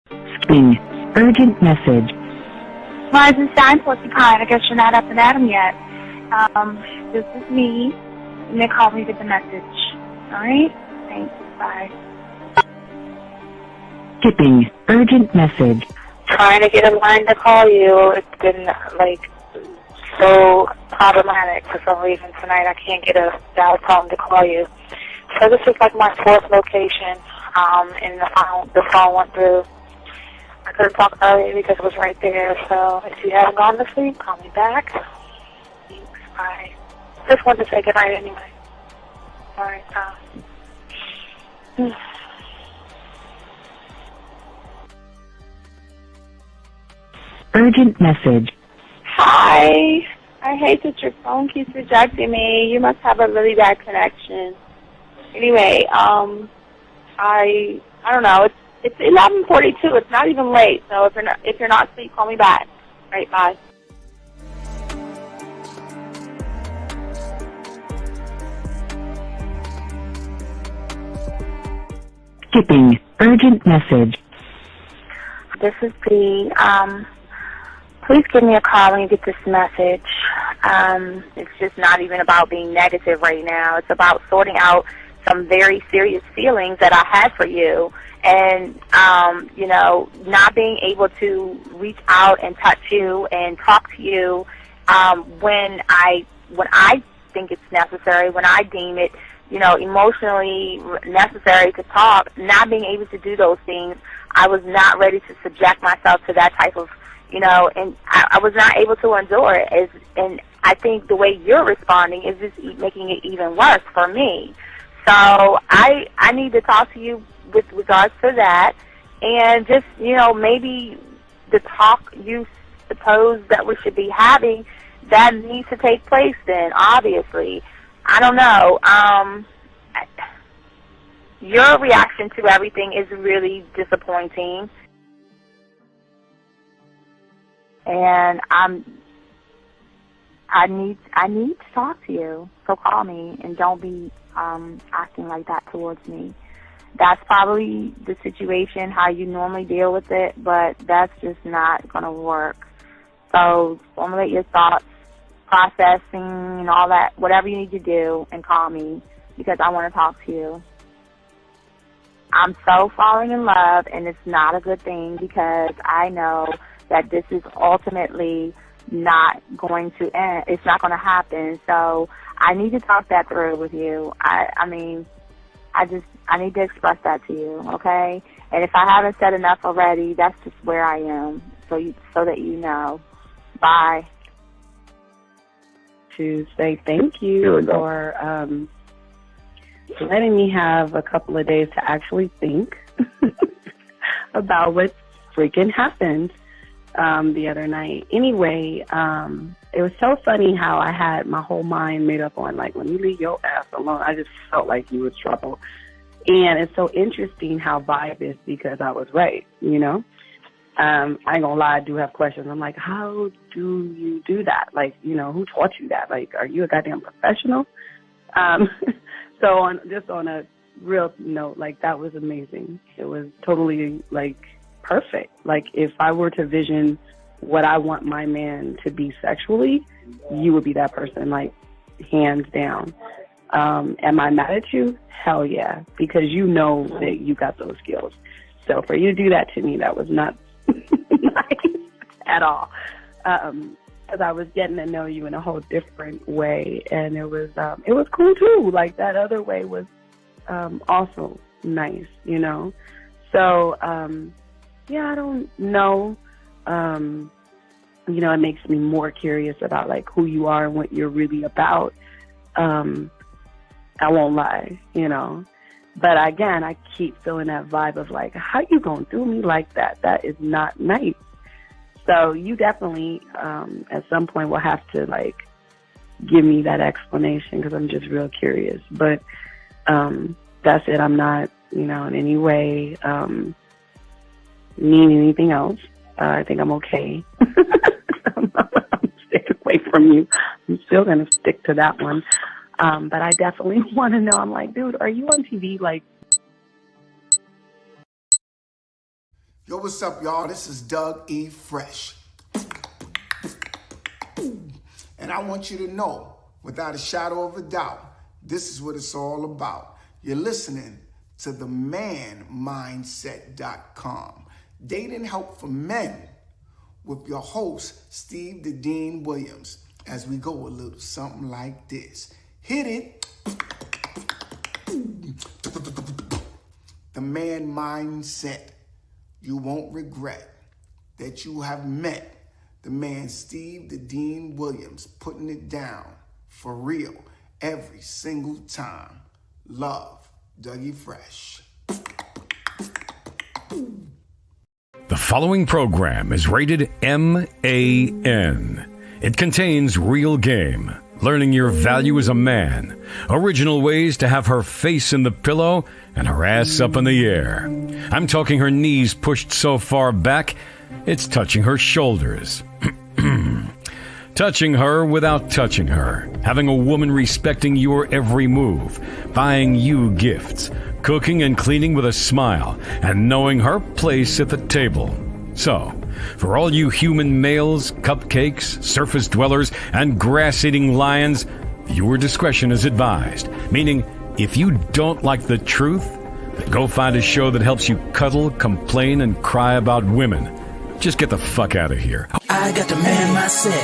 Skipping. Urgent message. Eisenstein, Porcupine. I guess you're not up and at 'em yet. This is me. You may call me with the message. Alright? Thanks. Bye. Skipping. Urgent message. Trying to get a line to call you. It's been, so problematic for some reason tonight. I can't get a dial tone to call you. So this is my fourth location, and the phone went through. I could have talked earlier because it was right there. So if you haven't gone to sleep, call me back. Thanks. Bye. Just wanted to say good night anyway. All right. Urgent message. Hi. I hate that your phone keeps rejecting me. You must have a really bad connection. Anyway, I don't know. It's 11:42. It's not even late. So if you're not asleep, call me back. All right. Bye. Skipping. Urgent message. This is B. Please give me a call when you get this message. It's just not even about being negative right now. It's about sorting out some very serious feelings that I had for you. And, not being able to reach out and touch you and talk to you when I think it's necessary, when I deem it, emotionally necessary to talk, not being able to do those things. I was not ready to subject myself to that type of, and I was not able to endure it. And I think the way you're responding is just making it even worse for me. So I need to talk to you with regards to that, and just, maybe the talk you suppose that we should be having, that needs to take place then, obviously. I don't know. Your reaction to everything is really disappointing. And I need to talk to you. So call me and don't be acting like that towards me. That's probably the situation, how you normally deal with it, but that's just not going to work. So formulate your thoughts, processing and all that, whatever you need to do, and call me because I want to talk to you. I'm so falling in love, and it's not a good thing because I know that this is ultimately not going to end. It's not going to happen. So I need to talk that through with you. I need to express that to you, okay? And if I haven't said enough already, that's just where I am, so that you know. Bye. To say thank you for letting me have a couple of days to actually think about what freaking happened the other night. Anyway, it was so funny how I had my whole mind made up on, let me leave your ass alone. I just felt like you was trouble. And it's so interesting how vibe is because I was right, I ain't gonna lie, I do have questions. I'm like, how do you do that? Who taught you that? Are you a goddamn professional? So on a real note, that was amazing. It was totally perfect. If I were to vision what I want my man to be sexually, you would be that person, hands down. Am I mad at you? Hell yeah, because you know that you got those skills. So for you to do that to me, that was not nice at all. Because I was getting to know you in a whole different way, and it was cool too. That other way was also nice, So yeah, I don't know. It makes me more curious about who you are and what you're really about. I won't lie, But again, I keep feeling that vibe of how you gonna do me like that? That is not nice. So you definitely, at some point, will have to give me that explanation because I'm just real curious. But that's it. I'm not, in any way mean anything else. I think I'm okay. I'm sticking away from you. I'm still gonna stick to that one. But I definitely want to know. I'm dude, are you on TV? Yo, what's up, y'all? This is Doug E. Fresh. And I want you to know, without a shadow of a doubt, this is what it's all about. You're listening to themanmindset.com. Dating help for men with your host, Steve the Dean Williams, as we go a little something like this. Hit it. The Man Mindset. You won't regret that you have met the man Steve the Dean Williams, putting it down for real every single time. Love, Dougie Fresh. The following program is rated MAN. It contains real game, learning your value as a man, original ways to have her face in the pillow and her ass up in the air. I'm talking her knees pushed so far back, it's touching her shoulders. Touching her without touching her. Having a woman respecting your every move. Buying you gifts. Cooking and cleaning with a smile. And knowing her place at the table. So, for all you human males, cupcakes, surface dwellers, and grass-eating lions, viewer discretion is advised. Meaning, if you don't like the truth, then go find a show that helps you cuddle, complain, and cry about women. Just get the fuck out of here. I got the man mindset,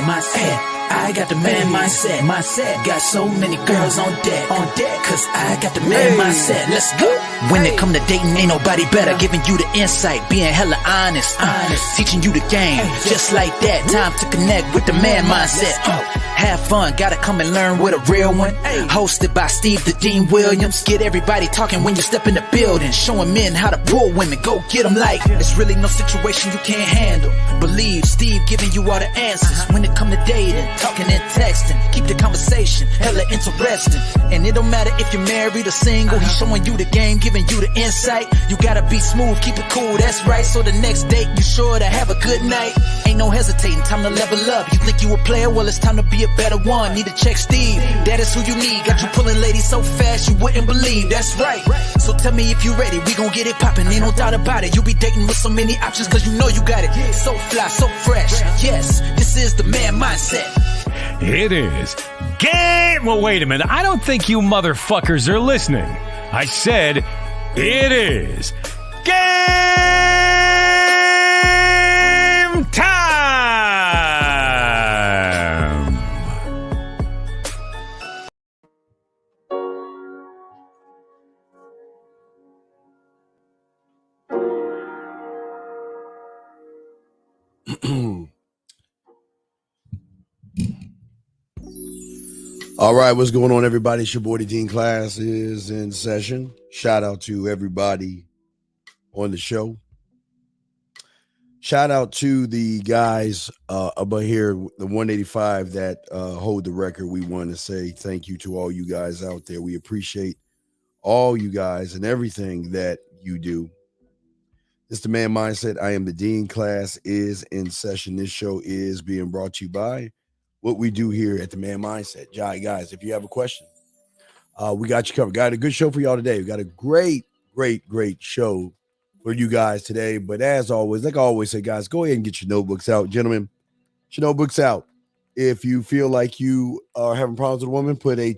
I got the man mindset, got so many girls on deck, cause I got the man mindset, let's go. When it come to dating, ain't nobody better, giving you the insight, being hella honest, teaching you the game, just like that, time to connect with the man mindset. Have fun, gotta come and learn with a real one. Hosted by Steve the Dean Williams. Get everybody talking when you step in the building. Showing men how to pull women, go get them like it's really no situation you can't handle. Believe Steve giving you all the answers. When it come to dating, talking and texting, keep the conversation hella interesting. And it don't matter if you're married or single. He's showing you the game, giving you the insight. You gotta be smooth, keep it cool, that's right. So the next date, you sure to have a good night. Ain't no hesitating, time to level up. You think you a player? Well, it's time to be a better one. Need to check Steve, that is who you need. Got you pulling ladies so fast you wouldn't believe. That's right. So tell me if you ready, we gon' get it poppin'. Ain't no doubt about it. You be dating with so many options cause you know you got it. So fly, so fresh. Yes, this is the man mindset. It is game. Well, wait a minute. I don't think you motherfuckers are listening. I said it is game time. All right, what's going on, everybody? It's your boy, the Dean Class is in session. Shout out to everybody on the show. Shout out to the guys about here, the 185 that hold the record. We want to say thank you to all you guys out there. We appreciate all you guys and everything that you do. It's the Man Mindset. I am the Dean. Class is in session. This show is being brought to you by what we do here at the Man Mindset. Guys, if you have a question, we got you covered. Got a good show for y'all today. We got a great show for you guys today. But as always, like I always say, guys, go ahead and get your notebooks out. Gentlemen, get your notebooks out. If you feel like you are having problems with a woman, put a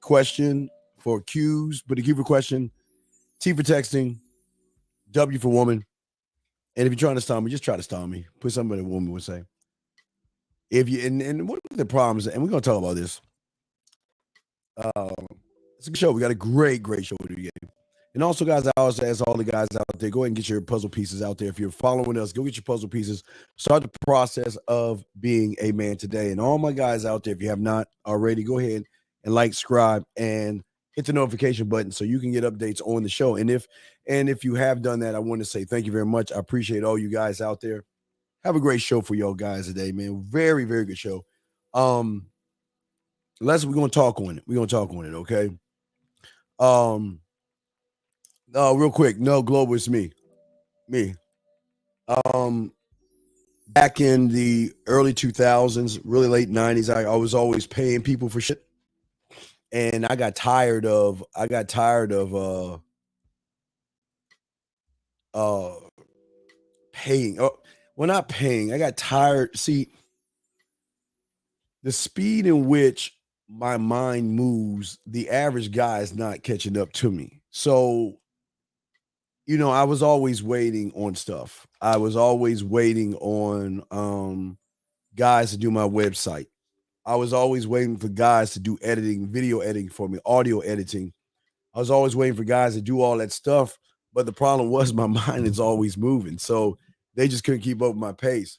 question for Q's, put a Q for question, T for texting, W for woman. And if you're trying to stall me, just try to stall me. Put something a woman would say. If you and what are the problems? And we're gonna talk about this. It's a good show. We got a great show to do. And also, guys, I always ask all the guys out there, go ahead and get your puzzle pieces out there. If you're following us, go get your puzzle pieces. Start the process of being a man today. And all my guys out there, if you have not already, go ahead and like, subscribe, and hit the notification button so you can get updates on the show. And if you have done that, I want to say thank you very much. I appreciate all you guys out there. Have a great show for y'all guys today, man. Very, very good show. We're gonna talk on it. Okay. Real quick. No, Global, it's me. Back in the early 2000s, really late 90s, I was always paying people for shit. And I got tired of paying. Oh, well, not paying. I got tired. See, the speed in which my mind moves, the average guy is not catching up to me. So, I was always waiting on stuff. I was always waiting on guys to do my website. I was always waiting for guys to do editing, video editing for me, audio editing. I was always waiting for guys to do all that stuff. But the problem was my mind is always moving. So they just couldn't keep up with my pace.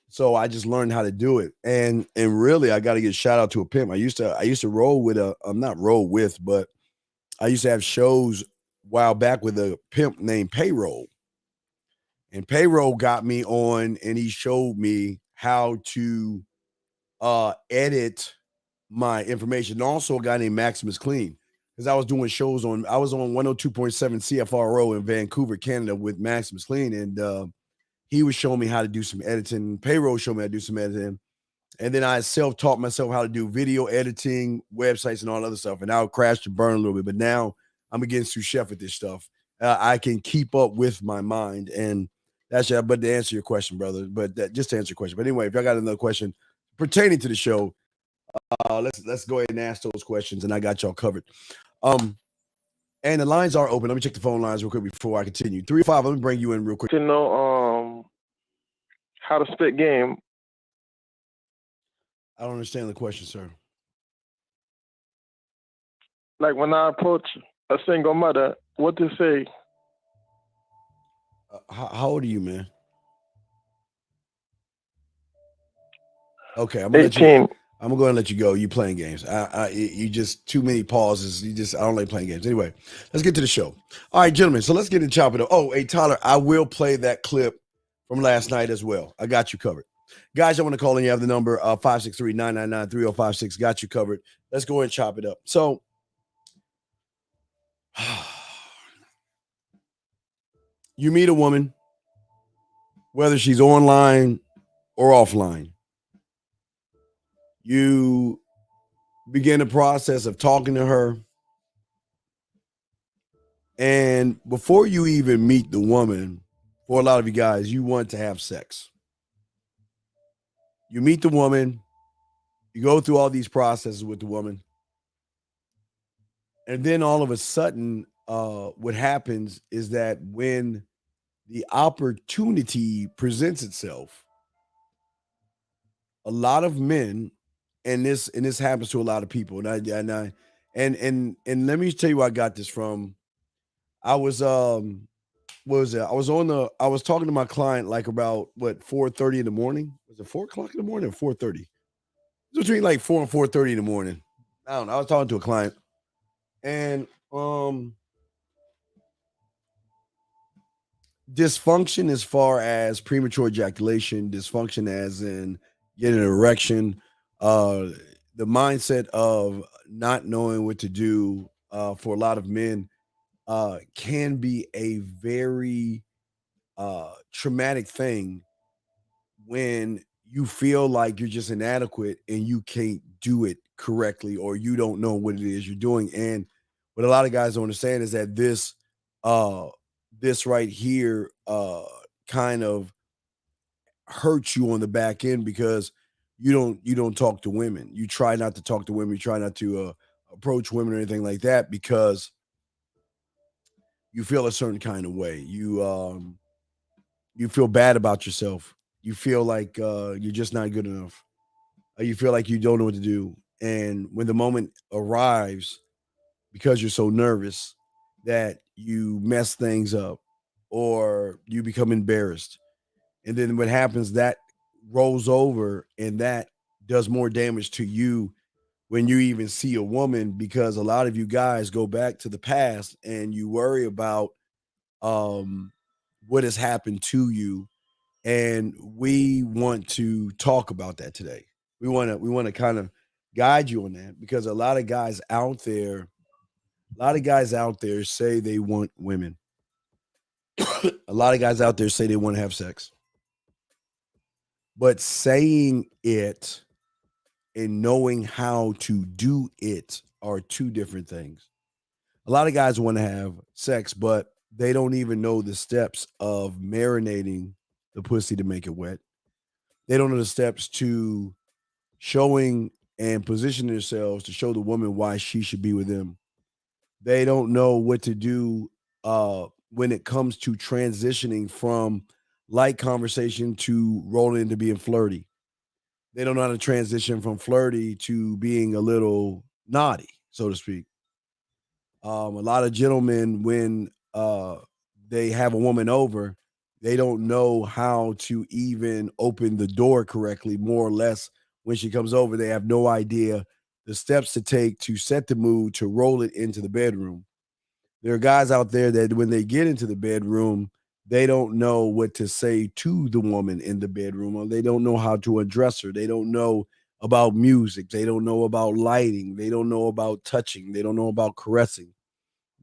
So I just learned how to do it. And really I got to get a shout out to a pimp. I used to roll with not roll with, but I used to have shows a while back with a pimp named Payroll. And Payroll got me on and he showed me how to edit my information. And also a guy named Maximus Clean. Because I was doing shows I was on 102.7 CFRO in Vancouver, Canada with Maximus Clean. And he was showing me how to do some editing. Payroll showed me how to do some editing. And then I self-taught myself how to do video editing, websites, and all other stuff. And I would crash and burn a little bit. But now I'm a getting sous chef at this stuff. I can keep up with my mind. And that's it. But to answer your question, brother, just to answer your question. But anyway, if y'all got another question pertaining to the show, let's go ahead and ask those questions. And I got y'all covered. And the lines are open. Let me check the phone lines real quick before I continue. 305, let me bring you in real quick. To know how to spit game. I don't understand the question, sir. Like when I approach a single mother, what to say? How old are you, man? Okay, I'm gonna 18. I'm gonna go ahead and let you go. You playing games. You just too many pauses. I don't like playing games. Anyway, let's get to the show. All right, gentlemen. So let's get into chop it up. Oh, hey, Tyler, I will play that clip from last night as well. I got you covered. Guys, I want to call in. You have the number 563-999-3056. Got you covered. Let's go ahead and chop it up. So you meet a woman, whether she's online or offline. You begin the process of talking to her. And before you even meet the woman, for a lot of you guys, you want to have sex. You meet the woman. You go through all these processes with the woman. And then all of a sudden, what happens is that when the opportunity presents itself, a lot of men, and this happens to a lot of people. And let me tell you where I got this from. I was what was it? I was talking to my client like about 4:30 in the morning. Was it 4 o'clock in the morning or 4:30? It was between like 4 and 4:30 in the morning. I don't know. I was talking to a client, and dysfunction as far as premature ejaculation, dysfunction as in getting an erection, the mindset of not knowing what to do for a lot of men can be a very traumatic thing when you feel like you're just inadequate and you can't do it correctly, or you don't know what it is you're doing. And what a lot of guys don't understand is that this right here kind of hurts you on the back end, because you don't talk to women. You try not to talk to women. You try not to approach women or anything like that, because you feel a certain kind of way. You feel bad about yourself. You feel like you're just not good enough. You feel like you don't know what to do. And when the moment arrives, because you're so nervous, that you mess things up or you become embarrassed. And then what happens, that rolls over, and that does more damage to you when you even see a woman, because a lot of you guys go back to the past and you worry about what has happened to you. And we want to talk about that today. We want to kind of guide you on that, because a lot of guys out there say they want women. A lot of guys out there say they want to have sex. But saying it and knowing how to do it are two different things. A lot of guys want to have sex, but they don't even know the steps of marinating the pussy to make it wet. They don't know the steps to showing and positioning themselves to show the woman why she should be with them. They don't know what to do when it comes to transitioning from light conversation to rolling into being flirty. They don't know how to transition from flirty to being a little naughty, so to speak. A lot of gentlemen, when they have a woman over, they don't know how to even open the door correctly, more or less. When she comes over, they have no idea the steps to take to set the mood, to roll it into the bedroom. There are guys out there that when they get into the bedroom, they don't know what to say to the woman in the bedroom, or they don't know how to address her. They don't know about music. They don't know about lighting. They don't know about touching. They don't know about caressing.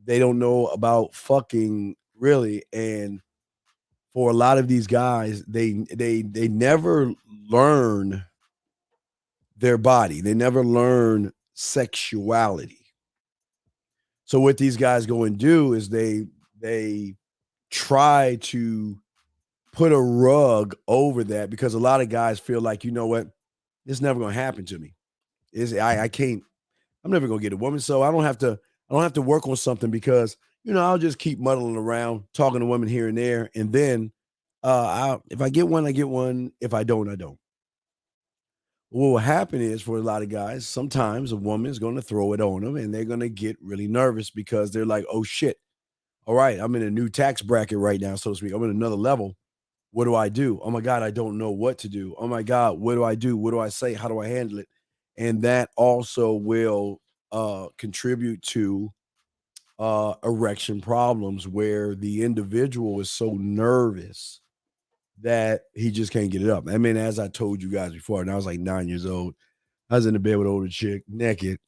They don't know about fucking, really. And for a lot of these guys, they never learn their body. They never learn sexuality. So what these guys go and do is they try to put a rug over that, because a lot of guys feel like, you know what, it's never going to happen to me. I can't. I'm never going to get a woman, so I don't have to work on something, because I'll just keep muddling around, talking to women here and there, and then if I get one, I get one. If I don't, I don't. What will happen is, for a lot of guys, sometimes a woman is going to throw it on them, and they're going to get really nervous, because they're like, oh shit, all right, I'm in a new tax bracket right now, so to speak. I'm in another level. What do I do? Oh my God, I don't know what to do. Oh my God, what do I do? What do I say? How do I handle it? And that also will contribute to erection problems, where the individual is so nervous that he just can't get it up. I mean, as I told you guys before, and I was like 9 years old, I was in the bed with an older chick, naked.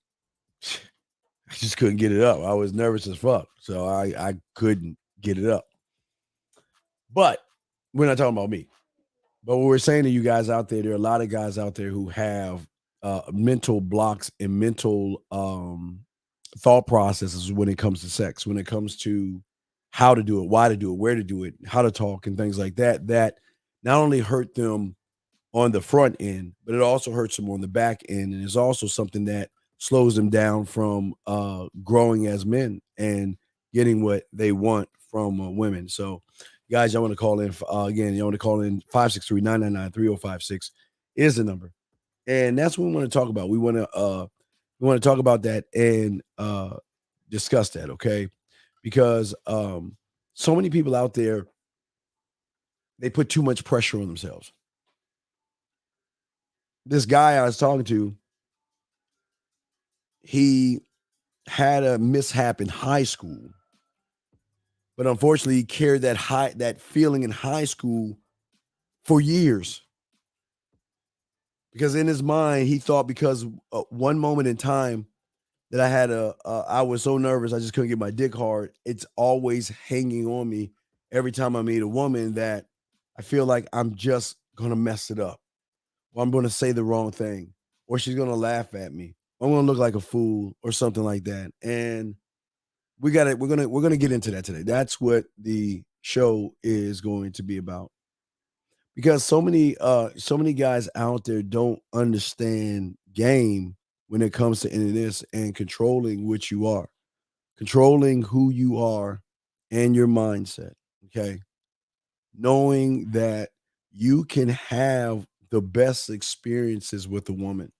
I just couldn't get it up. I was nervous as fuck, so I couldn't get it up. But we're not talking about me. But what we're saying to you guys out there are a lot of guys out there who have mental blocks and mental thought processes when it comes to sex, when it comes to how to do it, why to do it, where to do it, how to talk, and things like that, that not only hurt them on the front end, but it also hurts them on the back end. And it's also something that slows them down from growing as men and getting what they want from women. So, guys, y'all want to call in again, you want to call in 563-999-3056 is the number. And that's what we want to talk about. We want to talk about that and discuss that, okay? Because so many people out there, they put too much pressure on themselves. This guy I was talking to, he had a mishap in high school, but unfortunately he carried that feeling in high school for years. Because in his mind, he thought, because one moment in time that I was so nervous, I just couldn't get my dick hard. It's always hanging on me every time I meet a woman, that I feel like I'm just going to mess it up, or I'm going to say the wrong thing, or she's going to laugh at me, or I'm going to look like a fool or something like that. And we're going to get into that today. That's what the show is going to be about. Because so many guys out there don't understand game when it comes to any of this, and controlling what you are, controlling who you are and your mindset. Okay. Knowing that you can have the best experiences with a woman,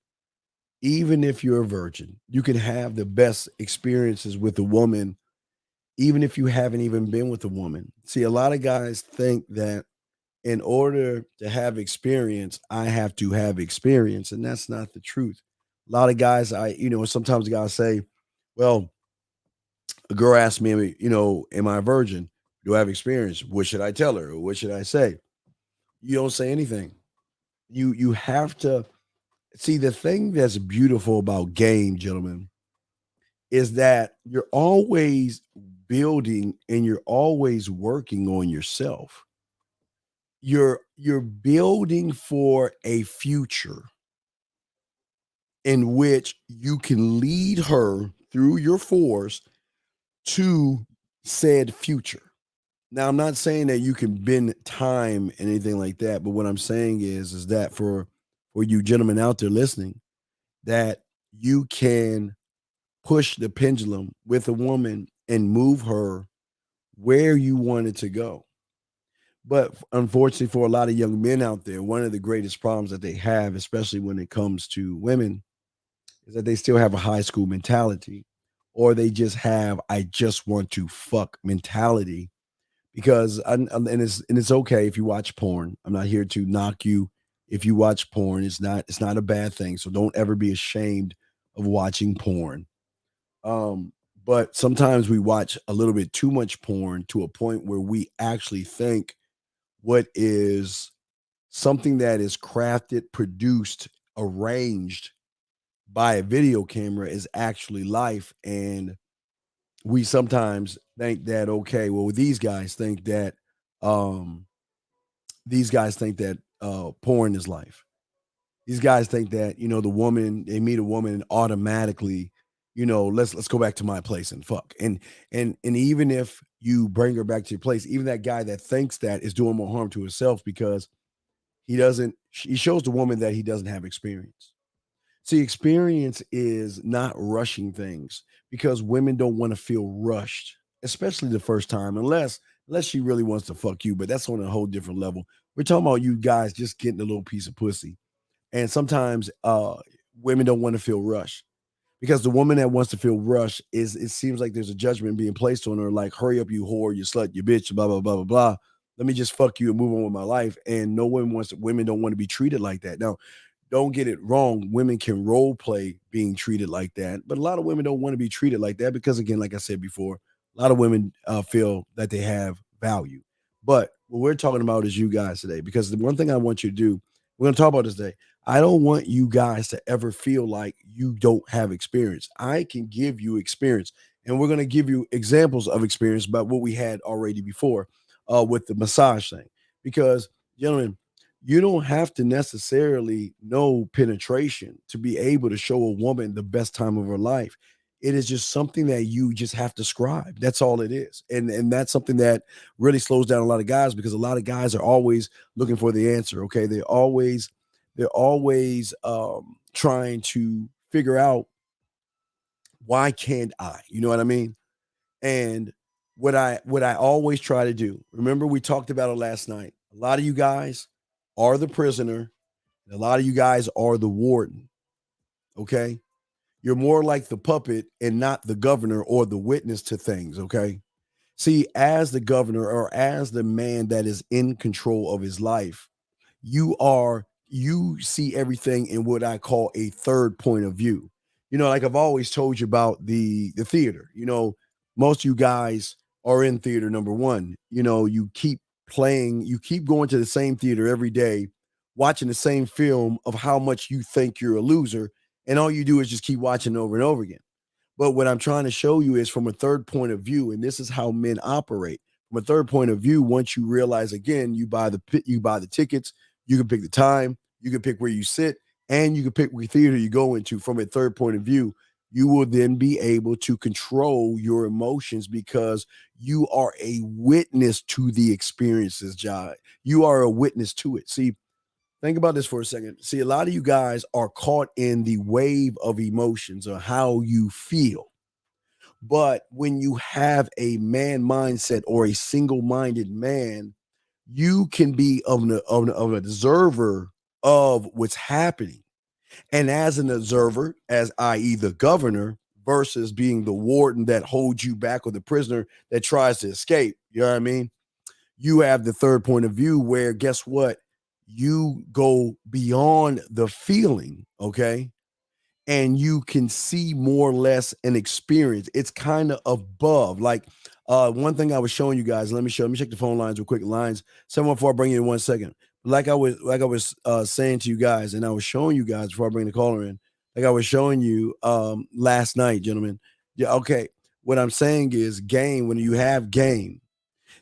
even if you're a virgin. You can have the best experiences with a woman, even if you haven't even been with a woman. See, a lot of guys think that in order to have experience, I have to have experience. And that's not the truth. A lot of guys, sometimes guys say, well, a girl asked me, am I a virgin? Do I have experience? What should I tell her? Or what should I say? You don't say anything. You have to see, the thing that's beautiful about game, gentlemen, is that you're always building and you're always working on yourself. You're building for a future in which you can lead her through your force to said future. Now, I'm not saying that you can bend time, anything like that, but what I'm saying is that for you gentlemen out there listening, that you can push the pendulum with a woman and move her where you want it to go. But unfortunately, for a lot of young men out there, one of the greatest problems that they have, especially when it comes to women, is that they still have a high school mentality, or they just have "I just want to fuck" mentality. Because and it's okay if you watch porn. I'm not here to knock you if you watch porn. It's not a bad thing. So don't ever be ashamed of watching porn. Um, but sometimes we watch a little bit too much porn to a point where we actually think what is something that is crafted, produced, arranged by a video camera is actually life. And we sometimes think that, okay, well, um these guys think that porn is life. These guys think that, the woman, they meet a woman and automatically, let's go back to my place and fuck. And even if you bring her back to your place, even that guy that thinks that is doing more harm to himself, because he shows the woman that he doesn't have experience. See, experience is not rushing things, because women don't want to feel rushed, especially the first time, unless she really wants to fuck you. But that's on a whole different level. We're talking about you guys just getting a little piece of pussy. And sometimes women don't want to feel rushed, because the woman that wants to feel rushed, it seems like there's a judgment being placed on her, like, hurry up, you whore, you slut, you bitch, blah, blah, blah, blah, blah. Let me just fuck you and move on with my life. And no one women don't want to be treated like that. Now, don't get it wrong. Women can role play being treated like that, but a lot of women don't want to be treated like that because, again, like I said before, a lot of women feel that they have value. But what we're talking about is you guys today, because the one thing I want you to do, we're going to talk about this today. I don't want you guys to ever feel like you don't have experience. I can give you experience, and we're going to give you examples of experience about what we had already before with the massage thing. Because, gentlemen, you don't have to necessarily know penetration to be able to show a woman the best time of her life. It is just something that you just have to scribe. That's all it is. And that's something that really slows down a lot of guys, because a lot of guys are always looking for the answer. Okay. They're always trying to figure out, why can't I? You know what I mean? And what I always try to do, remember we talked about it last night. A lot of you guys are the prisoner, and a lot of you guys are the warden. Okay. You're more like the puppet and not the governor or the witness to things. Okay. See, as the governor, or as the man that is in control of his life, you see everything in what I call a third point of view. Like I've always told you about the theater. Most of you guys are in theater, number one. You keep playing, you keep going to the same theater every day, watching the same film of how much you think you're a loser, and all you do is just keep watching over and over again. But what I'm trying to show you is from a third point of view, and this is how men operate. From a third point of view, once you realize, again, you buy the tickets, you can pick the time, you can pick where you sit, and you can pick what theater you go into. From a third point of view, you will then be able to control your emotions, because you are a witness to the experiences, John. You are a witness to it. See, think about this for a second. See, a lot of you guys are caught in the wave of emotions, or how you feel. But when you have a man mindset, or a single-minded man, you can be of an observer of what's happening. And as an observer, as i.e. the governor, versus being the warden that holds you back, or the prisoner that tries to escape, you know what I mean? You have the third point of view, where, guess what? You go beyond the feeling, okay? And you can see more or less an experience. It's kind of above. Like one thing I was showing you guys, let me check the phone lines real quick. Lines 714, I'll bring you in 1 second. Like I was saying to you guys, and I was showing you guys before I bring the caller in, like I was showing you last night, gentlemen. Yeah, okay. What I'm saying is, game, when you have game,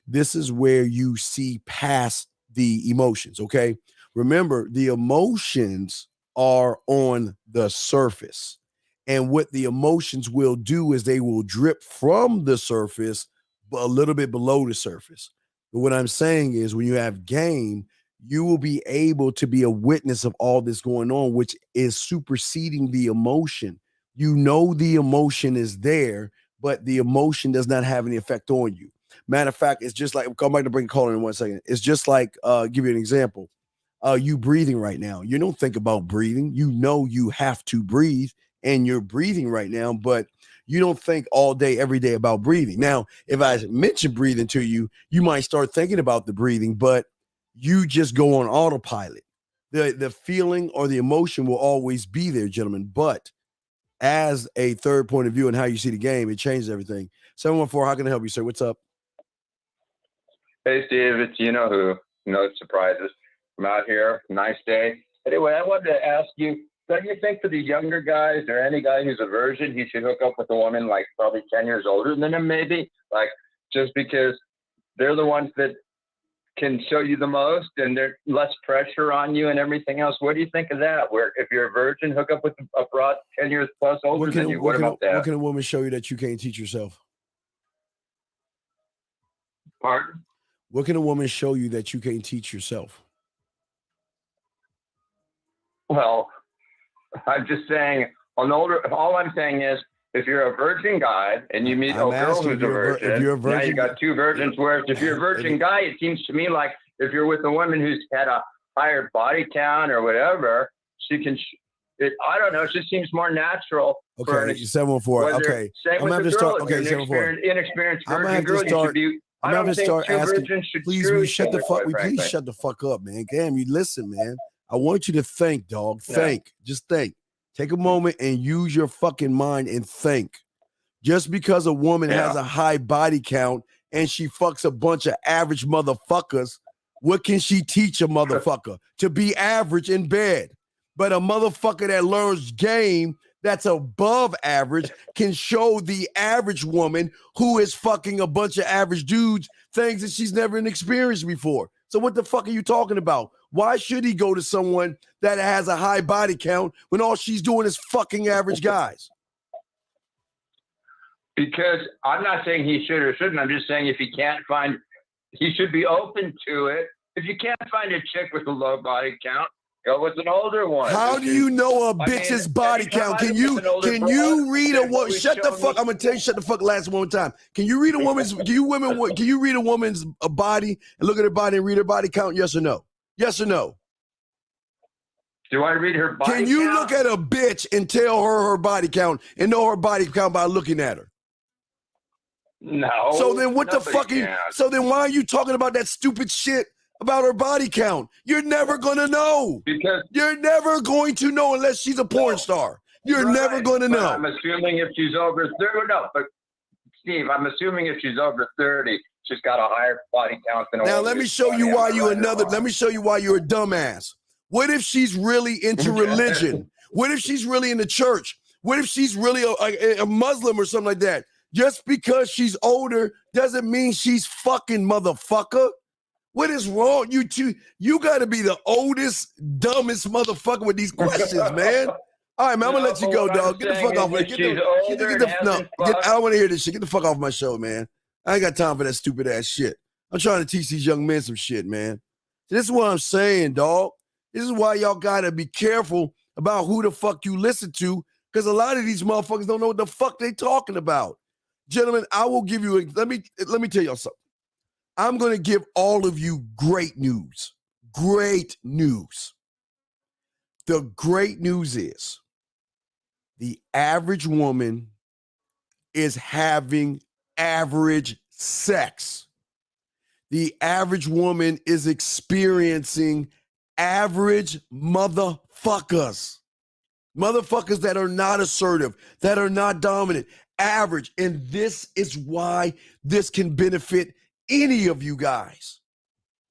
this is where you see past the emotions. Okay. Remember, the emotions are on the surface. And what the emotions will do is they will drip from the surface, but a little bit below the surface. But what I'm saying is when you have game, you will be able to be a witness of all this going on, which is superseding the emotion. You know the emotion is there, but the emotion does not have any effect on you. Matter of fact, it's just like, come back to bring a call in 1 second. It's just like, give you an example. You breathing right now. You don't think about breathing. You know you have to breathe and you're breathing right now, but you don't think all day, every day about breathing. Now, if I mention breathing to you, you might start thinking about the breathing, but you just go on autopilot. The feeling or the emotion will always be there, gentlemen. But as a third point of view and how you see the game, it changes everything. 714, how can I help you, sir? What's up? Hey, Steve, it's you know who. No surprises. I'm out here. Nice day. Anyway, I wanted to ask you, don't you think for the younger guys or any guy who's a virgin, he should hook up with a woman like probably 10 years older than him, maybe? Like, just because they're the ones that can show you the most and there's less pressure on you and everything else. What do you think of that? Where if you're a virgin, hook up with a broad 10 years plus older than you. What about that? What can a woman show you that you can't teach yourself? Pardon? What can a woman show you that you can't teach yourself? Well, I'm just saying, all I'm saying is, if you're a virgin guy and you meet a girl who's a virgin, now you got two virgins. Whereas if you're a virgin guy, it seems to me like if you're with a woman who's had a higher body count or whatever, she can. I don't know. It just seems more natural. Okay, 714. Okay, I'm gonna have to start. Okay, 714. Inexperienced virgin girl, you should be. I'm gonna have to start asking. Please, we shut the fuck. Please shut the fuck up, man. Damn, you listen, man. I want you to think, dog. Think. Just think. Take a moment and use your fucking mind and think. Just because a woman has a high body count and she fucks a bunch of average motherfuckers, what can she teach a motherfucker? To be average in bed. But a motherfucker that learns game that's above average can show the average woman who is fucking a bunch of average dudes things that she's never experienced before. So what the fuck are you talking about? Why should he go to someone that has a high body count when all she's doing is fucking average guys? Because I'm not saying he should or shouldn't. I'm just saying if he can't find, he should be open to it. If you can't find a chick with a low body count, go with an older one. How do you know a bitch's body count? Can you read a woman? Shut the fuck. I'm gonna tell you, shut the fuck last one time. Can you read a woman's can you read a woman's body and look at her body and read her body count? Yes or no? Yes or no? Do I read her body count? Can you look at a bitch and tell her body count and know her body count by looking at her? No. So then what the fuck so then why are you talking about that stupid shit about her body count? You're never gonna know. Because you're never going to know unless she's a porn star. You're never gonna know. I'm assuming if she's over 30, no, but Steve, I'm assuming if she's over 30, she's got a higher body count than. Now let me show you why let me show you why you're a dumbass. What if she's really into religion? What if she's really in the church? What if she's really a Muslim or something like that? Just because she's older doesn't mean she's fucking motherfucker. What is wrong? You got to be the oldest, dumbest motherfucker with these questions, man. All right, man, I'm going to let you go, dog. Get the fuck off. I don't want to hear this shit. Get the fuck off my show, man. I ain't got time for that stupid ass shit. I'm trying to teach these young men some shit, man. This is what I'm saying, dog. This is why y'all got to be careful about who the fuck you listen to, because a lot of these motherfuckers don't know what the fuck they talking about. Gentlemen, I will give you let me tell y'all something. I'm going to give all of you great news. Great news. The great news is the average woman is having average sex. The average woman is experiencing average motherfuckers. Motherfuckers that are not assertive, that are not dominant, average. And this is why this can benefit any of you guys.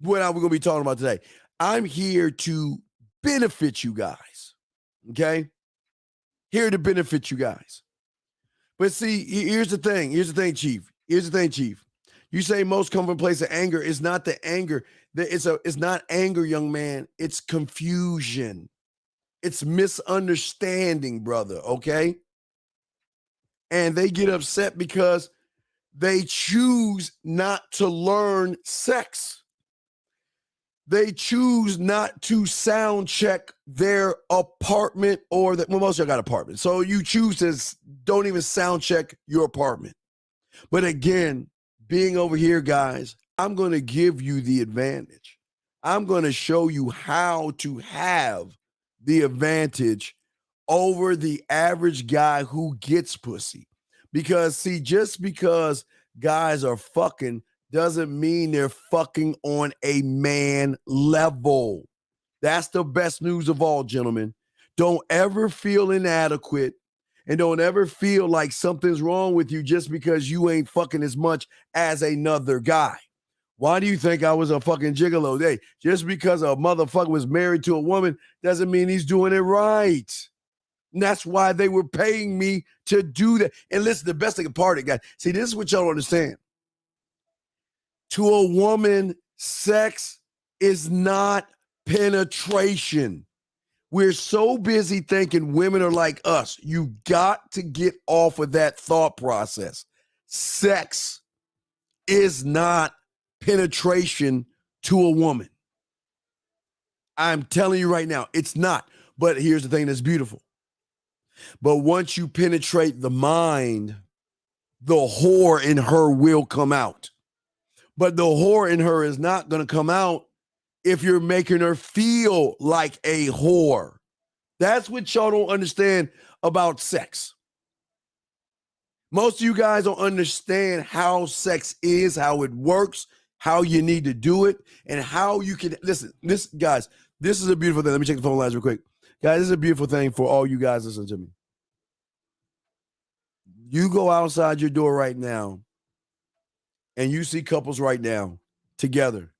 What are we going to be talking about today? I'm here to benefit you guys. Okay? Here to benefit you guys. But see, here's the thing. Here's the thing, Chief. Here's the thing, Chief. You say most come from a place of anger. It's not the anger. It's not anger, young man. It's confusion. It's misunderstanding, brother. Okay? And they get upset because They choose not to learn sex. They choose not to sound check their apartment or that. Well, most of y'all got apartments. So you choose to don't even sound check your apartment. But again, being over here, guys, I'm going to give you the advantage. I'm going to show you how to have the advantage over the average guy who gets pussy. Because, see, just because guys are fucking doesn't mean they're fucking on a man level. That's the best news of all, gentlemen. Don't ever feel inadequate and don't ever feel like something's wrong with you just because you ain't fucking as much as another guy. Why do you think I was a fucking gigolo? Hey, just because a motherfucker was married to a woman doesn't mean he's doing it right. And that's why they were paying me to do that. And listen, the best thing about it, guys, see, this is what y'all don't understand. To a woman, sex is not penetration. We're so busy thinking women are like us. You got to get off of that thought process. Sex is not penetration to a woman. I'm telling you right now, it's not. But here's the thing that's beautiful. But once you penetrate the mind, the whore in her will come out. But the whore in her is not going to come out if you're making her feel like a whore. That's what y'all don't understand about sex. Most of you guys don't understand how sex is, how it works, how you need to do it, and how you can listen. This, guys, this is a beautiful thing. Let me check the phone lines real quick. Guys, this is a beautiful thing for all you guys listening to me. You go outside your door right now and you see couples right now together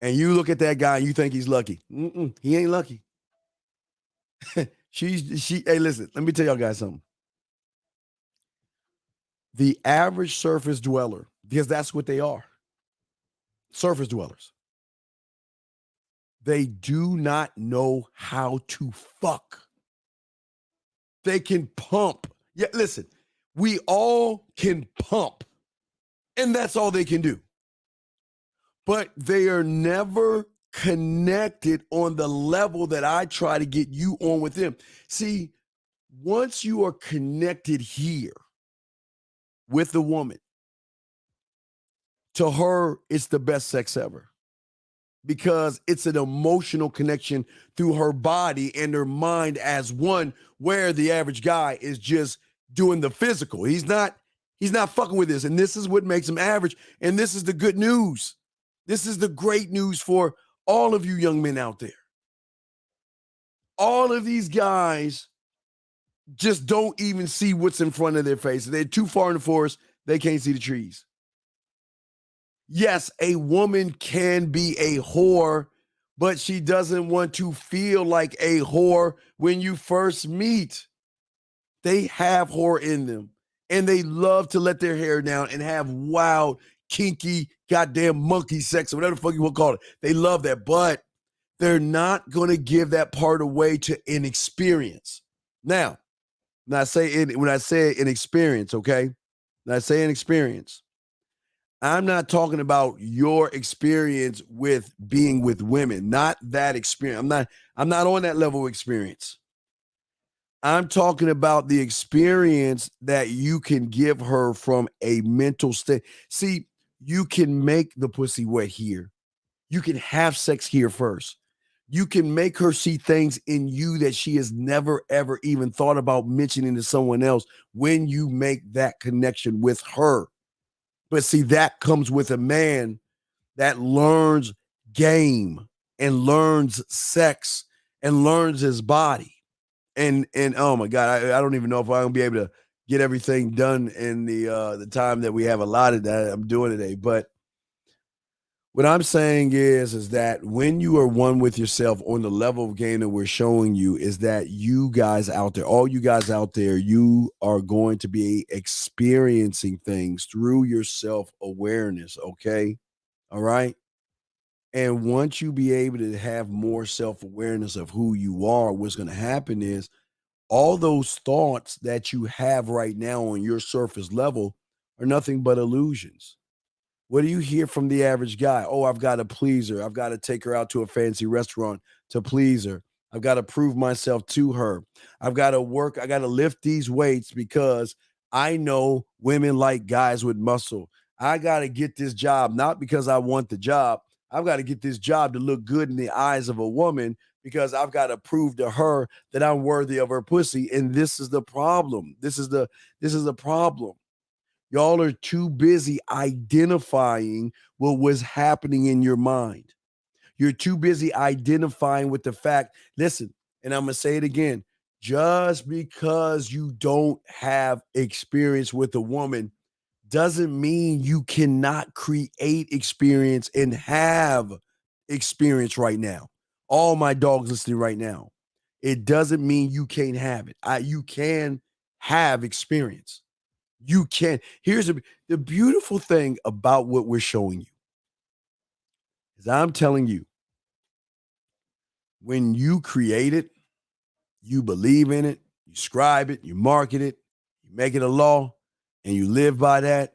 and you look at that guy and you think he's lucky. He ain't lucky. Hey, listen, let me tell y'all guys something. The average surface dweller, because that's what they are, surface dwellers, they do not know how to fuck. They can pump. Yeah, listen, we all can pump, and that's all they can do. But they are never connected on the level that I try to get you on with them. See, once you are connected here with the woman, to her, it's the best sex ever. Because it's an emotional connection through her body and her mind as one, where the average guy is just doing the physical. He's not fucking with this. And this is what makes him average. And this is the good news. This is the great news for all of you young men out there. All of these guys just don't even see what's in front of their face. They're too far in the forest. They can't see the trees. Yes, a woman can be a whore, but she doesn't want to feel like a whore when you first meet. They have whore in them, and they love to let their hair down and have wild, kinky, goddamn monkey sex, or whatever the fuck you want to call it. They love that, but they're not going to give that part away to inexperience. Now, when I say inexperience, okay? When I say inexperience, I'm not talking about your experience with being with women, not that experience. I'm not on that level of experience. I'm talking about the experience that you can give her from a mental state. See, you can make the pussy wet here. You can have sex here first. You can make her see things in you that she has never, ever even thought about mentioning to someone else when you make that connection with her. But see, that comes with a man that learns game and learns sex and learns his body. And oh my God, I don't even know if I'm gonna be able to get everything done in the time that we have allotted that I'm doing today. But what I'm saying is that when you are one with yourself on the level of game that we're showing you, is that you guys out there, all you guys out there, you are going to be experiencing things through your self-awareness, okay? All right? And once you be able to have more self-awareness of who you are, what's going to happen is all those thoughts that you have right now on your surface level are nothing but illusions. What do you hear from the average guy? Oh, I've got to please her. I've got to take her out to a fancy restaurant to please her. I've got to prove myself to her. I've got to work. I got to lift these weights because I know women like guys with muscle. I got to get this job, not because I want the job. I've got to get this job to look good in the eyes of a woman because I've got to prove to her that I'm worthy of her pussy. And this is the problem. This is the problem. Y'all are too busy identifying what was happening in your mind. You're too busy identifying with the fact, listen, and I'm going to say it again, just because you don't have experience with a woman doesn't mean you cannot create experience and have experience right now. All my dogs listening right now, it doesn't mean you can't have it. You can have experience. You can. Here's the beautiful thing about what we're showing you is I'm telling you, when you create it, you believe in it, you scribe it, you market it, you make it a law, and you live by that.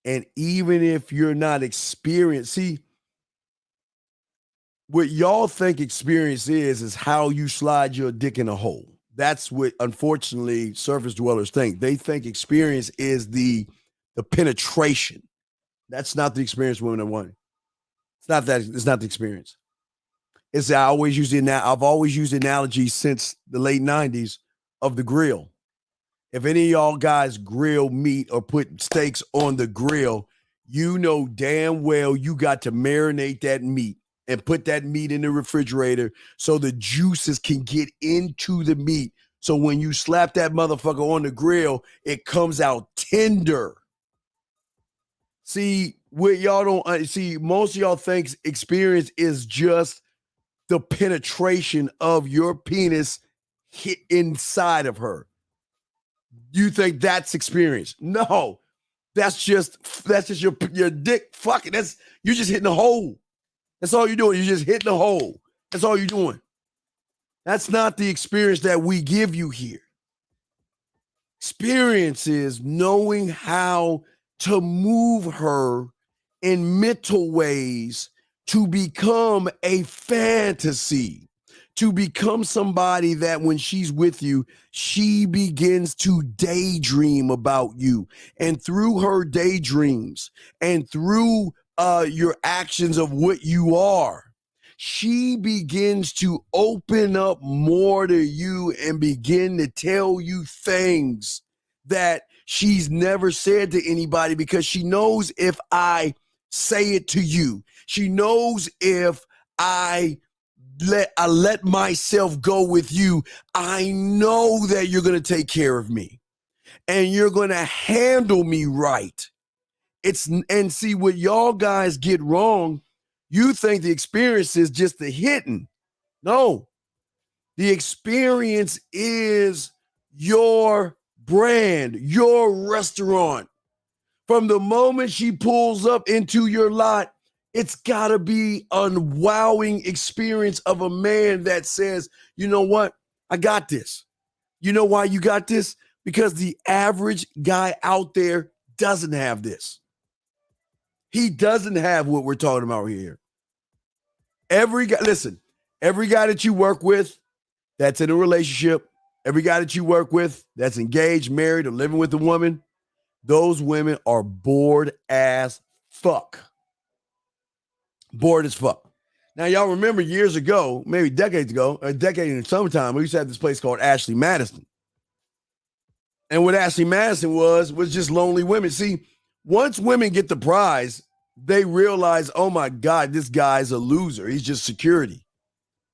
And even if you're not experienced, see, what y'all think experience is how you slide your dick in a hole. That's what, unfortunately, surface dwellers think. They think experience is the penetration. That's not the experience women are wanting. It's not that. It's not the experience. I've always used the analogy since the late 90s of the grill. If any of y'all guys grill meat or put steaks on the grill, you know damn well you got to marinate that meat and put that meat in the refrigerator so the juices can get into the meat. So when you slap that motherfucker on the grill, it comes out tender. See, what y'all don't see, most of y'all think experience is just the penetration of your penis hit inside of her. You think that's experience? No, that's just your dick fucking. You're just hitting a hole. That's all you're doing. You're just hitting a hole. That's all you're doing. That's not the experience that we give you here. Experience is knowing how to move her in mental ways to become a fantasy, to become somebody that when she's with you, she begins to daydream about you. And through her daydreams and through your actions of what you are, she begins to open up more to you and begin to tell you things that she's never said to anybody, because she knows if I say it to you, she knows if I let myself go with you, I know that you're going to take care of me and you're going to handle me right. And see what y'all guys get wrong. You think the experience is just the hitting. No, the experience is your brand, your restaurant. From the moment she pulls up into your lot, it's got to be a wowing experience of a man that says, you know what? I got this. You know why you got this? Because the average guy out there doesn't have this. He doesn't have what we're talking about here. Every guy that you work with that's in a relationship, every guy that you work with that's engaged, married, or living with a woman, those women are bored as fuck. Bored as fuck. Now, y'all remember years ago, maybe decades ago, a decade in the summertime, we used to have this place called Ashley Madison. And what Ashley Madison was just lonely women. See, once women get the prize, they realize, oh my God, this guy's a loser. He's just security.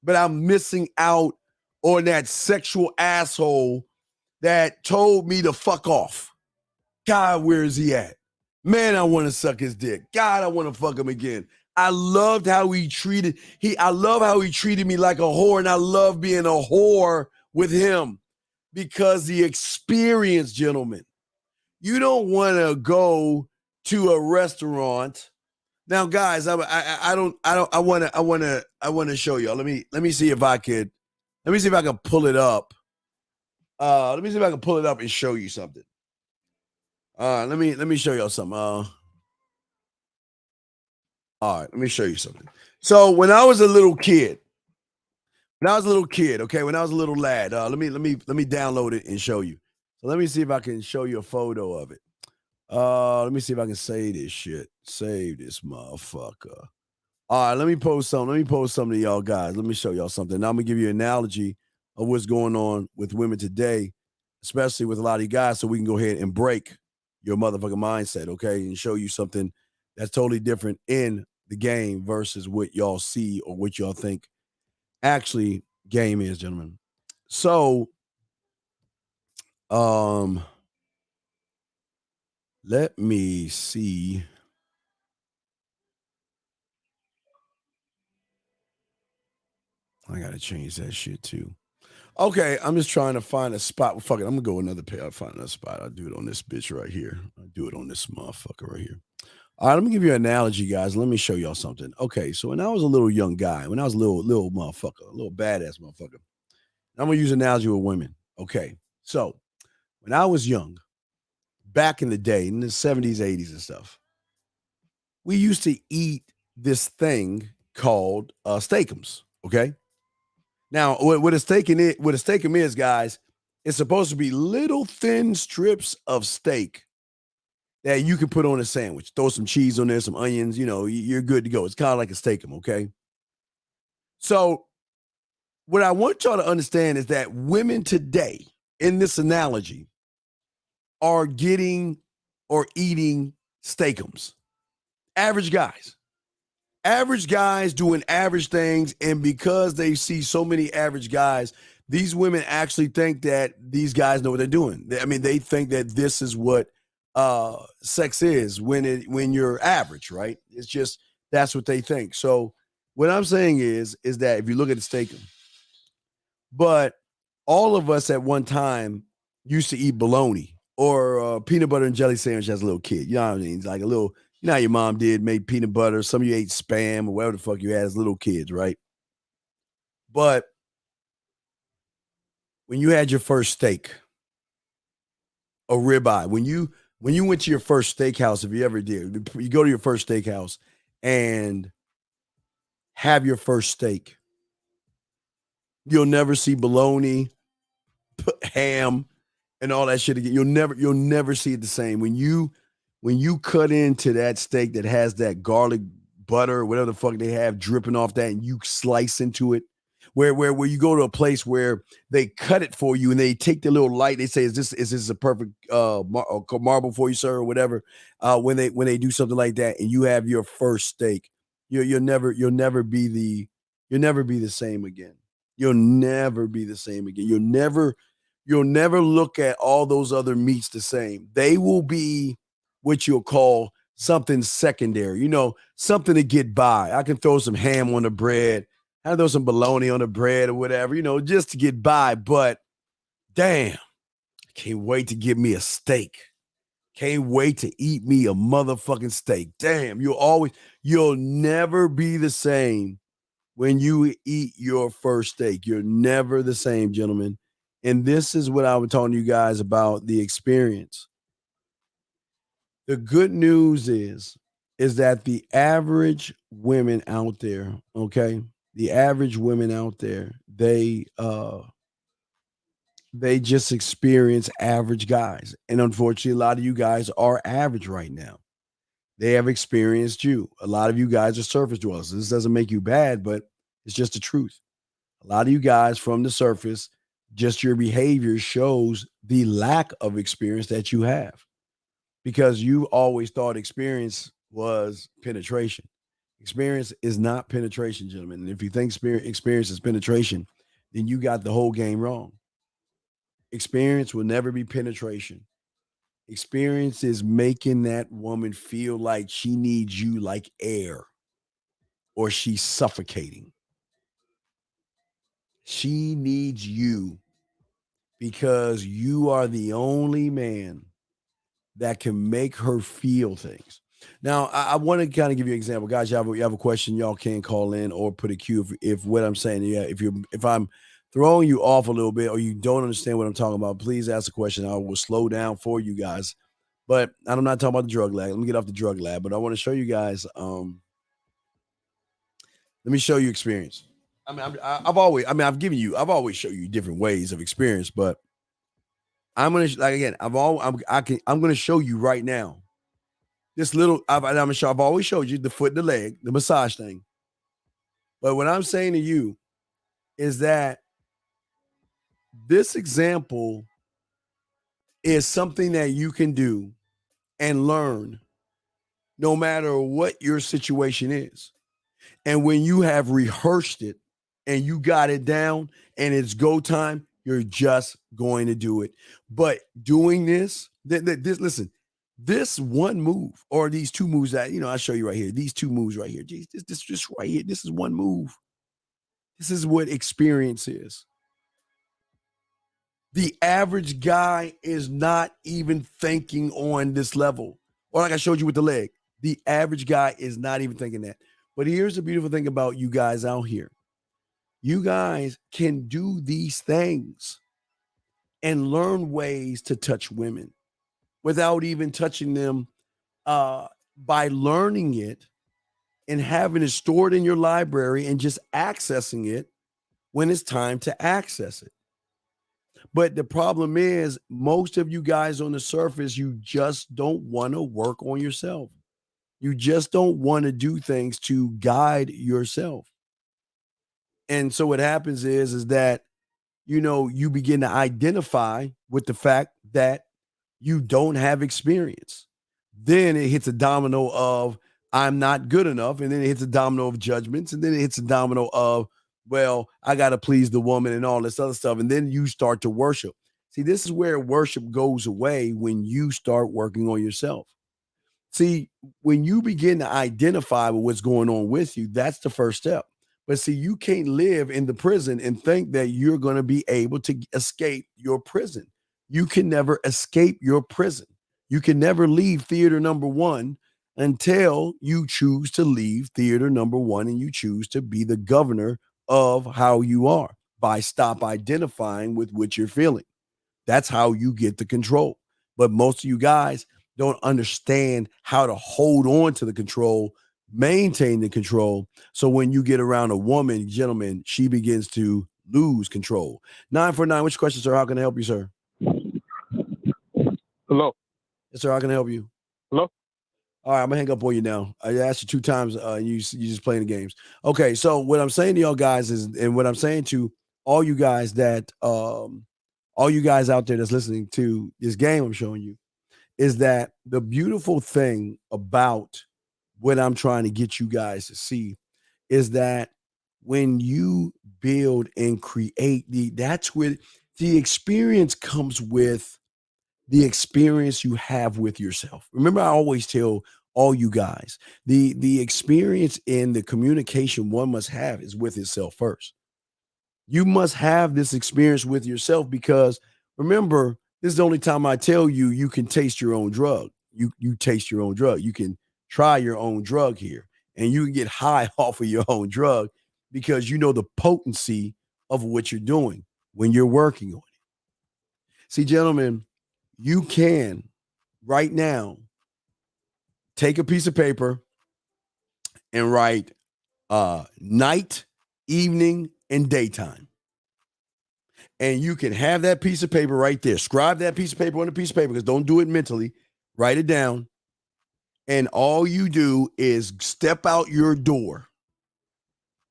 But I'm missing out on that sexual asshole that told me to fuck off. God, where is he at? Man, I want to suck his dick. God, I want to fuck him again. I loved how he treated me like a whore, and I love being a whore with him because the experience, gentlemen. You don't want to go to a restaurant. Now, guys, I want to show y'all. Let me see if I can pull it up. Let me see if I can pull it up and show you something. Let me show y'all something. All right, let me show you something. So when I was a little kid, okay, when I was a little lad, let me download it and show you. So let me see if I can show you a photo of it. Let me see if I can save this shit. Save this motherfucker. All right, let me post something. Let me post something to y'all guys. Let me show y'all something. Now I'm gonna give you an analogy of what's going on with women today, especially with a lot of you guys, so we can go ahead and break your motherfucking mindset, okay, and show you something that's totally different in the game versus what y'all see or what y'all think actually game is, gentlemen. So, let me see. I gotta change that shit too. Okay, I'm just trying to find a spot. Fuck it, I'm gonna go another page. I'll find another spot. I'll do it on this bitch right here. I'll do it on this motherfucker right here. All right, let me give you an analogy, guys. Let me show y'all something. Okay, so when I was a little young guy, when I was a little motherfucker, a little badass motherfucker, I'm gonna use an analogy with women. Okay, so when I was young, back in the day, in the 70s, 80s, and stuff, we used to eat this thing called steakums. Okay. Now, what a steakum is, guys, it's supposed to be little thin strips of steak that you can put on a sandwich. Throw some cheese on there, some onions, you're good to go. It's kind of like a steakum, okay? So what I want y'all to understand is that women today, in this analogy, are getting or eating steakums. Average guys doing average things, and because they see so many average guys, these women actually think that these guys know what they're doing. I mean, they think that this is what sex is when you're average, right? It's just that's what they think. So what I'm saying is that if you look at the steakum, but all of us at one time used to eat bologna or peanut butter and jelly sandwich as a little kid. You know what I mean? It's like a little. You know how your mom did, made peanut butter. Some of you ate Spam or whatever the fuck you had as little kids, right? But when you had your first steak, a ribeye, when you went to your first steakhouse, if you ever did, you go to your first steakhouse and have your first steak, you'll never see bologna, ham, and all that shit again. You'll never see it the same. When you cut into that steak that has that garlic butter or whatever the fuck they have dripping off that, and you slice into it, where you go to a place where they cut it for you and they take the little light, they say, is this a perfect marble for you, sir, or whatever. When they do something like that, and you have your first steak, you'll never be the same again. You'll never be the same again. You'll never look at all those other meats the same. They will be what you'll call something secondary, something to get by. I can throw some ham on the bread. I can throw some bologna on the bread or whatever, just to get by. But damn, I can't wait to get me a steak. Can't wait to eat me a motherfucking steak. Damn, you'll never be the same when you eat your first steak. You're never the same, gentlemen. And this is what I was talking to you guys about, the experience. The good news is that the average women out there, okay, the average women out there, they just experience average guys. And unfortunately, a lot of you guys are average right now. They have experienced you. A lot of you guys are surface dwellers. This doesn't make you bad, but it's just the truth. A lot of you guys from the surface, just your behavior shows the lack of experience that you have. Because you always thought experience was penetration. Experience is not penetration, gentlemen. And if you think experience is penetration, then you got the whole game wrong. Experience will never be penetration. Experience is making that woman feel like she needs you like air, or she's suffocating. She needs you because you are the only man that can make her feel things. Now, I want to kind of give you an example, guys. You have a question, y'all can call in or put a cue if what I'm saying. Yeah, if I'm throwing you off a little bit or you don't understand what I'm talking about, please ask a question. I will slow down for you guys. But I'm not talking about the drug lab. Let me get off the drug lab. But I want to show you guys. Let me show you experience. I mean, I've always shown you different ways of experience, but I'm gonna show you right now. This little, I've always showed you the foot and the leg, the massage thing. But what I'm saying to you is that this example is something that you can do and learn no matter what your situation is. And when you have rehearsed it and you got it down and it's go time, you're just going to do it. But doing this, listen, this one move or these two moves that, I show you right here, these two moves right here, geez, this just right here, this is one move. This is what experience is. The average guy is not even thinking on this level. Or like I showed you with the leg, the average guy is not even thinking that. But here's the beautiful thing about you guys out here. You guys can do these things and learn ways to touch women without even touching them by learning it and having it stored in your library and just accessing it when it's time to access it. But the problem is most of you guys on the surface, you just don't want to work on yourself. You just don't want to do things to guide yourself. And so what happens is that, you begin to identify with the fact that you don't have experience. Then it hits a domino of I'm not good enough. And then it hits a domino of judgments. And then it hits a domino of, well, I got to please the woman and all this other stuff. And then you start to worship. See, this is where worship goes away when you start working on yourself. See, when you begin to identify with what's going on with you, that's the first step. But see, you can't live in the prison and think that you're going to be able to escape your prison. You can never escape your prison. You can never leave theater number one until you choose to leave theater number one and you choose to be the governor of how you are by stop identifying with what you're feeling. That's how you get the control. But most of you guys don't understand how to hold on to the control, maintain the control. So when you get around a woman, gentlemen, she begins to lose control. 949, which question, sir? How can I help you, sir? Hello. Yes, sir. How can I help you? Hello. All right, I'm gonna hang up on you now. I asked you 2 times, and you just playing the games. Okay, so what I'm saying to y'all guys is, and what I'm saying to all you guys that, all you guys out there that's listening to this game I'm showing you, is that the beautiful thing about what I'm trying to get you guys to see is that when you build and create that's where the experience comes with the experience you have with yourself. Remember, I always tell all you guys, the experience in the communication one must have is with himself first. You must have this experience with yourself because remember, this is the only time I tell you you can taste your own drug. You taste your own drug. You can try your own drug here and you can get high off of your own drug because you know the potency of what you're doing when you're working on it. See, gentlemen, you can right now take a piece of paper and write night, evening, and daytime. And you can have that piece of paper right there. Scribe that piece of paper on a piece of paper because don't do it mentally. Write it down. And all you do is step out your door.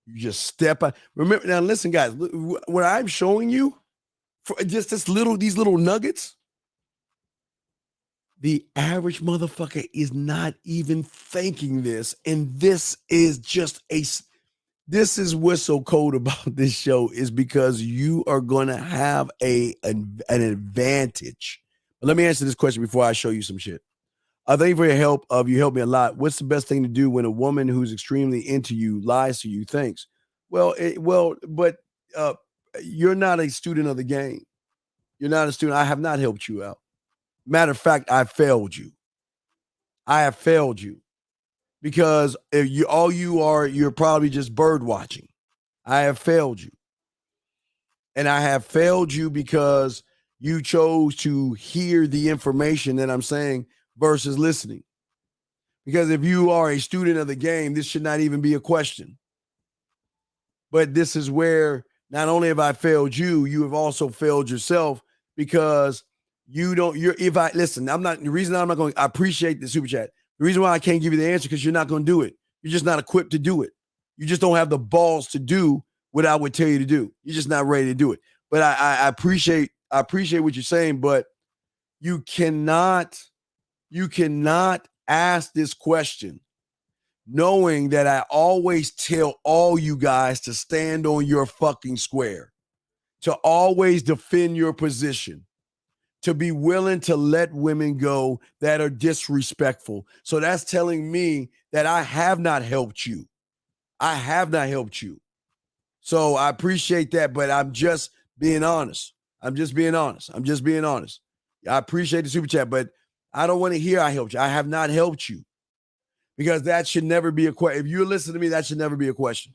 You just step out. Remember, now listen, guys, what I'm showing you, for just these little nuggets, the average motherfucker is not even thinking this. And this is this is what's so cold about this show is because you are going to have an advantage. But let me answer this question before I show you some shit. Thank you for your help. You helped me a lot. What's the best thing to do when a woman who's extremely into you lies to you? Thanks. But you're not a student of the game. You're not a student. I have not helped you out. Matter of fact, I failed you. I have failed you because you're probably just bird watching. I have failed you. And I have failed you because you chose to hear the information that I'm saying versus listening. Because if you are a student of the game, this should not even be a question. But this is where not only have I failed you, you have also failed yourself because listen, the reason I'm not going, I appreciate the super chat. The reason why I can't give you the answer because you're not going to do it. You're just not equipped to do it. You just don't have the balls to do what I would tell you to do. You're just not ready to do it. But I appreciate what you're saying, but you cannot ask this question knowing that I always tell all you guys to stand on your fucking square, to always defend your position, to be willing to let women go that are disrespectful. So that's telling me that I have not helped you. I have not helped you. So I appreciate that, but I'm just being honest. I appreciate the super chat, but I don't want to hear I helped you. I have not helped you because that should never be a question. If you listen to me, that should never be a question.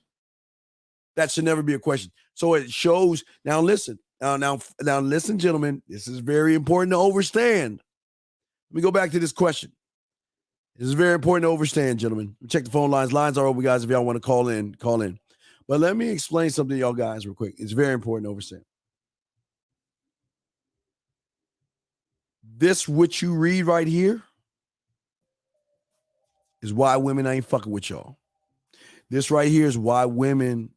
That should never be a question. So it shows. Now listen, gentlemen, this is very important to understand. Let me go back to this question. This is very important to understand, gentlemen. Check the phone lines. Lines are open, guys. If y'all want to call in, call in. But let me explain something to y'all guys real quick. It's very important to understand. This, what you read right here, is why women ain't fucking with y'all. This right here is why women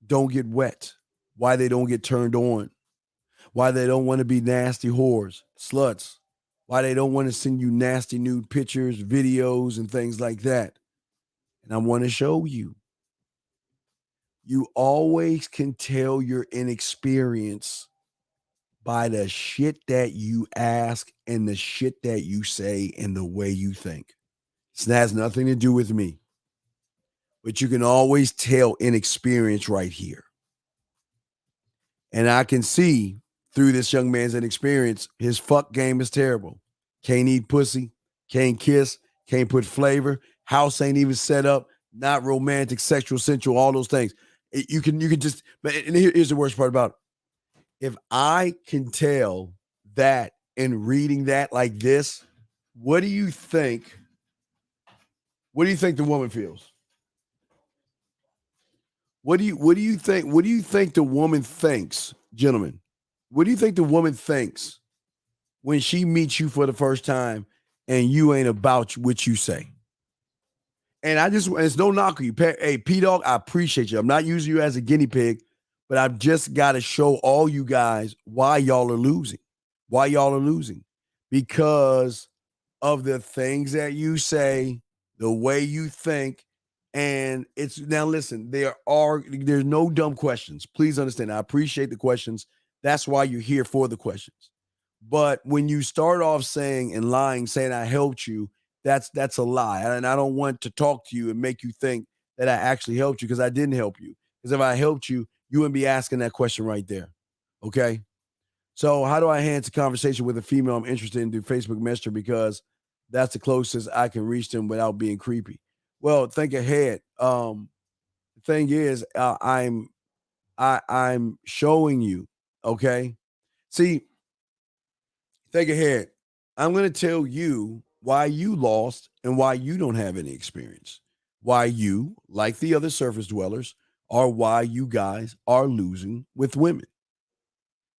don't get wet, why they don't get turned on, why they don't want to be nasty whores, sluts, why they don't want to send you nasty nude pictures, videos, and things like that. And I want to show you. You always can tell your inexperience by the shit that you ask and the shit that you say and the way you think. This has nothing to do with me. But you can always tell inexperience right here. And I can see through this young man's inexperience, his fuck game is terrible. Can't eat pussy, can't kiss, can't put flavor. House ain't even set up, not romantic, sexual, sensual, all those things. You can just, and here's the worst part about it. If I can tell that in reading that like this, what do you think? What do you think the woman feels? What do you think? What do you think the woman thinks, gentlemen? What do you think the woman thinks when she meets you for the first time and you ain't about what you say? And it's no knock on you. Hey, P-Dog, I appreciate you. I'm not using you as a guinea pig, but I've just got to show all you guys why y'all are losing. Why y'all are losing. Because of the things that you say, the way you think, and it's now listen, there's no dumb questions. Please understand. I appreciate the questions. That's why you're here for the questions. But when you start off saying and lying, saying I helped you, that's a lie. And I don't want to talk to you and make you think that I actually helped you because I didn't help you. Because if I helped you, you wouldn't be asking that question right there. Okay. So how do I enhance a conversation with a female I'm interested in through Facebook Messenger? Because that's the closest I can reach them without being creepy. Well, think ahead. The thing is, I'm showing you. Okay. See, think ahead. I'm going to tell you why you lost and why you don't have any experience. Why you, like the other surface dwellers, are why you guys are losing with women.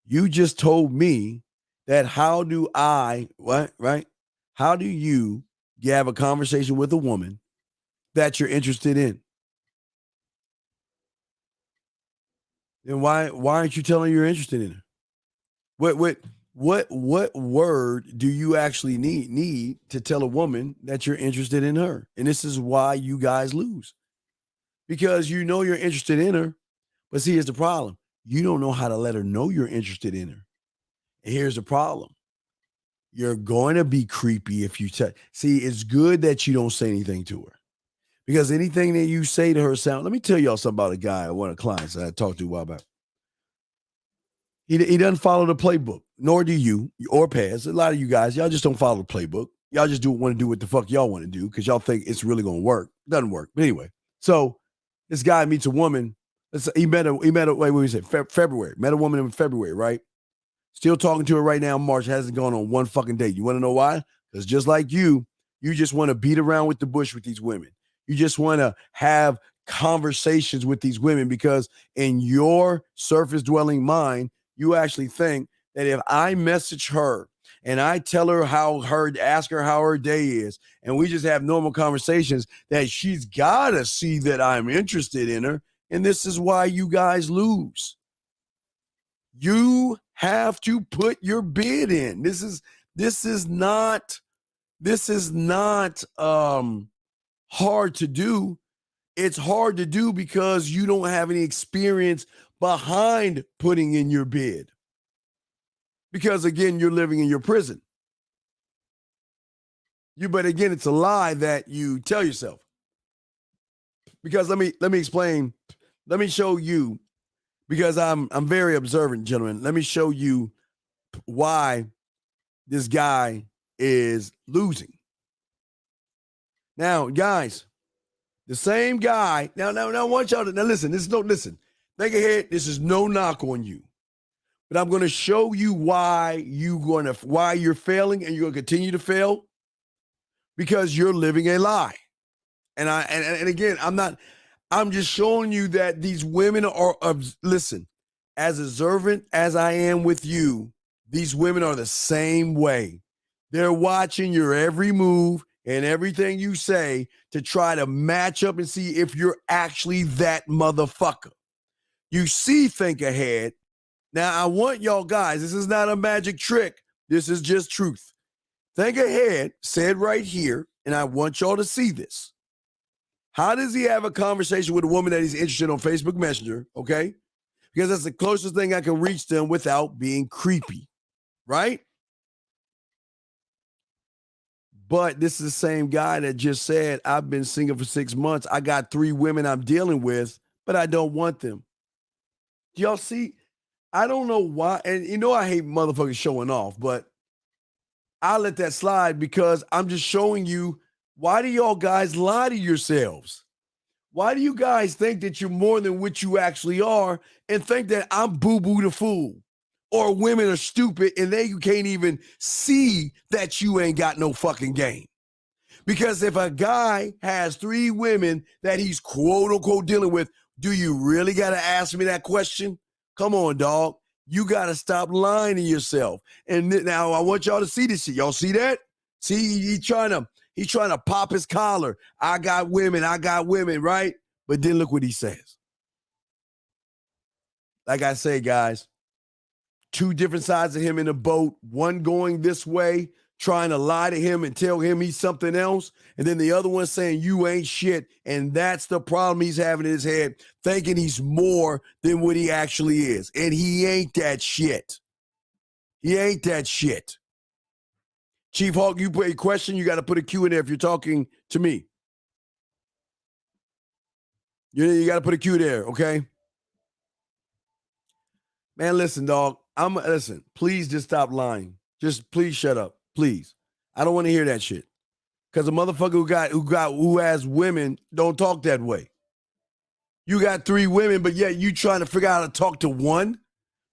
You just told me that how do you have a conversation with a woman that you're interested in? Then why aren't you telling her you're interested in her? What word do you actually need to tell a woman that you're interested in her? And this is why you guys lose. Because you know you're interested in her, but see, here's the problem. You don't know how to let her know you're interested in her. And here's the problem. You're going to be creepy if you see, it's good that you don't say anything to her. Because anything that you say to her let me tell y'all something about a guy, one of the clients that I talked to a while back. He doesn't follow the playbook, nor do you or Paz. A lot of you guys, y'all just don't follow the playbook. Y'all just want to do what the fuck y'all want to do because y'all think it's really going to work. It doesn't work. But anyway, so this guy meets a woman. February. Met a woman in February, right? Still talking to her right now in March. Hasn't gone on one fucking date. You want to know why? Because just like you just want to beat around with the bush with these women. You just want to have conversations with these women because in your surface dwelling mind, you actually think that if I message her and I tell her ask her how her day is, and we just have normal conversations, that she's got to see that I'm interested in her. And this is why you guys lose. You have to put your bid in. This is not hard to do. It's hard to do because you don't have any experience behind putting in your bid. Because again, you're living in your prison. But again, it's a lie that you tell yourself. Because let me explain. Let me show you, because I'm very observant, gentlemen. Let me show you why this guy is losing. Now, guys, the same guy. Now, I want y'all to listen. Listen. Think ahead. This is no knock on you, but I'm going to show you why you're failing and you're going to continue to fail because you're living a lie. And again, I'm just showing you that these women are. Listen, as observant as I am with you, these women are the same way. They're watching your every move and everything you say to try to match up and see if you're actually that motherfucker. You see, think ahead. Now, I want y'all guys, this is not a magic trick. This is just truth. Think ahead, said right here, and I want y'all to see this. How does he have a conversation with a woman that he's interested on Facebook Messenger, okay? Because that's the closest thing I can reach them without being creepy, right? But this is the same guy that just said, I've been single for 6 months. I got 3 women I'm dealing with, but I don't want them. Do y'all see? I don't know why. And you know, I hate motherfuckers showing off, but I'll let that slide because I'm just showing you, why do y'all guys lie to yourselves? Why do you guys think that you're more than what you actually are and think that I'm boo-boo the fool? Or women are stupid and they can't even see that you ain't got no fucking game. Because if a guy has 3 women that he's quote unquote dealing with, do you really got to ask me that question? Come on, dog. You got to stop lying to yourself. And now I want y'all to see this shit. Y'all see that? See, he's trying to pop his collar. I got women, right? But then look what he says. Like I say, guys, 2 different sides of him in a boat, one going this way, trying to lie to him and tell him he's something else, and then the other one saying you ain't shit, and that's the problem he's having in his head, thinking he's more than what he actually is, and he ain't that shit. He ain't that shit. Chief Hawk, you put a question, you got to put a Q in there if you're talking to me. You got to put a Q there, okay? Man, listen, dog. Listen, please just stop lying. Just please shut up. Please. I don't want to hear that shit. Because a motherfucker who has women don't talk that way. You got 3 women, but yet you trying to figure out how to talk to one?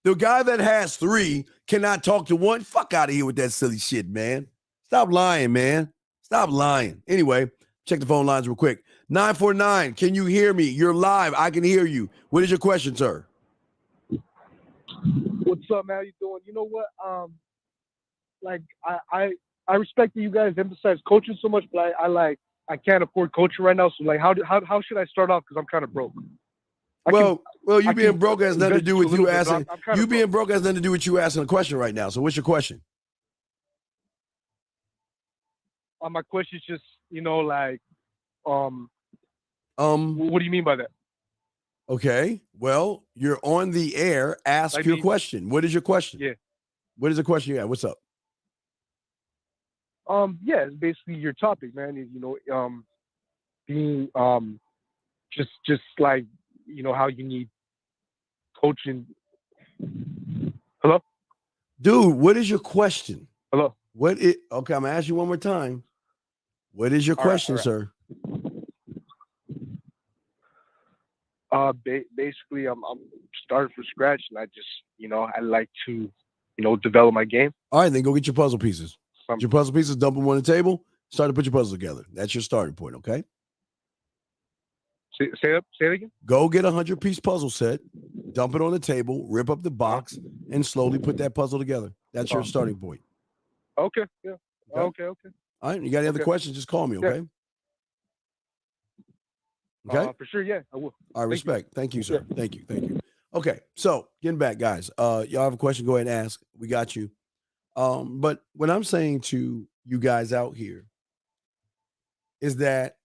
The guy that has 3 cannot talk to one? Fuck out of here with that silly shit, man. Stop lying, man. Stop lying. Anyway, check the phone lines real quick. 949, can you hear me? You're live. I can hear you. What is your question, sir? What's up, man? How you doing? You know what? I respect that you guys emphasize coaching so much, but I can't afford coaching right now. So like, how should I start off? Because I'm kind of broke. Well, you being broke has nothing to do with you asking. You being broke has nothing to do with you asking a question right now. So what's your question? My question is just, what do you mean by that? Okay. Well, you're on the air. Ask your question. What is your question? Yeah. What is the question you have? What's up? Yeah, it's basically your topic, man. Being just like, how you need coaching. Hello? Dude, what is your question? Hello? Okay, I'm gonna ask you one more time. What is your question, sir? Basically, I'm starting from scratch, and I just, I like to, develop my game. All right, then go get your puzzle pieces. something. Your puzzle pieces, dump them on the table. Start to put your puzzle together. That's your starting point, okay? Say it again. Go get a 100-piece puzzle set, dump it on the table, rip up the box, and slowly put that puzzle together. That's your starting point. Okay. Yeah. Okay. All right. You got any other questions? Just call me, okay? Yeah. Okay. For sure. Yeah, I will. All right. Respect. Thank you, sir. Thank you. Okay. So getting back, guys. Y'all have a question? Go ahead and ask. We got you. But what I'm saying to you guys out here is that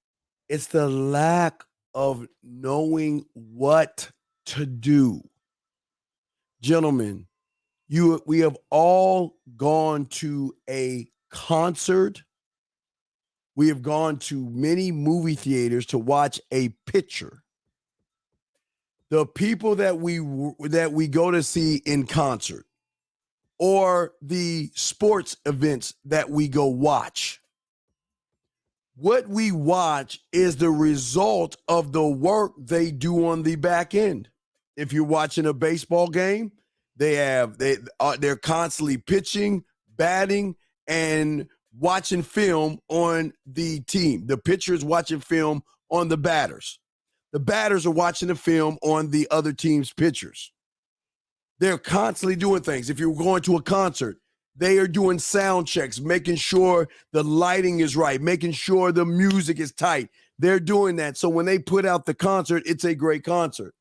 it's the lack of knowing what to do. Gentlemen, we have all gone to a concert. We have gone to many movie theaters to watch a picture. The people that we go to see in concert or the sports events that we go watch, what we watch is the result of the work they do on the back end. If you're watching a baseball game, they're constantly pitching, batting, and watching film on the team. The pitcher is watching film on the batters. The batters are watching the film on the other team's pitchers. They're constantly doing things. If you're going to a concert, they are doing sound checks, making sure the lighting is right, making sure the music is tight. They're doing that. So when they put out the concert, it's a great concert.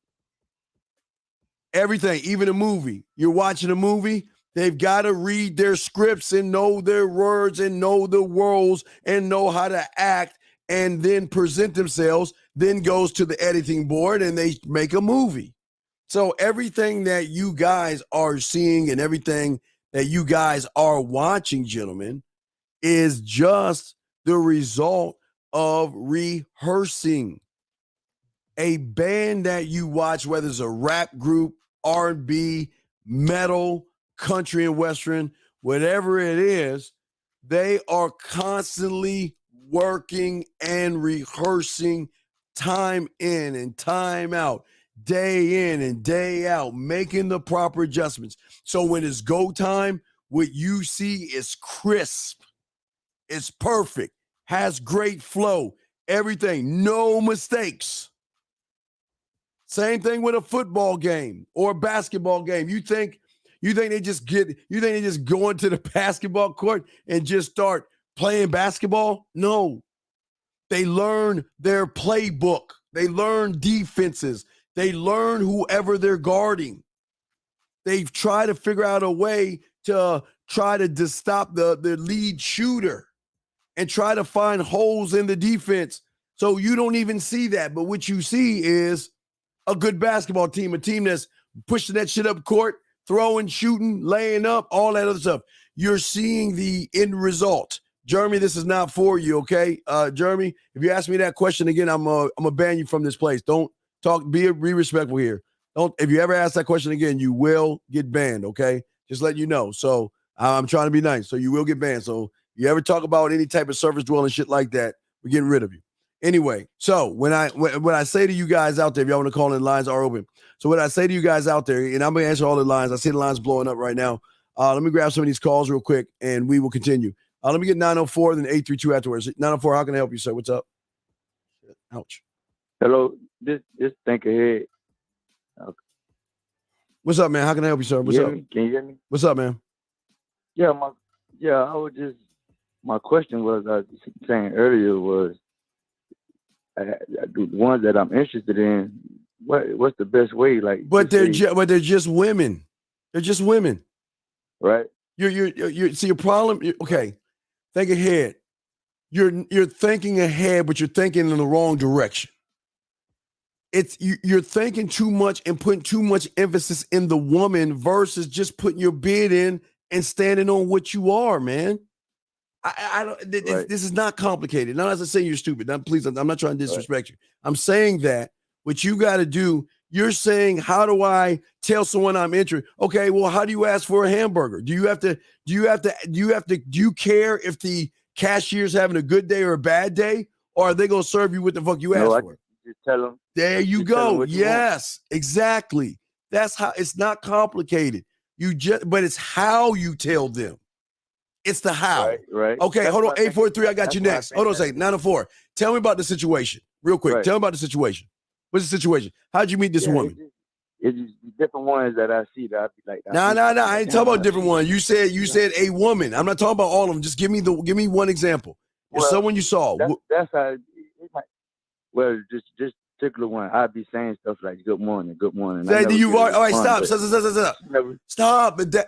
Everything, even a movie. You're watching a movie, they've got to read their scripts and know their words and know the roles and know how to act and then present themselves, then goes to the editing board and they make a movie. So everything that you guys are seeing and everything that you guys are watching, gentlemen, is just the result of rehearsing. A band that you watch, whether it's a rap group, R&B, metal, country and western, whatever it is, they are constantly working and rehearsing time in and time out, day in and day out, making the proper adjustments. So when it's go time, what you see is crisp, it's perfect, has great flow, everything, no mistakes. Same thing with a football game or a basketball game. You think they just go into the basketball court and just start playing basketball? No. They learn their playbook. They learn defenses. They learn whoever they're guarding. They try to figure out a way to try to stop the lead shooter and try to find holes in the defense. So you don't even see that. But what you see is a good basketball team, a team that's pushing that shit up court, throwing, shooting, laying up, all that other stuff. You're seeing the end result. Jeremy, this is not for you, okay? Jeremy, if you ask me that question again, I'm gonna ban you from this place. Don't talk, be respectful here. If you ever ask that question again, you will get banned, okay? Just let you know. So I'm trying to be nice. So you will get banned. So you ever talk about any type of surface dwelling shit like that, we're getting rid of you. Anyway, so when I say to you guys out there, if y'all want to call in, lines are open. So what I say to you guys out there, and I'm going to answer all the lines. I see the lines blowing up right now. Let me grab some of these calls real quick, and we will continue. Let me get 904, then 832 afterwards. 904, how can I help you, sir? What's up? Ouch. Hello, this think ahead. Okay. What's up, man? How can I help you, sir? What's up? Can you hear me? What's up, man? My question was, I was saying earlier was, the ones that I'm interested in, what's the best way? But they're just women. They're just women, right? You're see your problem. Okay, think ahead. You're thinking ahead, but you're thinking in the wrong direction. You're thinking too much and putting too much emphasis in the woman versus just putting your bid in and standing on what you are, man. I don't. This is not complicated. Not as I say you're stupid. Now, please, I'm not trying to disrespect you. I'm saying that what you got to do. You're saying, how do I tell someone I'm interested? Okay, well, how do you ask for a hamburger? Do you care if the cashier's having a good day or a bad day, or are they gonna serve you what the fuck you asked for? Just tell them. There you go. Yes, exactly. That's how. It's not complicated. But it's how you tell them. It's the how. Right. Okay, That's hold on. what I think. 843, I got That's you why I next. think Hold on a that- second. 904. Tell me about the situation. Real quick. Right. Tell me about the situation. What's the situation? How'd you meet this Yeah, woman? It's just different ones that I see that I be like. No. I ain't talking about different one. You said a woman. I'm not talking about all of them. Just give me one example. It's Well, someone you saw. That's how. Well, just particular one, I'd be saying stuff like "Good morning, good morning." All right, stop. Stop. But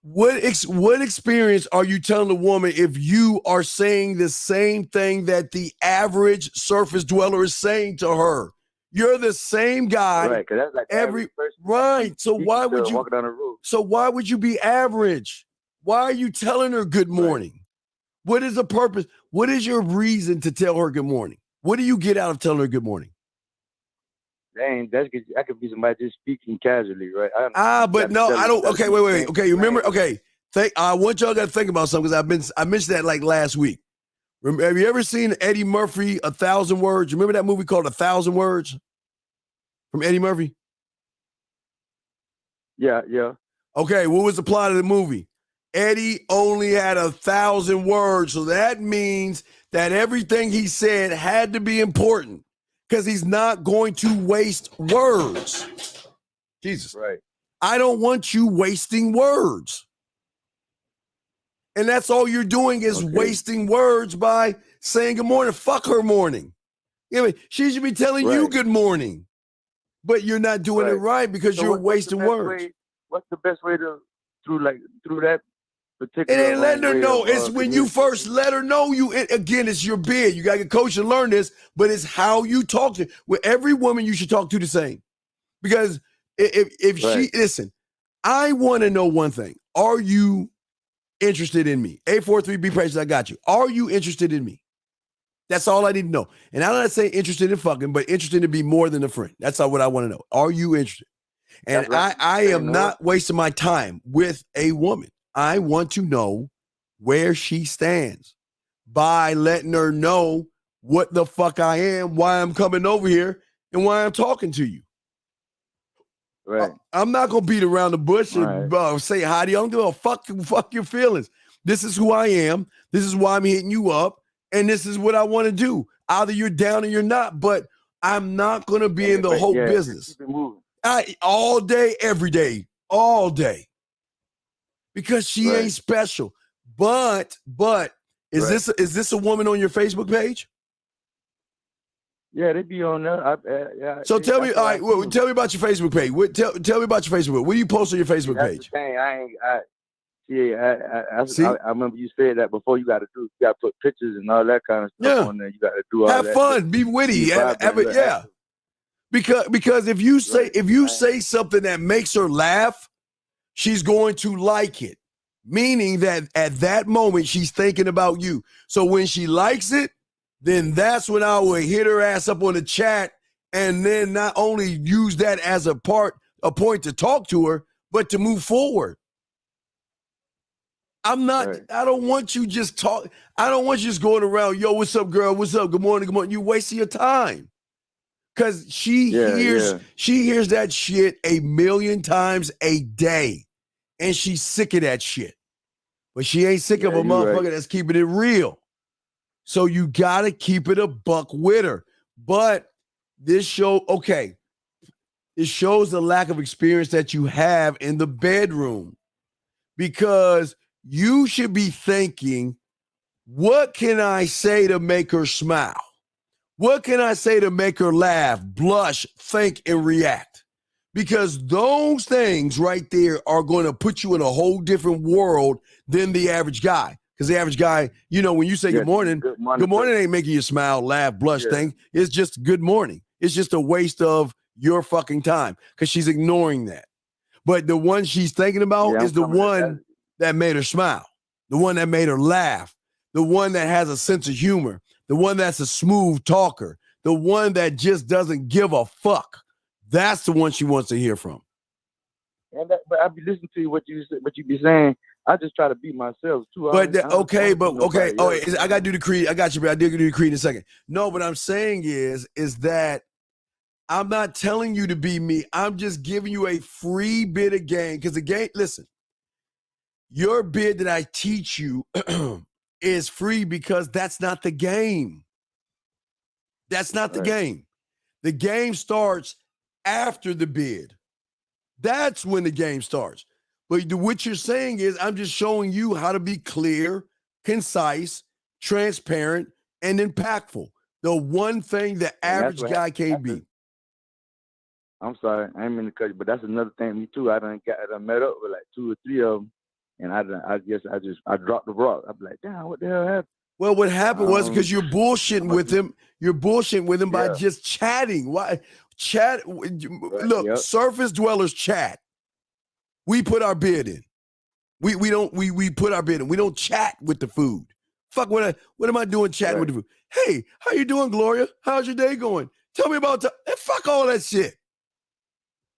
what experience are you telling the woman if you are saying the same thing that the average surface dweller is saying to her? You're the same guy. Right, because that's like every person. Right. So why would you walk down the road? So why would you be average? Why are you telling her good morning? Right. What is the purpose? What is your reason to tell her good morning? What do you get out of telling her good morning? Dang, that could be somebody just speaking casually, right? But no, I don't. Okay, wait. Okay, remember? Okay, I want y'all got to think about something because I mentioned that like last week. Have you ever seen Eddie Murphy, 1,000 Words? Remember that movie called 1,000 Words from Eddie Murphy? Yeah. Okay, what was the plot of the movie? Eddie only had 1,000 words, so that means that everything he said had to be important because he's not going to waste words. Jesus. Right. I don't want you wasting words. And that's all you're doing is wasting words by saying good morning. Fuck her morning. She should be telling you good morning. But you're not doing it right because you're wasting words. What's the best way through that particular? It ain't letting her know. It's when you first let her know again, it's your bid. You gotta get coached and learn this, but it's how you talk to. With every woman you should talk to the same. Because if she listen, I want to know one thing. Are you interested in me? 843 be patient, I got you. Are you interested in me? That's all I need to know. And I'm not saying interested in fucking, but interested to be more than a friend. That's all what I want to know. Are you interested? And I am not wasting my time with a woman. I want to know where she stands by letting her know what the fuck I am, why I'm coming over here, and why I'm talking to you. Right. I'm not gonna beat around the bush and say hi to you. I don't give a fuck your feelings. This is who I am. This is why I'm hitting you up, and this is what I want to do. Either you're down or you're not, but I'm not gonna be in the whole business. Keep it moving. All day, every day, all day. Because she ain't special. But is this a woman on your Facebook page? Yeah, they be on there. So tell me, all right. Tell me about your Facebook page. Tell me about your Facebook. What do you post on your Facebook page? I remember you said that before. You got to put pictures and all that kind of stuff on there. You got to do all that. Have fun, be witty, Because if you say something that makes her laugh, she's going to like it. Meaning that at that moment she's thinking about you. So when she likes it, then that's when I will hit her ass up on the chat and then not only use that as a point to talk to her, but to move forward. I don't want you just talk. I don't want you just going around, yo, what's up, girl? What's up? Good morning, good morning. You wasting your time. Cause she hears that shit 1,000,000 times a day. And she's sick of that shit. But she ain't sick of a motherfucker that's keeping it real. So you gotta keep it a buck with her. But this shows the lack of experience that you have in the bedroom. Because you should be thinking, what can I say to make her smile? What can I say to make her laugh, blush, think, and react? Because those things right there are going to put you in a whole different world than the average guy. Because the average guy, when you say good morning ain't making you smile, laugh, blush, thing. It's just good morning. It's just a waste of your fucking time because she's ignoring that. But the one she's thinking about is the one that made her smile, the one that made her laugh, the one that has a sense of humor, the one that's a smooth talker, the one that just doesn't give a fuck. That's the one she wants to hear from. But I be listening to what you be saying. I just try to be myself too. I got to do the creed. I got you, but I did do the creed in a second. No, what I'm saying is that I'm not telling you to be me. I'm just giving you a free bit of game because the game. Listen, Your bid that I teach you is free because that's not the game. That's not the game. The game starts after the bid. That's when the game starts. But what you're saying is I'm just showing you how to be clear, concise, transparent, and impactful. The one thing the average guy can't be. I'm sorry, I ain't mean to cut you, but that's another thing. Me too. I done met up with like 2 or 3 of them, and I guess I dropped the rock. I'm like, damn, what the hell happened? Well, what happened was because you're bullshitting with him. You're bullshitting with him by just chatting. Why chat? Look, surface dwellers chat. We put our bid in. We put our bid in. We don't chat with the food. Fuck, what am I doing chatting with the food? Hey, how you doing, Gloria? How's your day going? Tell me about fuck all that shit.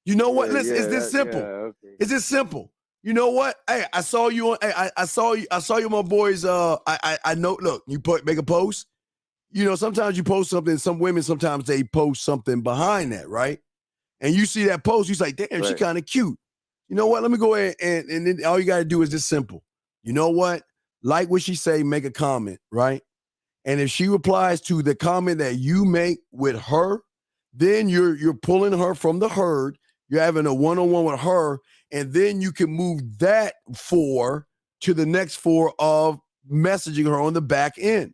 You know what? Listen, it's this simple. It's this simple. You know what? Hey, I saw you on. Hey, I saw you, my boys. I know. Look, you make a post. You know, sometimes you post something. Some women sometimes they post something behind that, right? And you see that post, you say, "Damn, she kind of cute." You know what? Let me go ahead and then all you got to do is just simple. You know what? Like what she say, make a comment, right? And if she replies to the comment that you make with her, then you're pulling her from the herd. You're having a one-on-one with her, and then you can move that 4 to the next 4 of messaging her on the back end.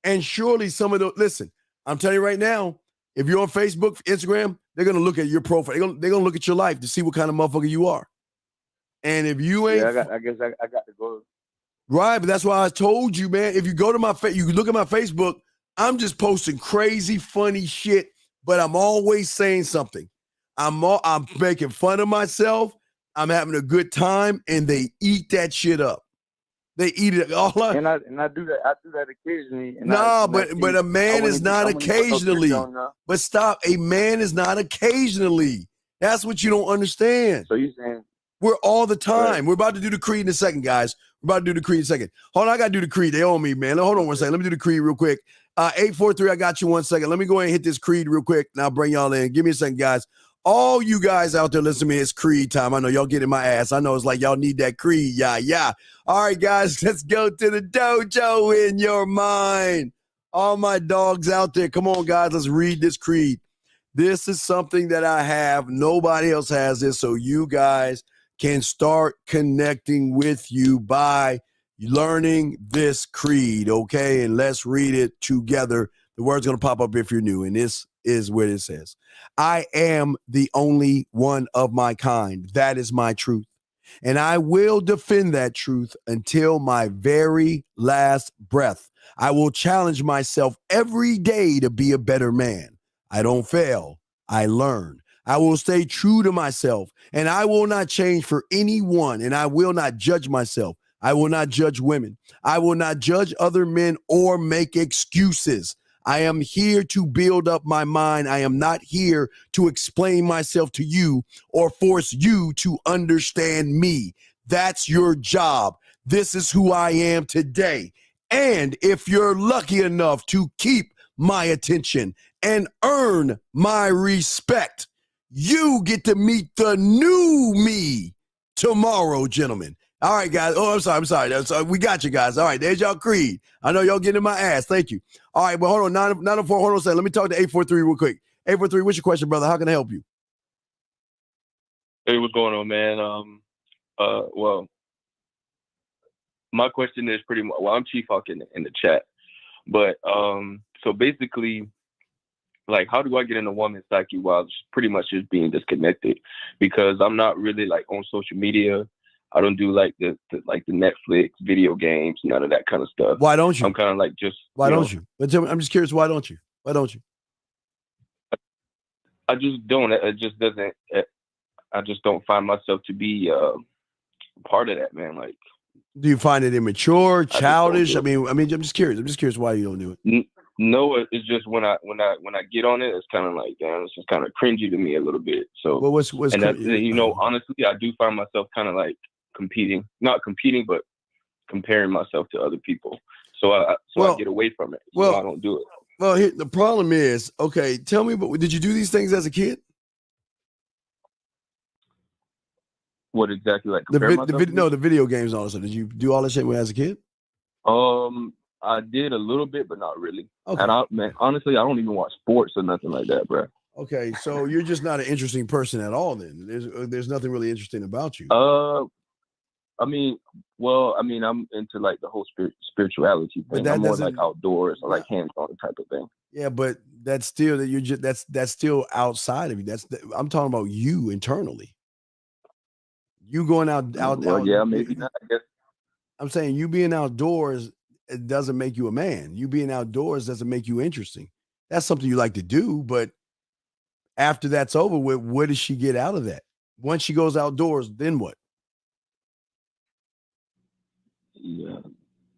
And surely some of the listen, I'm telling you right now, if you're on Facebook, Instagram, they're gonna look at your profile. They're gonna look at your life to see what kind of motherfucker you are. And if you ain't, I guess I got to go. Right, but that's why I told you, man. If you go to you look at my Facebook, I'm just posting crazy, funny shit, but I'm always saying something. I'm making fun of myself. I'm having a good time, and they eat that shit up. They eat it all up. And I do that. I do that occasionally. But a man is not occasionally. But stop. A man is not occasionally. That's what you don't understand. So you saying we're all the time. Right. We're about to do the creed in a second, guys. We're about to do the creed in a second. Hold on, I gotta do the creed. They owe me, man. Hold on one second. Let me do the creed real quick. 843. I got you 1 second. Let me go ahead and hit this creed real quick, and I'll bring y'all in. Give me a second, guys. All you guys out there listening to me, it's creed time. I know y'all getting my ass. I know it's like y'all need that creed. Yeah. All right, guys, let's go to the dojo in your mind. All my dogs out there, come on, guys, let's read this creed. This is something that I have. Nobody else has this, so you guys can start connecting with you by learning this creed, okay? And let's read it together. The word's going to pop up if you're new, and this is what it says. I am the only one of my kind. That is my truth. And I will defend that truth until my very last breath. I will challenge myself every day to be a better man. I don't fail. I learn. I will stay true to myself, and I will not change for anyone, and I will not judge myself. I will not judge women. I will not judge other men or make excuses. I am here to build up my mind. I am not here to explain myself to you or force you to understand me. That's your job. This is who I am today. And if you're lucky enough to keep my attention and earn my respect, you get to meet the new me tomorrow, gentlemen. All right, guys. Oh, I'm sorry. We got you guys. All right, there's y'all creed. I know y'all getting my ass. Thank you. All right, but hold on. 904, hold on a second. Let me talk to 843 real quick. 843, what's your question, brother? How can I help you? Hey, what's going on, man? Well, my question is pretty much, well, I'm Chief Hawk in the chat. But, so basically, like, how do I get in a woman's psyche while pretty much just being disconnected? Because I'm not really, like, on social media. I don't do like the Netflix video games, none of that kind of stuff. Why don't you? I'm kind of like just. Why don't you? But I'm just curious. Why don't you? Why don't you? I just don't. It just doesn't. I just don't find myself to be part of that, man. Like, do you find it immature, childish? I mean, I'm just curious. I'm just curious why you don't do it. No, it's just when I get on it, it's kind of like, damn, it's just kind of cringy to me a little bit. So, well, what's and that, you know, honestly, I do find myself kind of like not competing, but comparing myself to other people. So I get away from it. So I don't do it. Well, the problem is, okay, tell me, but did you do these things as a kid? What exactly? Like The compare myself to? the video games and all that stuff. Did you do all that shit when as a kid? I did a little bit, but not really. Okay. And honestly, I don't even watch sports or nothing like that, bro. Okay, so you're just not an interesting person at all. Then there's nothing really interesting about you. I mean, I'm into like the whole spirituality But thing. that I'm more doesn't- like outdoors or like hands-on type of thing. Yeah, but that's still that you're just that's still outside of you. I'm talking about you internally. You going out. Well, yeah, maybe not. I guess. I'm saying you being outdoors, it doesn't make you a man. You being outdoors doesn't make you interesting. That's something you like to do, but after that's over with, what does she get out of that? Once she goes outdoors, then what? Yeah,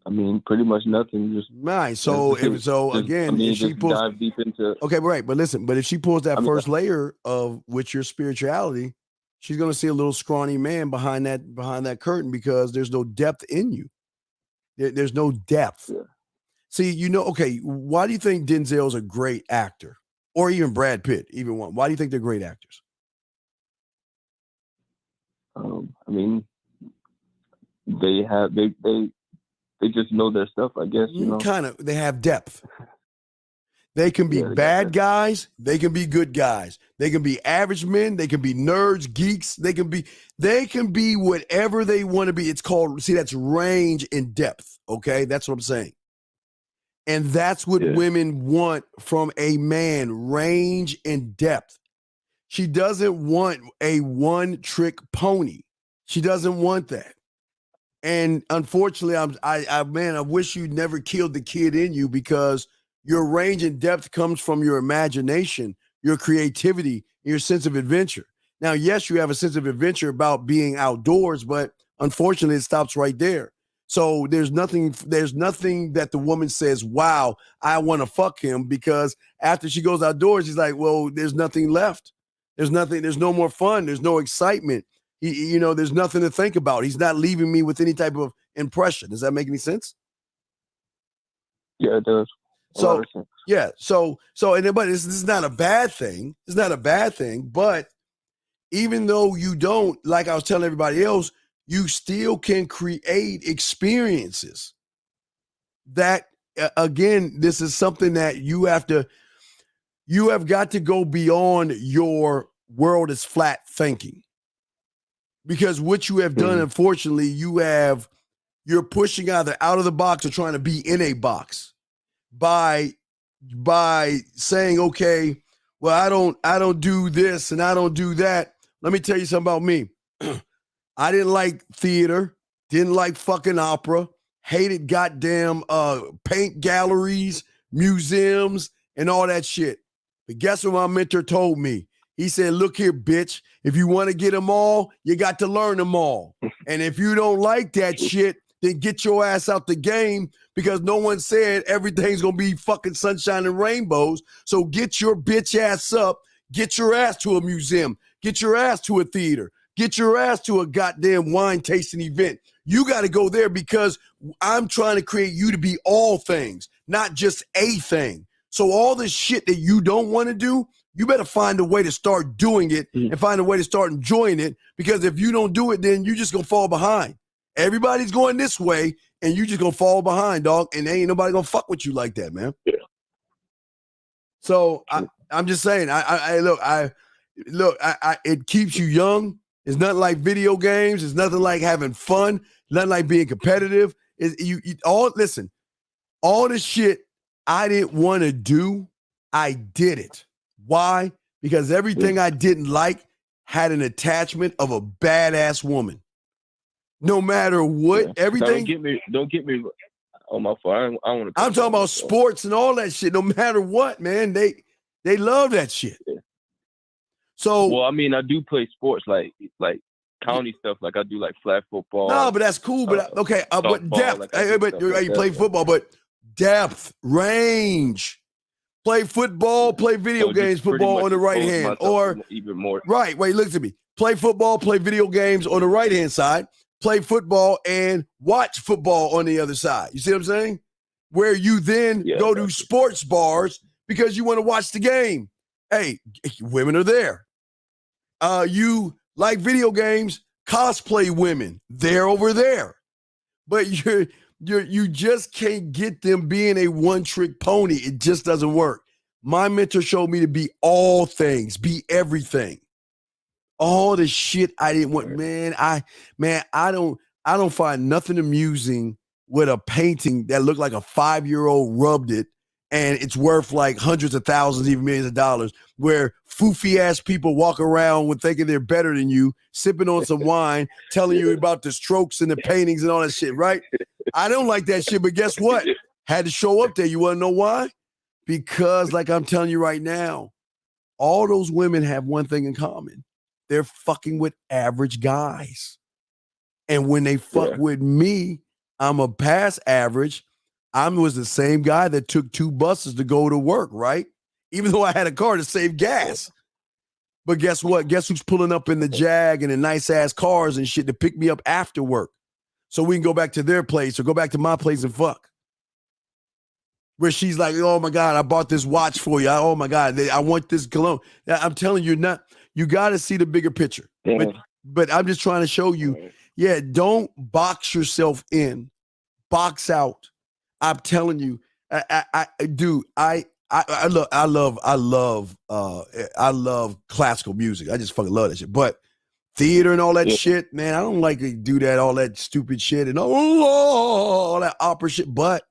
I mean, pretty much nothing. Just right. So again, if she pulls dive deep into. Okay, right. But listen, but if she pulls that first layer of with your spirituality, she's gonna see a little scrawny man behind that curtain because there's no depth in you. There's no depth. Yeah. See, okay, why do you think Denzel's a great actor? Or even Brad Pitt, even one. Why do you think they're great actors? I mean, they just know their stuff, I guess. Kind of. They have depth. They can be bad guys. They can be good guys. They can be average men. They can be nerds, geeks. They can be whatever they want to be. It's called, that's range and depth. Okay. That's what I'm saying. And that's what women want from a man, range and depth. She doesn't want a one-trick pony. She doesn't want that. And unfortunately, I wish you never killed the kid in you, because your range and depth comes from your imagination, your creativity, your sense of adventure. Now, yes, you have a sense of adventure about being outdoors, but unfortunately, it stops right there. So there's nothing that the woman says, wow, I want to fuck him, because after she goes outdoors, she's like, well, there's nothing left. There's no more fun. There's no excitement. There's nothing to think about. He's not leaving me with any type of impression. Does that make any sense? Yeah, it does. So, yeah. But this is not a bad thing. It's not a bad thing. But even though you don't, like I was telling everybody else, you still can create experiences that, again, this is something that you have got to go beyond your world is flat thinking. Because what you have done, unfortunately, you're pushing either out of the box or trying to be in a box by saying, okay, well, I don't do this and I don't do that. Let me tell you something about me. I didn't like theater, didn't like fucking opera, hated goddamn paint galleries, museums, and all that shit. But guess what my mentor told me? He said, look here, bitch, if you want to get them all, you got to learn them all. And if you don't like that shit, then get your ass out the game, because no one said everything's going to be fucking sunshine and rainbows. So get your bitch ass up, get your ass to a museum, get your ass to a theater, get your ass to a goddamn wine tasting event. You got to go there, because I'm trying to create you to be all things, not just a thing. So all this shit that you don't want to do, you better find a way to start doing it and find a way to start enjoying it, because if you don't do it, then you're just going to fall behind. Everybody's going this way and you just going to fall behind, dog. And ain't nobody going to fuck with you like that, man. Yeah. So I'm just saying, it keeps you young. It's nothing like video games. It's nothing like having fun. Nothing like being competitive. All this shit I didn't want to do, I did it. Why? Because everything I didn't like had an attachment of a badass woman. No matter what, everything. Don't get me. Oh, my fault. I want to. I'm talking about sports and all that shit. No matter what, man, they love that shit. Yeah. So, well, I mean, I do play sports like county stuff. Like I do like flag football. No, but that's cool. But okay, but depth. But you play football, but depth, range. Play football, play video games, football on the right hand, or even more. Right, wait, look at me. Play football, play video games on the right hand side. Play football and watch football on the other side. You see what I'm saying? Where you then go to sports bars because you want to watch the game. Hey, women are there. You like video games, cosplay women, they're over there. But you just can't get them being a one-trick pony. It just doesn't work. My mentor showed me to be all things, be everything. All the shit I didn't want, man. I don't find nothing amusing with a painting that looked like a 5-year-old rubbed it, and it's worth like hundreds of thousands, even millions of dollars, where foofy ass people walk around when thinking they're better than you, sipping on some wine, telling you about the strokes and the paintings and all that shit, right? I don't like that shit, but guess what? Had to show up there. You want to know why? Because, like I'm telling you right now, all those women have one thing in common. They're fucking with average guys. And when they fuck with me, I'm a past average. I was the same guy that took 2 buses to go to work, right? Even though I had a car to save gas. But guess what? Guess who's pulling up in the Jag and the nice ass cars and shit to pick me up after work so we can go back to their place or go back to my place and fuck. Where she's like, oh my God, I bought this watch for you. Oh my God, I want this cologne. I'm telling you, you got to see the bigger picture. But I'm just trying to show you, don't box yourself in, box out. I'm telling you, I love classical music. I just fucking love that shit. But theater and all that shit, man, I don't like to do that, all that stupid shit and all that opera shit. But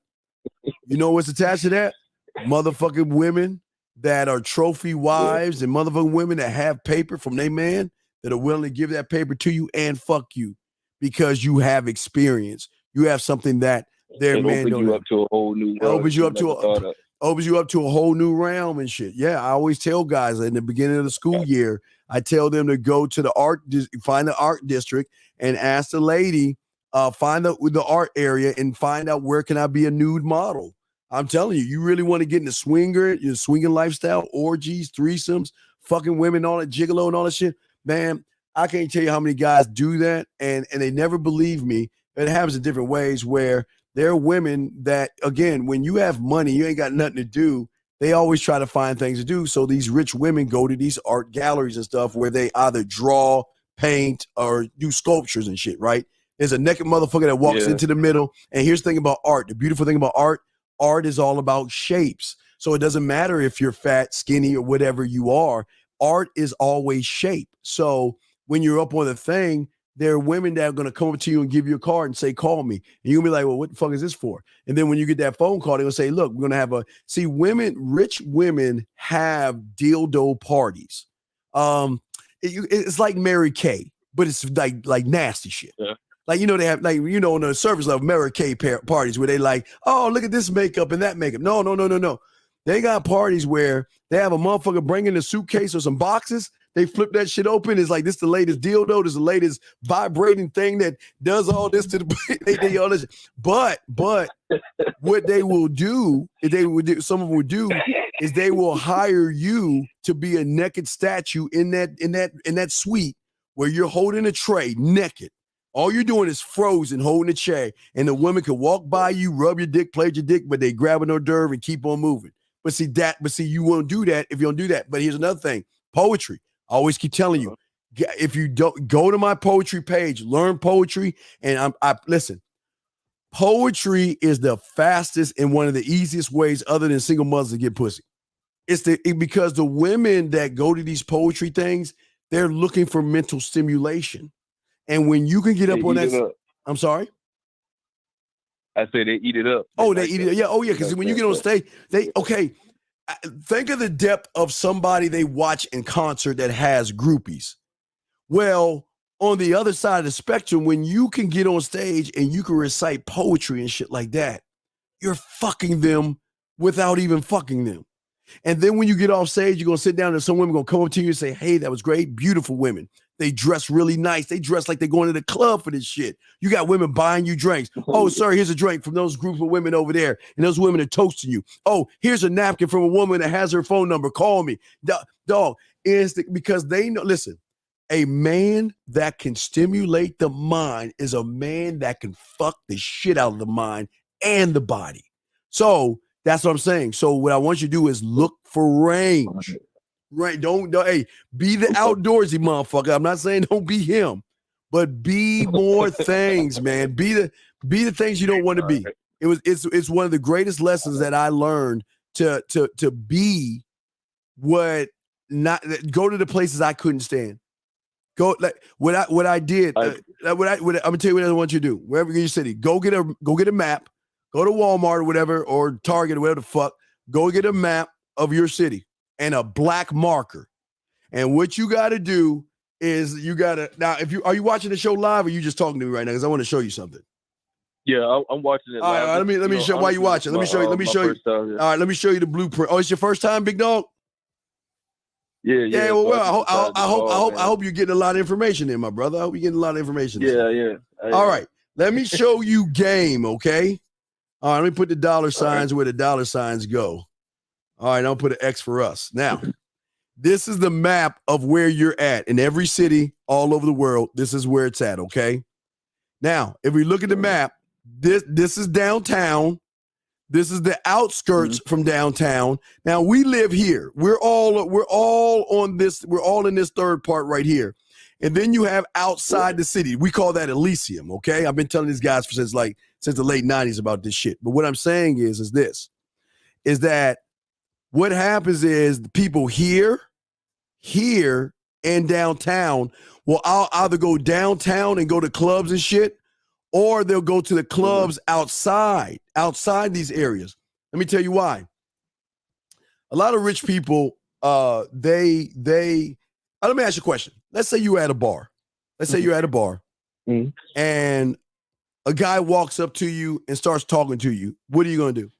you know what's attached to that? Motherfucking women that are trophy wives and motherfucking women that have paper from their man that are willing to give that paper to you and fuck you because you have experience. You have something that their man don't have. Up to a whole new world. Opens you up to a whole new realm and shit. Yeah, I always tell guys in the beginning of the school year, I tell them to go to find the art district and ask the lady, find the art area and find out where can I be a nude model. I'm telling you, you really want to get in the swinging lifestyle, orgies, threesomes, fucking women, all that gigolo and all that shit. Man, I can't tell you how many guys do that and they never believe me. It happens in different ways where there are women that, again, when you have money, you ain't got nothing to do. They always try to find things to do. So these rich women go to these art galleries and stuff where they either draw, paint, or do sculptures and shit, right? There's a naked motherfucker that walks into the middle. And here's the thing about art. The beautiful thing about art is all about shapes. So it doesn't matter if you're fat, skinny, or whatever you are. Art is always shape. So when you're up on the thing, there are women that are going to come up to you and give you a card and say, call me. And you'll be like, well, what the fuck is this for? And then when you get that phone call, they'll say, look, we're going to have rich women have dildo parties. It's like Mary Kay, but it's like nasty shit. Yeah. Like, they have on the surface level, Mary Kay parties where they like, oh, look at this makeup and that makeup. No. They got parties where they have a motherfucker bring in a suitcase or some boxes. They flip that shit open. It's like, this the latest dildo. This is the latest vibrating thing that does all this to the they do all this. But what they will do, some of them will do, is they will hire you to be a naked statue in that suite where you're holding a tray naked. All you're doing is frozen, holding a tray, and the women can walk by you, rub your dick, play your dick, but they grab an hors d'oeuvre and keep on moving. But see, you won't do that if you don't do that. But here's another thing: poetry. I always keep telling you, if you don't go to my poetry page, learn poetry, and I listen. Poetry is the fastest and one of the easiest ways, other than single mothers, to get pussy. Because the women that go to these poetry things, they're looking for mental stimulation, and when you can get up on that, I'm sorry. I say they eat it up. Oh, they eat it. Yeah. Oh, yeah. Because when you get on stage, think of the depth of somebody they watch in concert that has groupies. Well, on the other side of the spectrum, when you can get on stage and you can recite poetry and shit like that, you're fucking them without even fucking them. And then when you get off stage, you're going to sit down and some women going to come up to you and say, hey, that was great. Beautiful women. They dress really nice. They dress like they're going to the club for this shit. You got women buying you drinks. Oh, sir, here's a drink from those group of women over there. And those women are toasting you. Oh, here's a napkin from a woman that has her phone number. Call me. Dog, because they know, listen, a man that can stimulate the mind is a man that can fuck the shit out of the mind and the body. So that's what I'm saying. So what I want you to do is look for range. Right? Don't hey, be the outdoorsy motherfucker. I'm not saying don't be him, but be more things, man. Be the things you don't want to be. It's one of the greatest lessons that I learned to be what not go to the places I couldn't stand. Go like what I did. I'm gonna tell you what I want you to do. Wherever in your city, go get a map. Go to Walmart or whatever, or Target or whatever the fuck. Go get a map of your city and a black marker. And what you got to do is you got to now. Are you watching the show live or are you just talking to me right now? Because I want to show you something. Yeah, I'm watching it. All right, let me show why you watching. Let me show you. All right, let me show you the blueprint. Oh, it's your first time, big dog. Yeah. Well, I hope you're getting a lot of information in, my brother. I hope you're getting a lot of information. Yeah. All right, let me show you game, okay? All right, let me put the dollar signs where the dollar signs go. All right, I'll put an X for us. Now, this is the map of where you're at in every city all over the world. This is where it's at, okay? Now, if we look at the map, this is downtown. This is the outskirts from downtown. Now we live here. We're all on this. We're all in this third part right here. And then you have outside the city. We call that Elysium. Okay. I've been telling these guys since the late 90s about this shit. But what I'm saying is that what happens is the people here and downtown will either go downtown and go to clubs and shit, or they'll go to the clubs outside these areas. Let me tell you why. A lot of rich people, let me ask you a question. Let's say you're at a bar. And a guy walks up to you and starts talking to you. What are you going to do?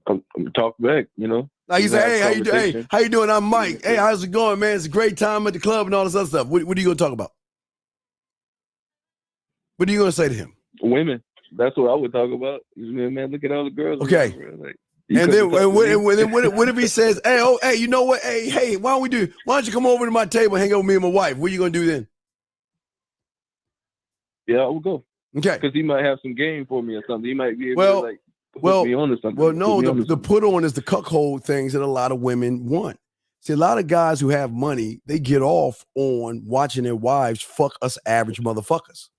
I'm talk back, Like you say, hey, how you doing? I'm Mike. Hey, how's it going, man? It's a great time at the club and all this other stuff. What are you going to talk about? What are you going to say to him? Women. That's what I would talk about. Man, look at all the girls. Okay. And then what if he says, hey, you know what? Hey, why don't you come over to my table, hang out with me and my wife? What are you going to do then? Yeah, I will go. Okay. Because he might have some game for me or something. He might be able to put me on or something. Well, no, the put on is the cuckold things that a lot of women want. See, a lot of guys who have money, they get off on watching their wives fuck us average motherfuckers.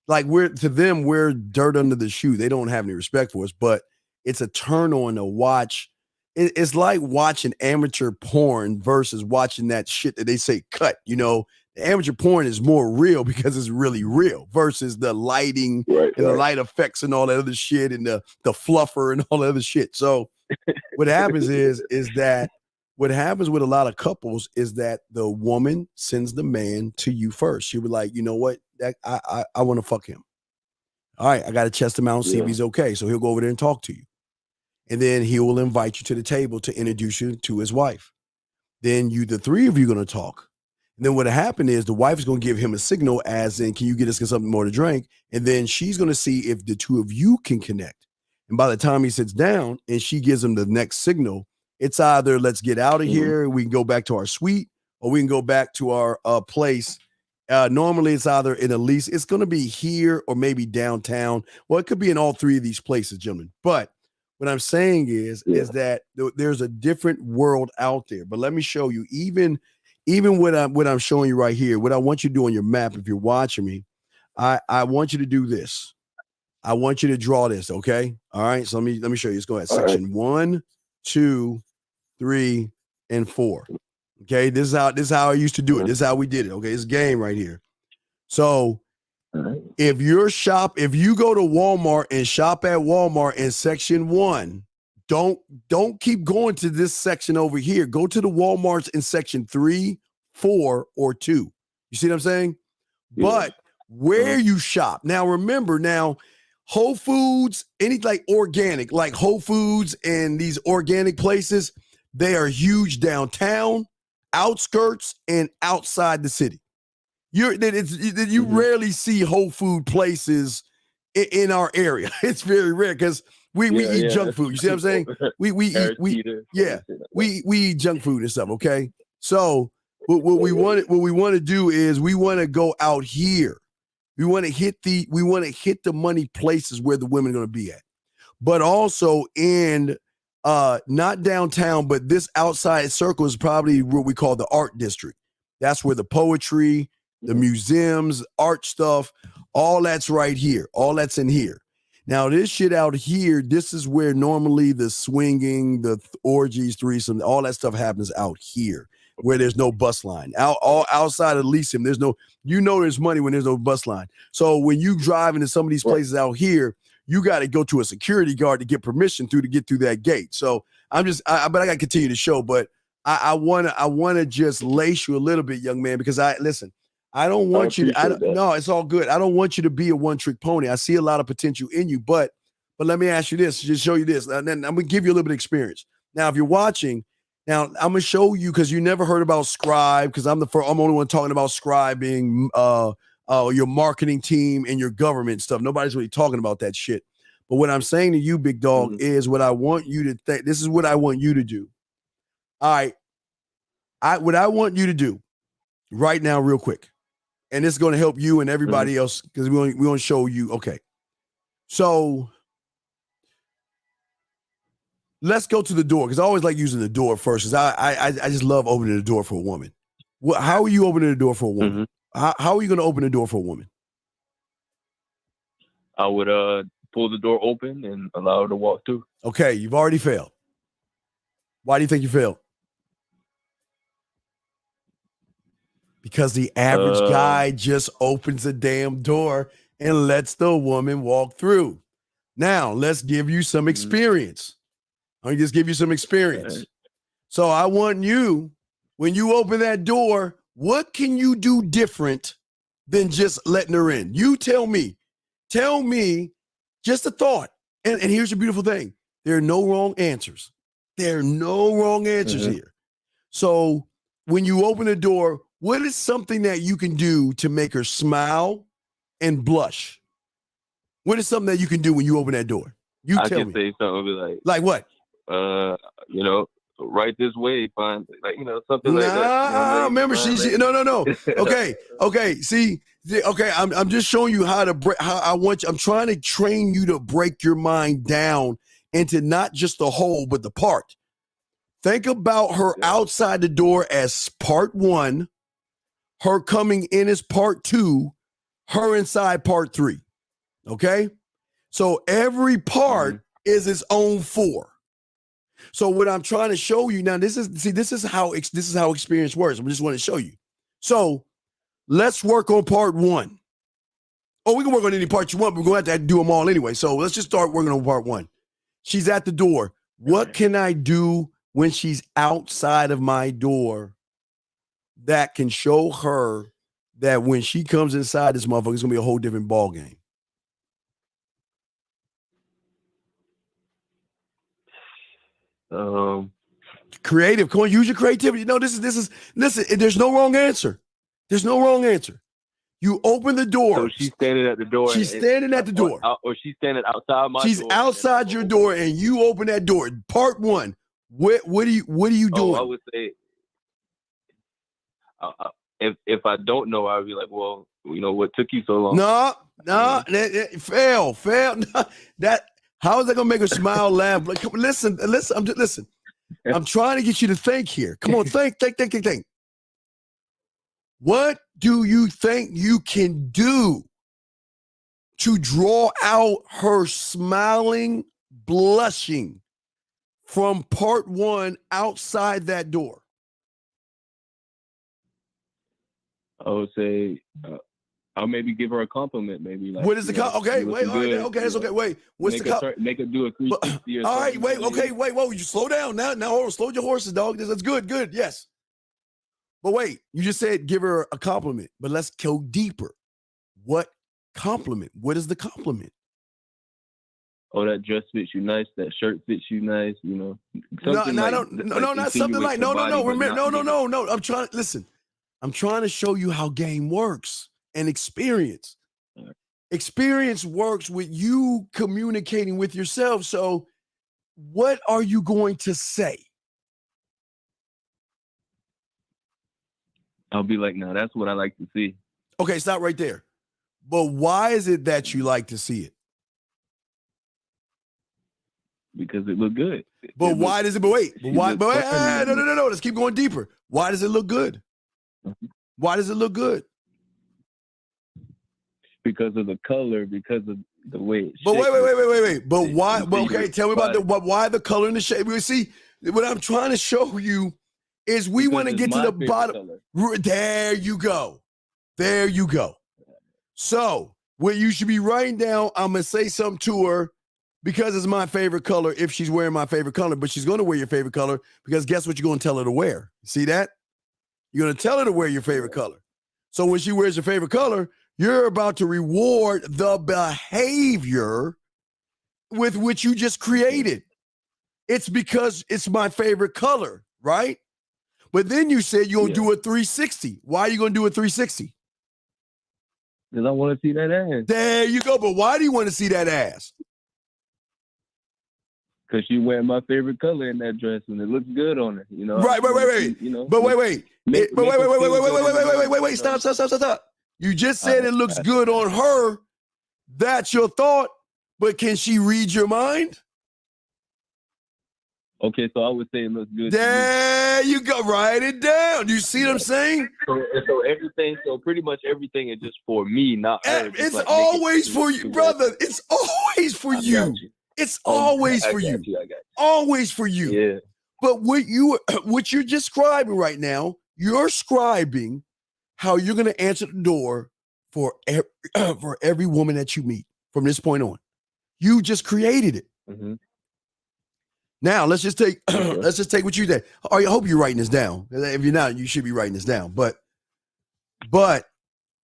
Like we're dirt under the shoe. They don't have any respect for us, but it's a turn on to watch. It's like watching amateur porn versus watching that shit that they say cut. The amateur porn is more real because it's really real versus the lighting and the light effects and all that other shit and the fluffer and all that other shit. So what happens is that what happens with a lot of couples is that the woman sends the man to you first. She'll be like, you know what? I want to fuck him. All right, I got to test him out and see if he's okay. So he'll go over there and talk to you. And then he will invite you to the table to introduce you to his wife. Then the three of you are going to talk. And then what happened is the wife is going to give him a signal as in, can you get us something more to drink? And then she's going to see if the two of you can connect. And by the time he sits down and she gives him the next signal, it's either let's get out of here, we can go back to our suite, or we can go back to our place. Normally it's either in it's going to be here or maybe downtown. Well, it could be in all three of these places, gentlemen. But what I'm saying is that there's a different world out there. But let me show you, even what I'm showing you right here, what I want you to do on your map, if you're watching me, I want you to do this. I want you to draw this, okay? All right, so let me show you. Let's go ahead. Section 1, 2, 3, and 4. Okay, this is how I used to do it. This is how we did it. Okay, it's game right here. So if you go to Walmart and shop at Walmart in section 1, don't keep going to this section over here. Go to the Walmarts in section 3, 4, or 2. You see what I'm saying? Yeah. But where you shop. Now remember, Whole Foods, organic, like Whole Foods and these organic places, they are huge downtown, outskirts, and outside the city. You rarely see Whole Food places in our area. It's very rare because we eat junk food. You see what I'm saying? We eat junk food and stuff. Okay, so what we want to do is we want to go out here. We want to hit the money places where the women are going to be at, but also in not downtown, but this outside circle is probably what we call the art district. That's where the poetry the museums, art stuff, all that's right here. All that's in here. Now, this shit out here, this is where normally the swinging, the orgies, threesome, all that stuff happens out here, where there's no bus line. All outside of Elysium, there's no, there's money when there's no bus line. So when you drive into some of these places out here, you got to go to a security guard to get permission to get through that gate. So but I got to continue the show, but I want to just lace you a little bit, young man, because I don't want you to, no, it's all good. I don't want you to be a one-trick pony. I see a lot of potential in you, but let me ask you this, just show you this, and then I'm going to give you a little bit of experience. Now, if you're watching, now I'm going to show you, because you never heard about Scribe, because I'm the only one talking about Scribe being your marketing team and your government stuff. Nobody's really talking about that shit. But what I'm saying to you, big dog, is what I want you to think. This is what I want you to do. All right. What I want you to do right now, real quick, and this is going to help you and everybody else, because we're going to show you. Okay. So let's go to the door, because I always like using the door first, because I just love opening the door for a woman. How are you opening the door for a woman? How are you going to open the door for a woman? I would pull the door open and allow her to walk through. Okay, you've already failed. Why do you think you failed? Because the average guy just opens the damn door and lets the woman walk through. Now, let's give you some experience. I'll just give you some experience. So I want you, when you open that door, what can you do different than just letting her in? You tell me just a thought. And here's the beautiful thing. There are no wrong answers. There are no wrong answers here. So when you open the door, what is something that you can do to make her smile and blush? What is something that you can do when you open that door? You tell me. I can say something like what? Right this way, fine. Like, something like that. Remember, she no. Okay. See, okay. I'm just showing you how to break. I'm trying to train you to break your mind down into not just the whole, but the part. Think about her outside the door as part one, her coming in as part two, her inside part three. Okay? So every part is its own four. So what I'm trying to show you now, this is how experience works. I just want to show you. So let's work on part one. Oh, we can work on any part you want, but we're going to have to do them all anyway. So let's just start working on part one. She's at the door. What can I do when she's outside of my door that can show her that when she comes inside this motherfucker, it's going to be a whole different ball game? Creative. Come on, use your creativity. No, this is listen, there's no wrong answer. There's no wrong answer. You open the door. So she's standing at the door. She's standing at the door. Or she's standing outside my door. She's outside your door and you open that door. Part one. What are you doing? I would say if I don't know, I'd be like, well, what took you so long? No, fail. No, how is that gonna make her smile, laugh? Like, listen. I'm trying to get you to think here. Come on, think. What do you think you can do to draw out her smiling, blushing from part one outside that door? I would say I'll maybe give her a compliment. Maybe like, what is the okay? Wait, all right, okay, that's okay. Wait, what's make her do a 360 or all right, wait, okay, wait, whoa, you slow down now. Hold on, slow your horses, dog. That's good, yes. But wait, you just said give her a compliment, but let's go deeper. What compliment? What is the compliment? Oh, that dress fits you nice. That shirt fits you nice. No, not something like no. Remember, no. I'm trying to show you how game works and experience. Experience works with you communicating with yourself. So what are you going to say? I'll be like, no, that's what I like to see. Okay, stop right there. But why is it that you like to see it? Because it looked good. But why does it? But wait. No. Let's keep going deeper. Why does it look good? Why does it look good? because of the color, because of the way it's But shaped. wait. But why? It's Well, okay, bigger. tell me about But- why the color and the shape. You see, what I'm trying to show you is we Because want to it's get to my the favorite bottom. color. There you go. There you go. So what you should be writing down, I'm gonna say something to her because it's my favorite color. If she's wearing my favorite color, but she's gonna wear your favorite color because guess what you're gonna tell her to wear? See that? You're gonna tell her to wear your favorite color. So when she wears your favorite color, you're about to reward the behavior with which you just created. It's because it's my favorite color, right? But then you said you're gonna do a 360. Why are you gonna do a 360? Because I want to see that ass. There you go. But why do you want to see that ass? Because she wearing my favorite color in that dress, and it looks good on her. You know. Right. You know. But wait. Make- But make her feel good in the wait. dress. Stop. You just said it looks good on her. That's your thought. But can she read your mind? Okay, so I would say it looks good. to me. There you go. Write it down. You see what I'm saying? So everything, so pretty much everything is just for me, not her. Just It's like make always it for you, brother. It's always for I got you. you. It's always I for got you. you. I got you. Always for you. Yeah. But what you're describing right now, you're scribing how you're going to answer the door for every woman that you meet from this point on. You just created it. Mm-hmm. Now let's just take what you did. I hope you're writing this down. If you're not, you should be writing this down. But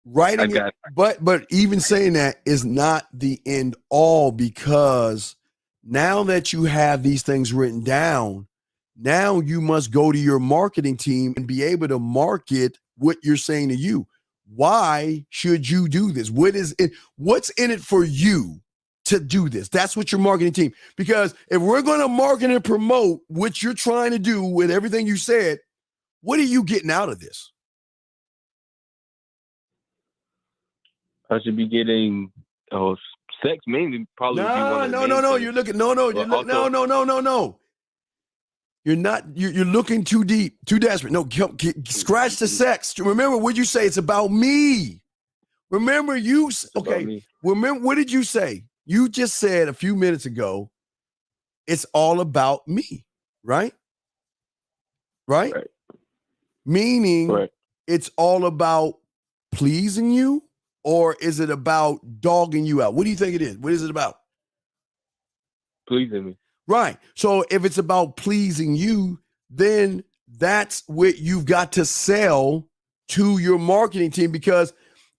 writing it, but even saying that is not the end all, because now that you have these things written down, now you must go to your marketing team and be able to market what you're saying to you. Why should you do this? What's in it for you to do this? That's what your marketing team, because if we're going to market and promote what you're trying to do with everything you said, what are you getting out of this? I should be getting sex mainly. Probably. No. You're looking. No. You're not. You're looking too deep, too desperate. No, scratch the sex. Remember what you say. It's about me. Remember you. Okay. Remember what did you say? You just said a few minutes ago, it's all about me, right? Right? Meaning it's all about pleasing you, or is it about dogging you out? What do you think it is? What is it about? Pleasing me. Right. So if it's about pleasing you, then that's what you've got to sell to your marketing team, because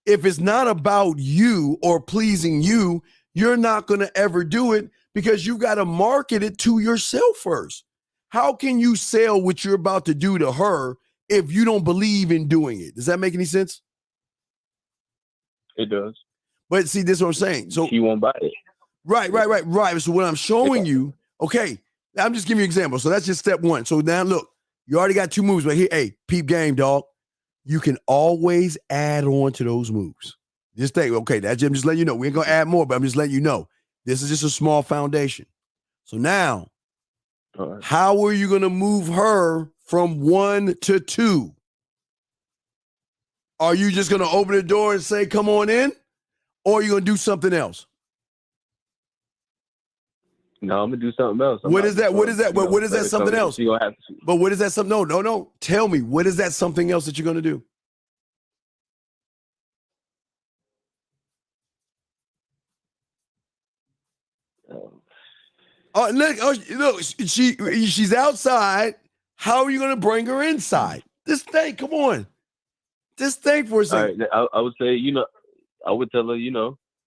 if it's not about you or pleasing you, you're not going to ever do it, because you've got to market it to yourself first. How can you sell what you're about to do to her if you don't believe in doing it? Does that make any sense? It does. But see, this is what I'm saying. So she won't buy it. Right. So what I'm showing you, okay, I'm just giving you an example. So that's just step one. So now look, you already got two moves, but here, hey, peep game, dog. You can always add on to those moves. Just think, okay, that's I'm just letting you know. We ain't gonna add more, but I'm just letting you know. This is just a small foundation. So now, how are you gonna move her from 1 to 2? Are you just gonna open the door and say, come on in? Or are you gonna do something else? No, I'm gonna do something else. What is that? What is that? What is that something else? You gonna have to. But what is that something? No. Tell me, what is that something else that you're gonna do? Look, she's outside. How are you gonna bring her inside? Just think, come on. Just think for a second. All right, I would say, I would tell her,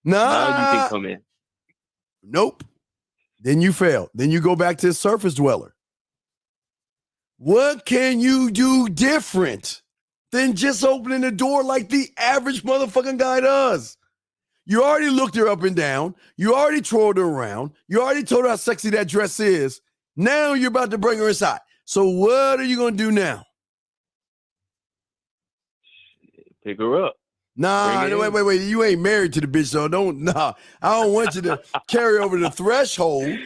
now you can come in. Nope. Then you fail. Then you go back to the surface dweller. What can you do different than just opening the door like the average motherfucking guy does? You already looked her up and down. You already twirled her around. You already told her how sexy that dress is. Now you're about to bring her inside. So what are you going to do now? Pick her up. Nah, wait. You ain't married to the bitch, so I don't want you to carry over the threshold.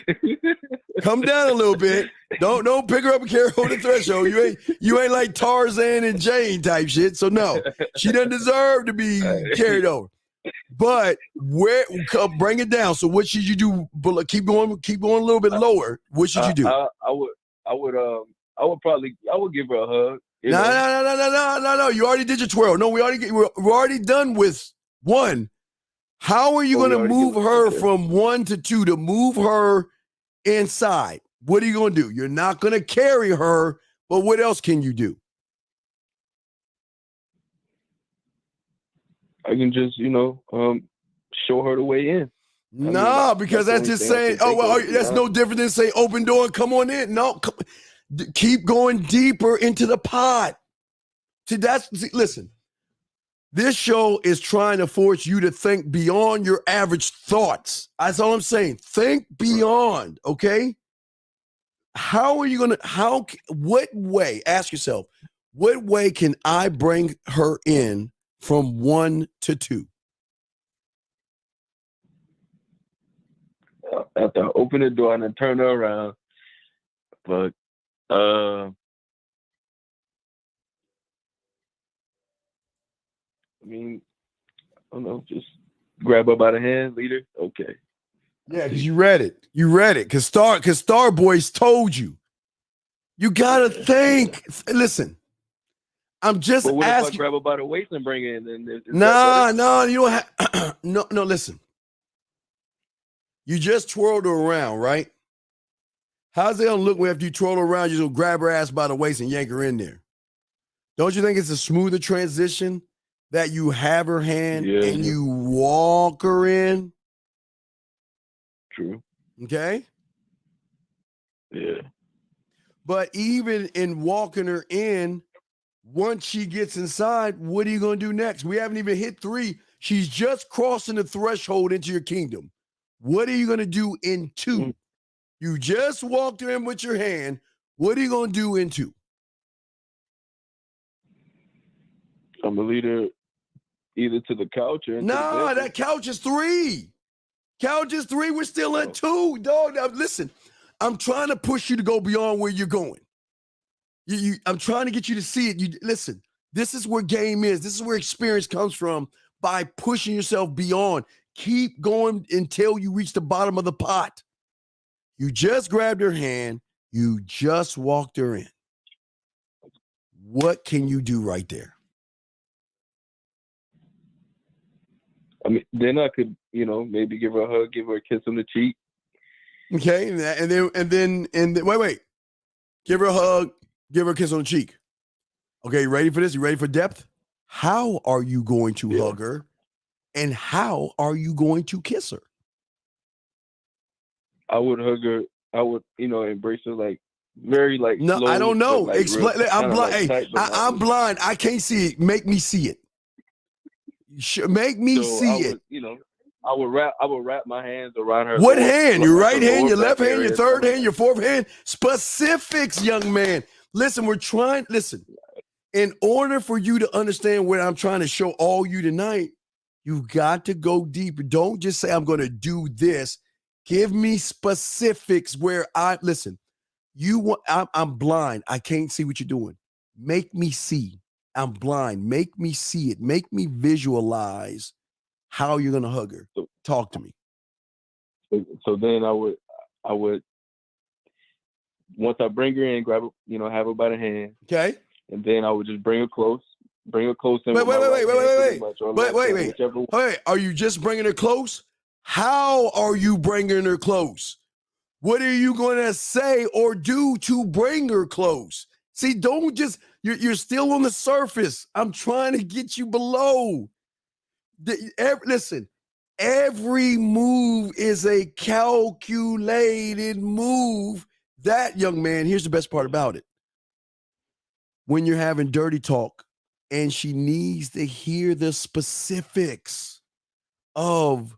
Come down a little bit. Don't pick her up and carry over the threshold. You ain't like Tarzan and Jane type shit. So no, she doesn't deserve to be carried over. But bring it down. So what should you do? Keep going a little bit lower. What should you do? I would give her a hug. No. You already did your twirl. No, we're already done with one. How are you going to move her from 1 to 2 to move her inside? What are you going to do? You're not going to carry her, but what else can you do? I can just, show her the way in. Because that's just saying, that's no different than say open door and come on in. No, keep going deeper into the pot. Listen, this show is trying to force you to think beyond your average thoughts. That's all I'm saying. Think beyond, okay? What way, ask yourself, what way can I bring her in from 1 to 2? After I open the door and then turn her around. But, I don't know, just grab her by the hand, lead her. Okay. Yeah, because you read it. Because Star Boys told you. You gotta think. Listen, I'm just but what asking. If I grab her by the waist and bring her in? Then No, you don't have. No. Listen, you just twirled her around, right? How's it gonna look when after you twirl her around, you just grab her ass by the waist and yank her in there? Don't you think it's a smoother transition that you have her hand and you walk her in? True. Okay. Yeah. But even in walking her in, once she gets inside, what are you going to do next? We haven't even hit 3. She's just crossing the threshold into your kingdom. What are you going to do in 2? You just walked her in with your hand. What are you going to do in 2? I'm going to lead her either to the couch or into the bedroom. That couch is 3. Couch is 3. We're still at 2, dog. Now, listen, I'm trying to push you to go beyond where you're going. I'm trying to get you to see it. Listen, this is where game is. This is where experience comes from, by pushing yourself beyond. Keep going until you reach the bottom of the pot. You just grabbed her hand. You just walked her in. What can you do right there? Then I could, maybe give her a hug, give her a kiss on the cheek. Okay, and then wait. Give her a hug, give her a kiss on the cheek. Okay, you ready for this? You ready for depth? How are you going to hug her, and how are you going to kiss her? I would hug her. I would, embrace her very No, slow, I don't know. Explain. I'm blind. I'm blind. I can't see it. Make me see it. Make me see it. I would wrap my hands around her. What hand? Your right hand, your left hand, your third hand, your fourth hand? Specifics, young man. Listen, in order for you to understand what I'm trying to show all you tonight, you've got to go deeper. Don't just say, I'm going to do this. Give me specifics where I'm blind. I can't see what you're doing. Make me see. I'm blind. Make me see it. Make me visualize how you're going to hug her. Talk to me. So then I would, once I bring her in, grab her, have her by the hand. Okay. And then I would just bring her close. Wait. Are you just bringing her close? How are you bringing her close? What are you going to say or do to bring her close? See, don't just, you're still on the surface. I'm trying to get you below. Listen, every move is a calculated move. That, young man, here's the best part about it. When you're having dirty talk and she needs to hear the specifics of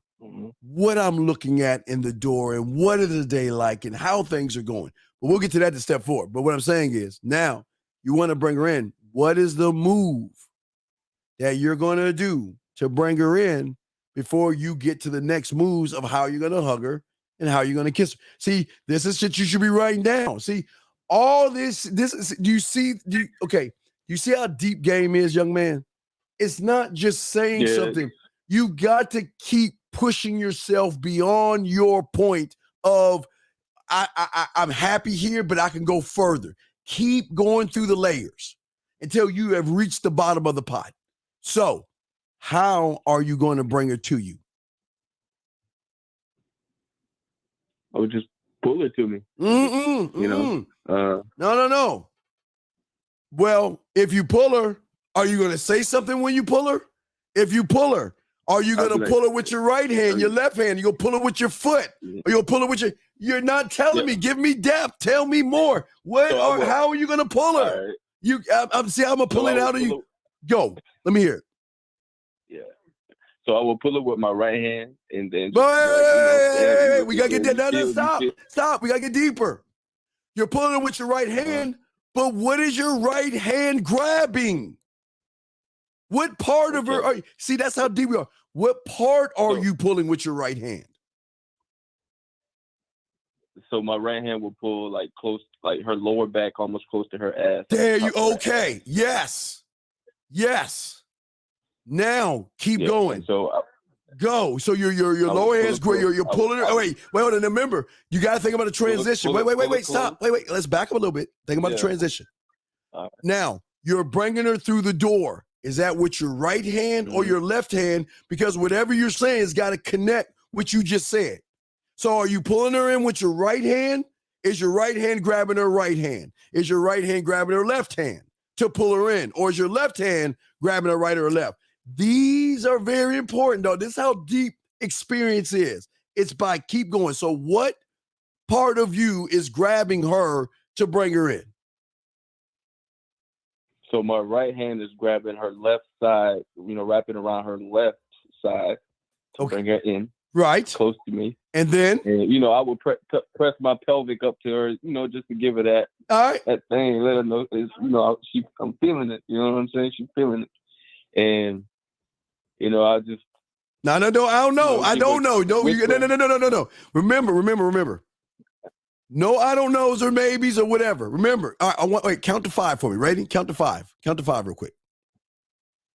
what I'm looking at in the door and what is the day like and how things are going. But we'll get to that to step 4. But what I'm saying is, now you want to bring her in. What is the move that you're going to do to bring her in before you get to the next moves of how you're going to hug her and how you're going to kiss her? See, this is shit you should be writing down. See, all this is, do you see how deep game is, young man? It's not just saying something. You got to keep pushing yourself beyond your point of I'm happy here, but I can go further. Keep going through the layers until you have reached the bottom of the pot. So, how are you going to bring her to you? I would just pull her to me. No. Well, if you pull her, are you going to say something when you pull her? If you pull her, are you going to pull her with your right hand, your left hand? You going to pull her with your foot? Or you'll pull her with your... You're not telling me. Give me depth. Tell me more. How are you going to pull her? Right. I'm going to pull it out of you. Go. Let me hear it. Yeah. So I will pull it with my right hand and then... Wait. We got to get that. No, stop. We got to get deeper. You're pulling it with your right hand, but what is your right hand grabbing? What part of her are you? See, that's how deep we are. What part are you pulling with your right hand? So my right hand will pull like close, like her lower back, almost close to her ass. There you okay? Yes. Now keep going. So go. So your lower hand's great. You're pulling her. Wait. Hold on. Remember, you got to think about the transition. Wait. Stop. Wait. Let's back up a little bit. Think about the transition. Right. Now you're bringing her through the door. Is that with your right hand or your left hand? Because whatever you're saying has got to connect what you just said. So are you pulling her in with your right hand? Is your right hand grabbing her right hand? Is your right hand grabbing her left hand to pull her in? Or is your left hand grabbing her right or left? These are very important, though. This is how deep experience is. It's by keep going. So what part of you is grabbing her to bring her in? So my right hand is grabbing her left side, wrapping around her left side to bring her in. Right. Close to me. And then? And, I would press my pelvic up to her, just to give her that, that thing, let her know, I'm feeling it. You know what I'm saying? She's feeling it. And, I just. No, I don't know. I don't know. No. Remember. No, I don't knows or maybes or whatever. Remember, count to 5 for me. Ready? Count to 5. Count to 5 real quick.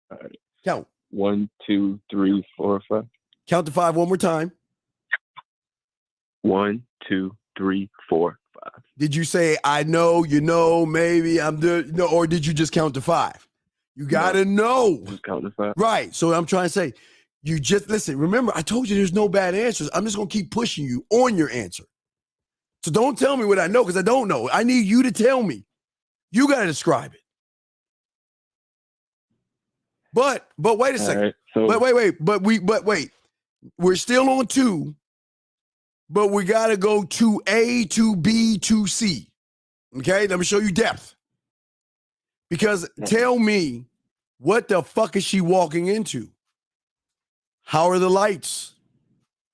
All right. Count. 1, 2, 3, 4, 5. Count to 5 one more time. 1, 2, 3, 4, 5. Did you say, I know, maybe I'm doing, or did you just count to 5? You got to know. Just count to 5. Right. So I'm trying to say, you just listen. Remember, I told you there's no bad answers. I'm just going to keep pushing you on your answer. So don't tell me what I know because I don't know. I need you to tell me. You got to describe it. But wait a second. Right, so, wait. We're still on 2, but we got to go to A, to B, to C. Okay, let me show you depth. Because tell me, what the fuck is she walking into? How are the lights?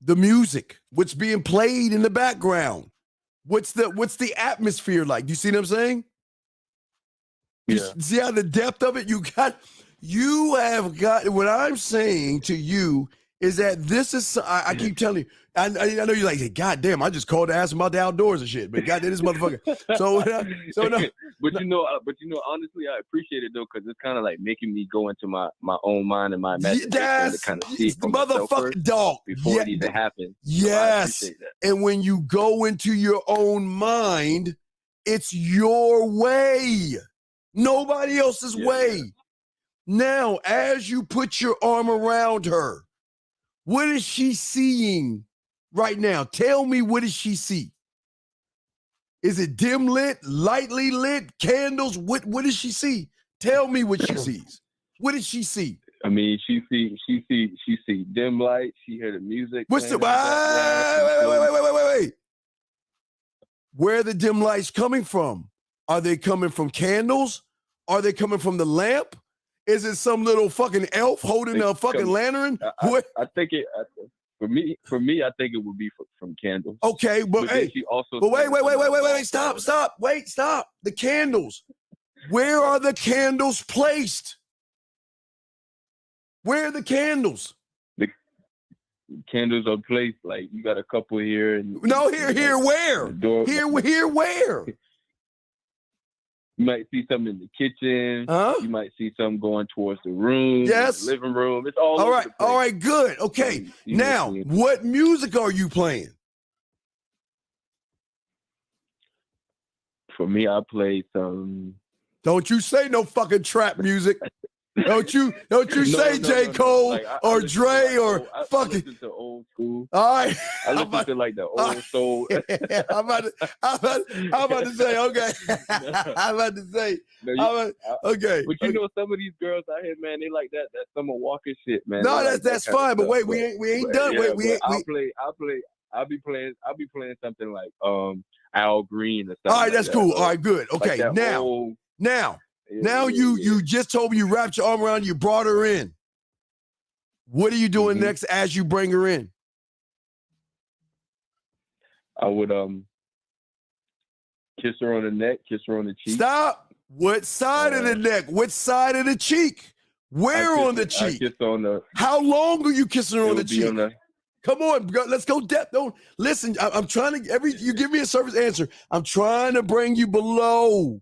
The music? What's being played in the background? What's the atmosphere like? Do you see what I'm saying? Yeah. You see how the depth of it? You have got, what I'm saying to you is that this is, I keep telling you, I know you're like, God damn, I just called to ask him about the outdoors and shit, but God damn, this motherfucker. So no. But honestly, I appreciate it though, because it's kind of like making me go into my own mind and my imagination to kind of see it for motherfucking dog before it even happens. Yes. So and when you go into your own mind, it's your way, nobody else's way. Now, as you put your arm around her, what is she seeing right now? Tell me, what does she see? Is it dim lit, lightly lit, candles? What does she see? Tell me what she sees. What does she see? I mean, she see dim light. She hear the music. What's the wait. Where are the dim lights coming from? Are they coming from candles? Are they coming from the lamp? Is it some little fucking elf holding a fucking lantern? I think it. For me, I think it would be from candles. Okay, but hey, wait, stop. The candles. Where are the candles placed? Where are the candles? The candles are placed, like you got a couple here. And no, here where? Here where? You might see something in the kitchen. You might see something going towards the room. Yes. The living room. It's all over right. the place. All right. Good. Okay. Now, what music are you playing? For me, I play some. Don't you say no fucking trap music. Don't you say J. Cole Like, or Dre or fucking. I listen to old school. All right. I listen to like the old soul. I'm about to say, okay. I'm about to say, okay. But you know, some of these girls out here, man, they like that Summer Walker shit, man. No, They like that's that fine. kind But of wait, stuff. we ain't done. Yeah, Wait, I'll be playing something like Al Green or something. All right, that's like cool. that, All right, good. Okay, like now you just told me you wrapped your arm around her, you brought her in. What are you doing next as you bring her in? I would kiss her on the neck, kiss her on the cheek. Stop. What side of the neck? What side of the cheek? Where on the cheek? I kiss on the. How long are you kissing her on the It'll be cheek? on Come on, let's go depth. Don't listen. I'm trying to you give me a surface answer. I'm trying to bring you below.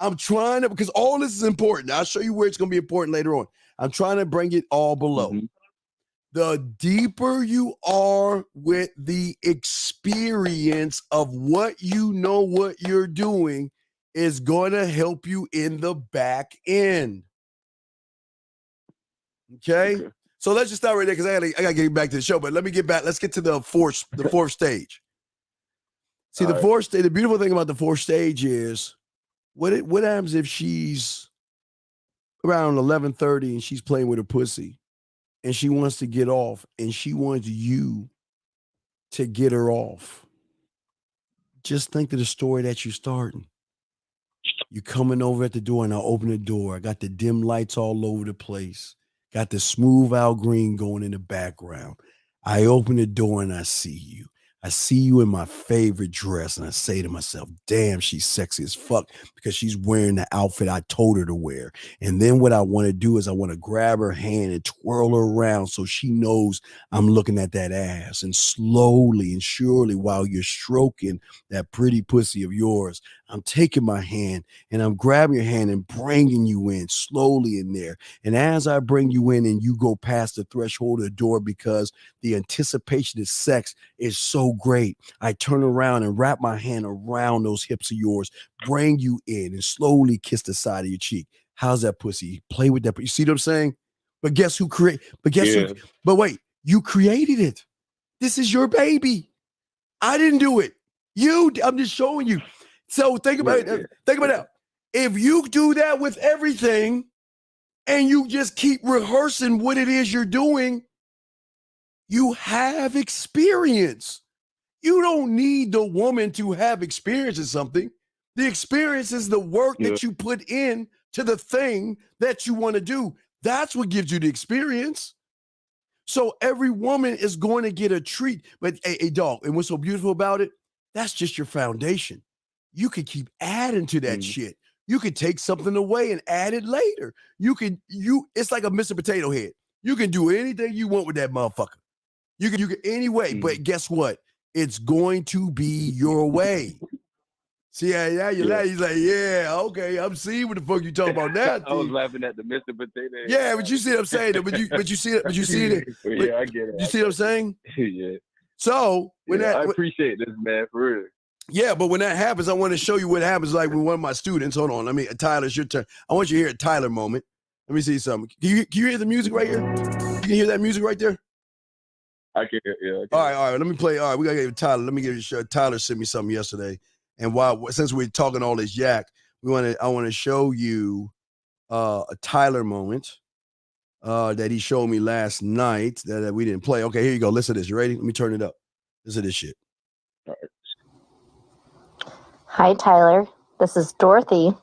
I'm trying to, because all this is important. I'll show you where it's going to be important later on. I'm trying to bring it all below. The deeper you are with the experience of what you know what you're doing is going to help you in the back end. Okay? So let's just start right there because I gotta get back to the show. But let me get back. Let's get to the fourth stage. See, the beautiful thing about the fourth stage is what happens if she's around 11:30 and she's playing with her pussy and she wants to get off and she wants you to get her off. Just think of the story that you're starting. You're coming over at the door and I open the door. I got the dim lights all over the place. Got the smooth Al Green going in the background. I open the door and I see you. I see you in my favorite dress and I say to myself, damn, she's sexy as fuck because she's wearing the outfit I told her to wear. And then what I want to do is I want to grab her hand and twirl her around so she knows I'm looking at that ass. And slowly and surely, while you're stroking that pretty pussy of yours, I'm taking my hand and I'm grabbing your hand and bringing you in slowly in there. And as I bring you in and you go past the threshold of the door because the anticipation of sex is so great, I turn around and wrap my hand around those hips of yours, bring you in and slowly kiss the side of your cheek. How's that pussy? Play with that. You see what I'm saying? But guess who created? But wait, you created it. This is your baby. I didn't do it. I'm just showing you. So think about it. Think about it. If you do that with everything and you just keep rehearsing what it is you're doing, you have experience. You don't need the woman to have experience in something. The experience is the work that you put in to the thing that you want to do. That's what gives you the experience. So every woman is going to get a treat. But a dog, and what's so beautiful about it, that's just your foundation. You could keep adding to that shit. You could take something away and add it later. It's like a Mr. Potato Head. You can do anything you want with that motherfucker. You can anyway, but guess what? It's going to be your way. See, yeah, you laugh. He's like, yeah, okay, I'm seeing what the fuck you talking about now. I was laughing at the Mr. Potato Head. Yeah, but you see what I'm saying? But you see it. Yeah, I get it. You see what I'm saying? Yeah. So I appreciate this, man, for real. Yeah, but when that happens, I want to show you what happens like when one of my students, hold on, Tyler, it's your turn. I want you to hear a Tyler moment. Let me see something. Can you hear the music right here? You can hear that music right there? I can hear, yeah. All right, let me play. All right, we got to give Tyler. Let me give you a show. Tyler sent me something yesterday. And since we're talking all this yak, I want to show you a Tyler moment that he showed me last night that we didn't play. Okay, here you go. Listen to this. You ready? Let me turn it up. Listen to this shit. All right. Hi, Tyler. This is Dorothy.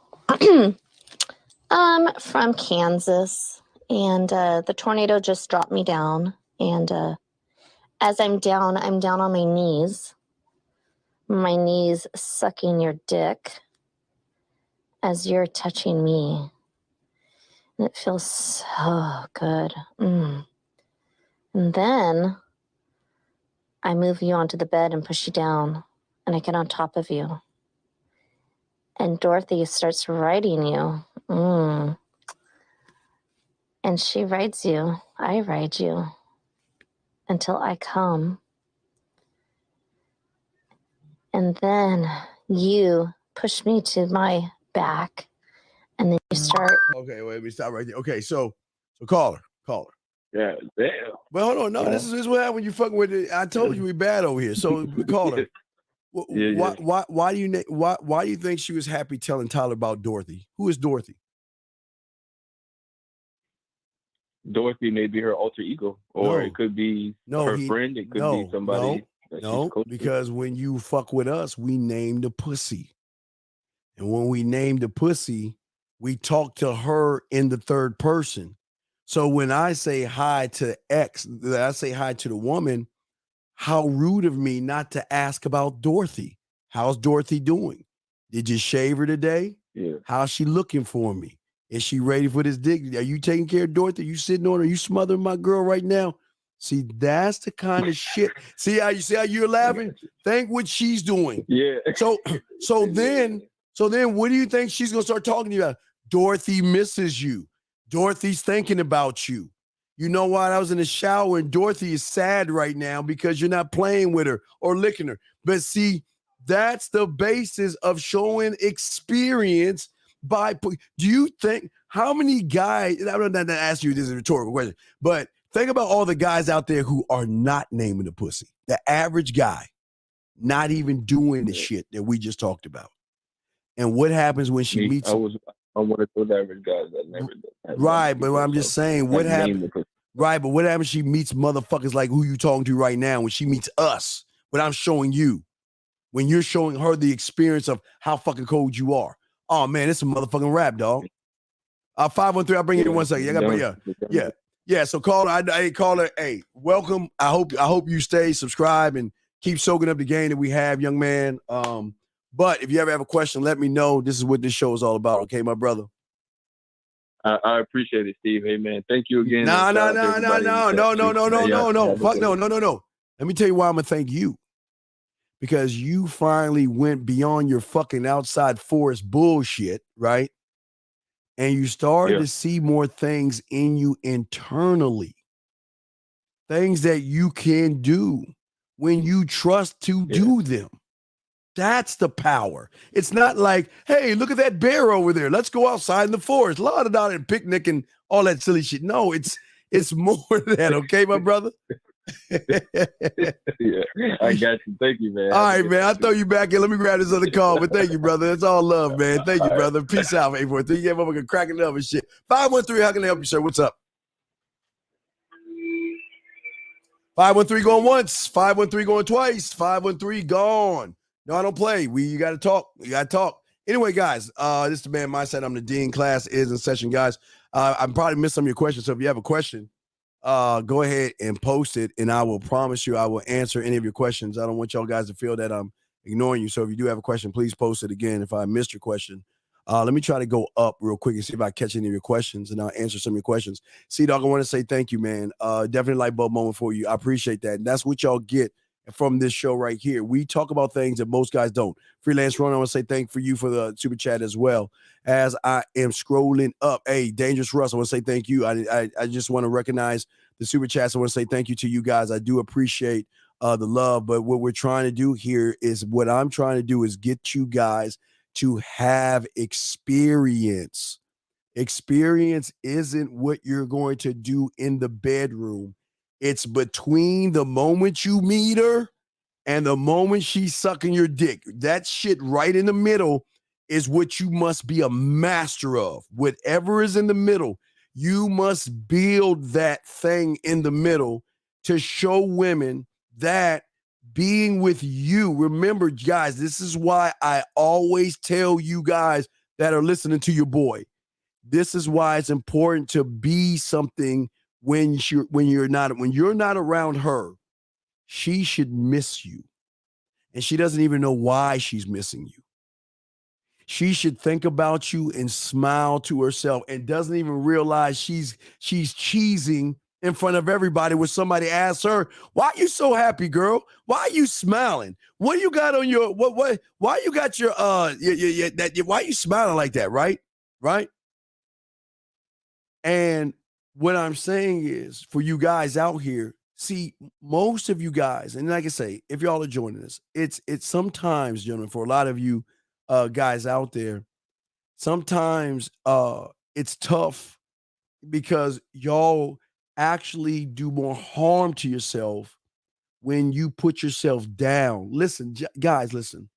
From Kansas. And the tornado just dropped me down. And as I'm down on my knees. My knees sucking your dick as you're touching me. And it feels so good. And then I move you onto the bed and push you down. And I get on top of you. And Dorothy starts riding you. And she rides you. I ride you until I come. And then you push me to my back. And then you start. Okay, wait, let me stop right there. Okay, so caller. Yeah, damn. But hold on, no, this is what happens when you fucking with it. I told you we bad over here. So caller. Why do you think she was happy telling Tyler about Dorothy? Who is Dorothy? Dorothy may be her alter ego, or it could be her friend. It could be somebody. Because when you fuck with us, we name the pussy. And when we name the pussy, we talk to her in the third person. So when I say hi to X, I say hi to the woman, how rude of me not to ask about Dorothy. How's Dorothy doing? Did you shave her today? Yeah. How's she looking for me? Is she ready for this dick? Are you taking care of Dorothy? Are you sitting on her? Are you smothering my girl right now? See, that's the kind of shit. See how you're laughing? Think what she's doing. Yeah. So then what do you think she's gonna start talking to you about? Dorothy misses you. Dorothy's thinking about you. You know what? I was in the shower and Dorothy is sad right now because you're not playing with her or licking her. But see, that's the basis of showing experience by. Do you think how many guys? I'm not ask you this is a rhetorical question, but think about all the guys out there who are not naming the pussy. The average guy, not even doing the shit that we just talked about. And what happens when she meets? I'm one of those average guys that never did. Right, but I'm just saying, what happened? Right, but what happens? She meets motherfuckers like who you talking to right now. When she meets us, what I'm showing you, when you're showing her the experience of how fucking cold you are. Oh man, it's a motherfucking rap, dog. 513. I'll bring you in 1 second. I got yeah. So caller, caller. Hey, welcome. I hope you stay subscribed and keep soaking up the game that we have, young man. But if you ever have a question, let me know. This is what this show is all about. Okay, my brother. I appreciate it, Steve. Hey, man. Thank you again. No. Fuck no. Let me tell you why I'm going to thank you. Because you finally went beyond your fucking outside forest bullshit, right? And you started to see more things in you internally. Things that you can do when you trust to do them. That's the power. It's not like, hey, look at that bear over there. Let's go outside in the forest. A lot of down and picnic and all that silly shit. No, it's more than that. Okay, my brother? Yeah, I got you. Thank you, man. All right, man. I'll throw you back in. Let me grab this other call. But thank you, brother. It's all love, man. Thank you, brother. Peace out, 843. You get motherfucking cracking up and shit. 513, how can I help you, sir? What's up? 513 going once. 513 going twice. 513 gone. No, I don't play. You got to talk. Anyway, guys, this is the Man Mindset. I'm the Dean. Class is in session, guys. I probably missed some of your questions. So if you have a question, go ahead and post it, and I will promise you I will answer any of your questions. I don't want y'all guys to feel that I'm ignoring you. So if you do have a question, please post it again. If I missed your question, let me try to go up real quick and see if I catch any of your questions, and I'll answer some of your questions. C-Dog, I want to say thank you, man. Definitely light bulb moment for you. I appreciate that. And that's what y'all get from this show right here. We talk about things that most guys don't. Freelance Run, I want to say thank you for the super chat as well. As I am scrolling up, hey, Dangerous Russ, I want to say thank you. I just want to recognize the super chats. I want to say thank you to you guys. I do appreciate the love, but what we're trying to do here is what I'm trying to do is get you guys to have experience. Experience isn't what you're going to do in the bedroom. It's between the moment you meet her and the moment she's sucking your dick. That shit right in the middle is what you must be a master of. Whatever is in the middle, you must build that thing in the middle to show women that being with you, remember, guys, this is why I always tell you guys that are listening to your boy. This is why it's important to be something when you're not around her. She should miss you. And she doesn't even know why she's missing you. She should think about you and smile to herself and doesn't even realize she's cheesing in front of everybody where somebody asks her, why are you so happy, girl? Why are you smiling? What you got on your, why you got your, why are you smiling like that, right? Right? And what I'm saying is for you guys out here, see, most of you guys, and like I say, if y'all are joining us, it's sometimes, gentlemen, for a lot of you guys out there, sometimes it's tough because y'all actually do more harm to yourself when you put yourself down. Listen, guys, listen.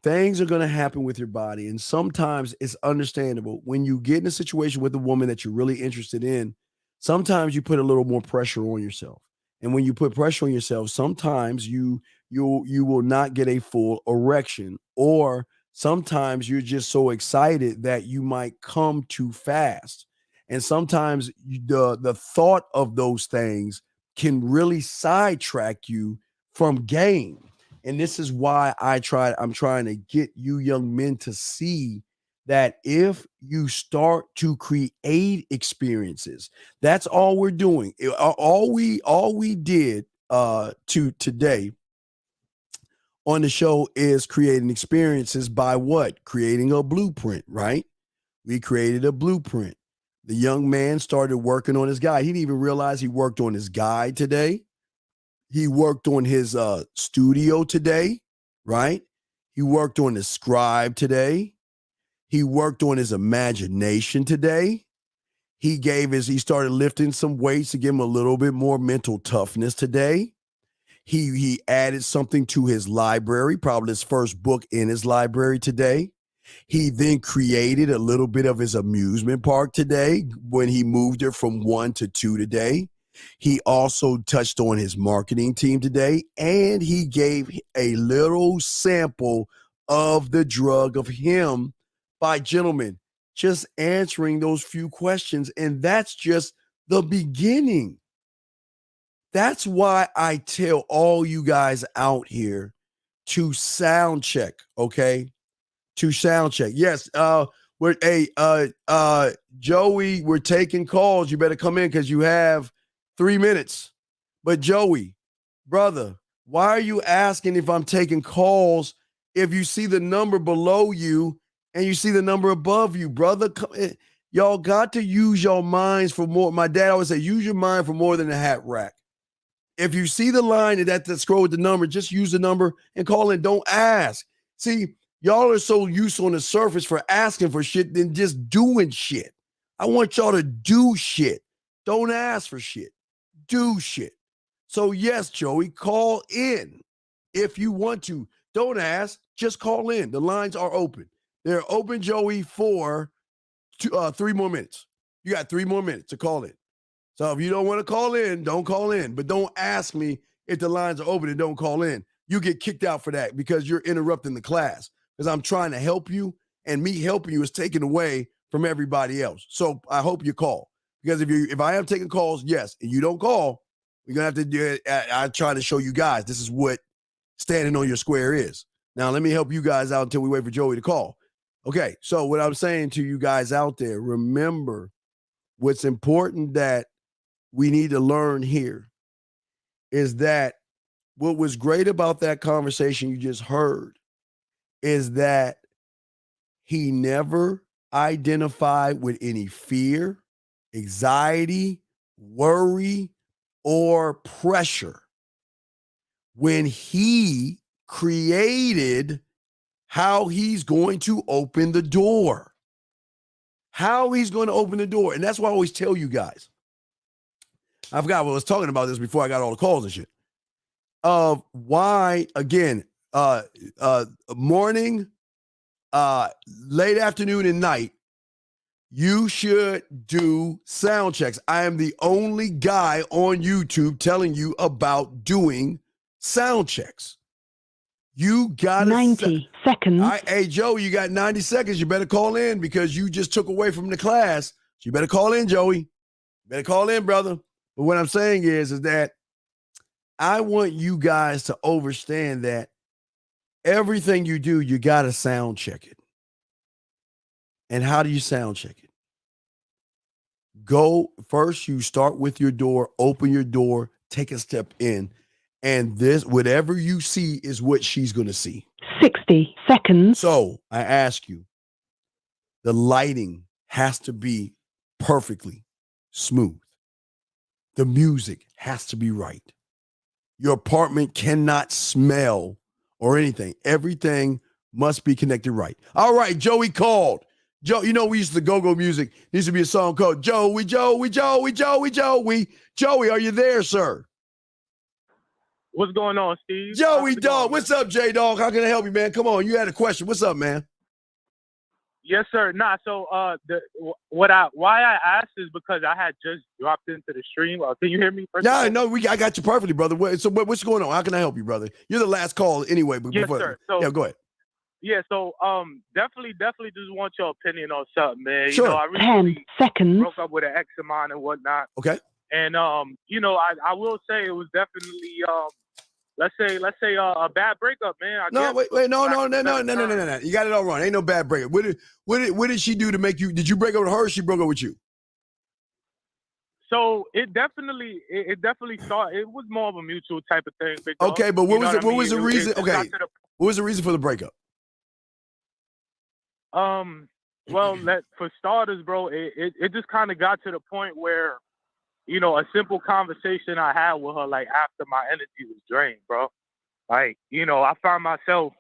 Things are going to happen with your body, and sometimes it's understandable when you get in a situation with a woman that you're really interested in. Sometimes you put a little more pressure on yourself, and when you put pressure on yourself, sometimes you will not get a full erection, or sometimes you're just so excited that you might come too fast. And sometimes the thought of those things can really sidetrack you from game. And this is why I'm trying to get you young men to see that if you start to create experiences, that's all we're doing. All we did to today on the show is creating experiences by what? Creating a blueprint, right? We created a blueprint. The young man started working on his guide. He didn't even realize he worked on his guide today. He worked on his studio today, right? He worked on his scribe today. He worked on his imagination today. He started lifting some weights to give him a little bit more mental toughness today. He added something to his library, probably his first book in his library today. He then created a little bit of his amusement park today when he moved it from 1 to 2 today. He also touched on his marketing team today, and he gave a little sample of the drug of him by, gentlemen, just answering those few questions. And that's just the beginning. That's why I tell all you guys out here to sound check, okay? To sound check. Yes, Joey, we're taking calls. You better come in because you have 3 minutes. But Joey, brother, why are you asking if I'm taking calls if you see the number below you and you see the number above you, brother? Y'all got to use your minds for more. My dad always said, use your mind for more than a hat rack. If you see the line that scroll with the number, just use the number and call in. Don't ask. See, y'all are so used on the surface for asking for shit than just doing shit. I want y'all to do shit. Don't ask for shit. Do shit. So yes, Joey, call in if you want to. Don't ask. Just call in. The lines are open. They're open, Joey, for 3 more minutes. You got 3 more minutes to call in. So if you don't want to call in, don't call in. But don't ask me if the lines are open and don't call in. You get kicked out for that because you're interrupting the class. Because I'm trying to help you, and me helping you is taken away from everybody else. So I hope you call. Because if I am taking calls, yes, and you don't call, we're gonna have to do it. I try to show you guys this is what standing on your square is. Now let me help you guys out until we wait for Joey to call. Okay, so what I'm saying to you guys out there, remember what's important that we need to learn here is that what was great about that conversation you just heard is that he never identified with any fear, anxiety, worry, or pressure when he created how he's going to open the door. How he's going to open the door. And that's why I always tell you guys. I forgot what I was talking about this before I got all the calls and shit. Of why, again, morning, late afternoon, and night, you should do sound checks. I am the only guy on YouTube telling you about doing sound checks. You got 90 seconds. All right, hey, Joe, you got 90 seconds. You better call in because you just took away from the class. So you better call in, Joey. You better call in, brother. But what I'm saying is that I want you guys to understand that everything you do, you got to sound check it. And how do you sound check it? go first. You start with your door, open your door, take a step in, and this, whatever you see is what she's going to see. 60 seconds. So I ask you, the lighting has to be perfectly smooth. The music has to be right. Your apartment cannot smell or anything. Everything must be connected right. All right, Joey called. Joe, you know we used to go-go music. There used to be a song called Joey, Joey, Joey, Joey, Joey. Joey, are you there, sir? What's going on, Steve? Joey, dog. What's up, J-Dog? How can I help you, man? Come on, you had a question. What's up, man? Yes, sir. Nah, so why I asked is because I had just dropped into the stream. Can you hear me? Yeah, no, I got you perfectly, brother. What's going on? How can I help you, brother? You're the last call anyway. But Yes, sir. So, yeah, go ahead. Yeah, so definitely just want your opinion on something, man. Sure. You know, I 10 recently seconds. broke up with an ex of mine and whatnot. Okay. And you know, I will say it was definitely let's say a bad breakup, man. I No, guess. wait, no. You got it all wrong. Ain't no bad breakup. What did she do to make you? Did you break up with her or she broke up with you? So it definitely started. It was more of a mutual type of thing. Big dog. Okay, but what was the It reason? got Okay, to the what was the reason for the breakup? Well, for starters, bro, it just kind of got to the point where, you know, a simple conversation I had with her, like after my energy was drained, bro. Like, you know, I found myself,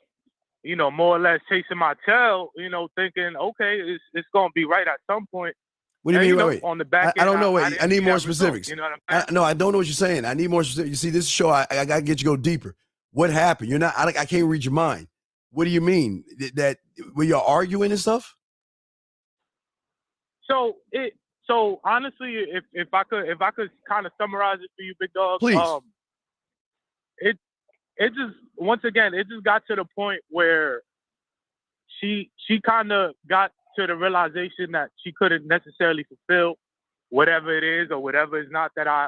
you know, more or less chasing my tail, you know, thinking, okay, it's gonna be right at some point. What do you And, mean? know, Wait. on the back I don't end, know. Wait, didn't I need see more that result, specifics. you know what I'm saying? No, I don't know what you're saying. I need more specifics. You see, this show, I got to get you go deeper. What happened? You're not. I can't read your mind. What do you mean? That were you arguing and stuff? So honestly, if I could kind of summarize it for you, big dog. Please. It just, once again, it just got to the point where she kind of got to the realization that she couldn't necessarily fulfill whatever it is or whatever is not that I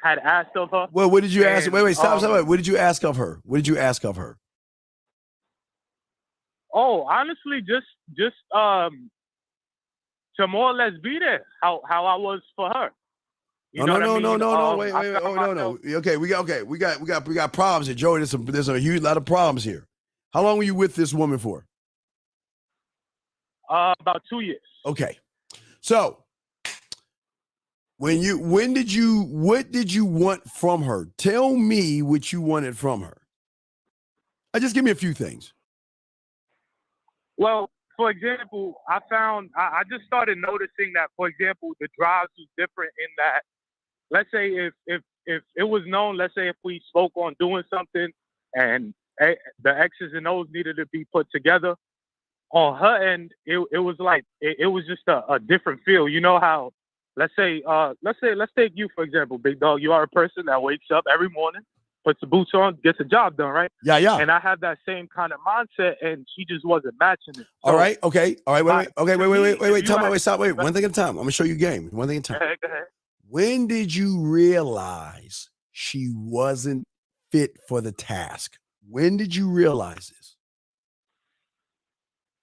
had asked of her. Well, what did you ask? Wait, stop. What did you ask of her? What did you ask of her? Oh, honestly, just to more or less be there, how I was for her. You know what I mean? No. Wait. No. Okay, we got problems here, Joey. There's a huge lot of problems here. How long were you with this woman for? About 2 years. Okay, so what did you want from her? Tell me what you wanted from her. Just give me a few things. Well, for example, I just started noticing that, for example, the drives was different in that, let's say if it was known, let's say if we spoke on doing something and the X's and O's needed to be put together, on her end, it was like, it was just a different feel. You know how, let's take you, for example, big dog, you are a person that wakes up every morning, puts the boots on, gets the job done, right? Yeah. And I have that same kind of mindset, and she just wasn't matching it. So, All right. Okay. All right. Wait. Stop. Wait. Go One thing at a time. I'm gonna show you a game. One thing at a time. Go ahead. When did you realize she wasn't fit for the task? When did you realize this?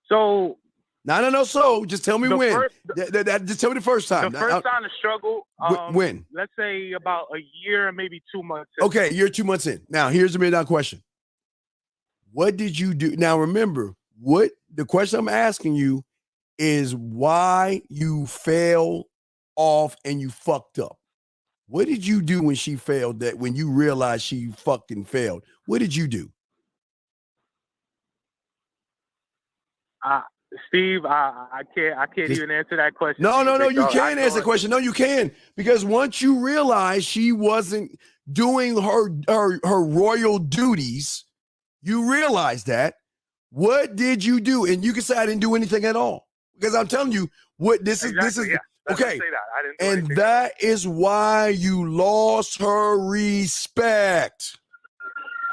So. No. So just tell me when. Just tell me the first time. The first time to struggle. When? Let's say about a year and maybe 2 months. Okay, you're 2 months in. Now here's the $1 million question. What did you do? Now remember, what the question I'm asking you is why you fell off and you fucked up. What did you do when she failed? That when you realized she fucking failed, what did you do? Steve, I can't even answer that question. No, you can answer the question. No, you can, because once you realize she wasn't doing her royal duties, you realize that. What did you do? And you can say I didn't do anything at all, because I'm telling you what this is. Yeah. Okay, and that is why you lost her respect.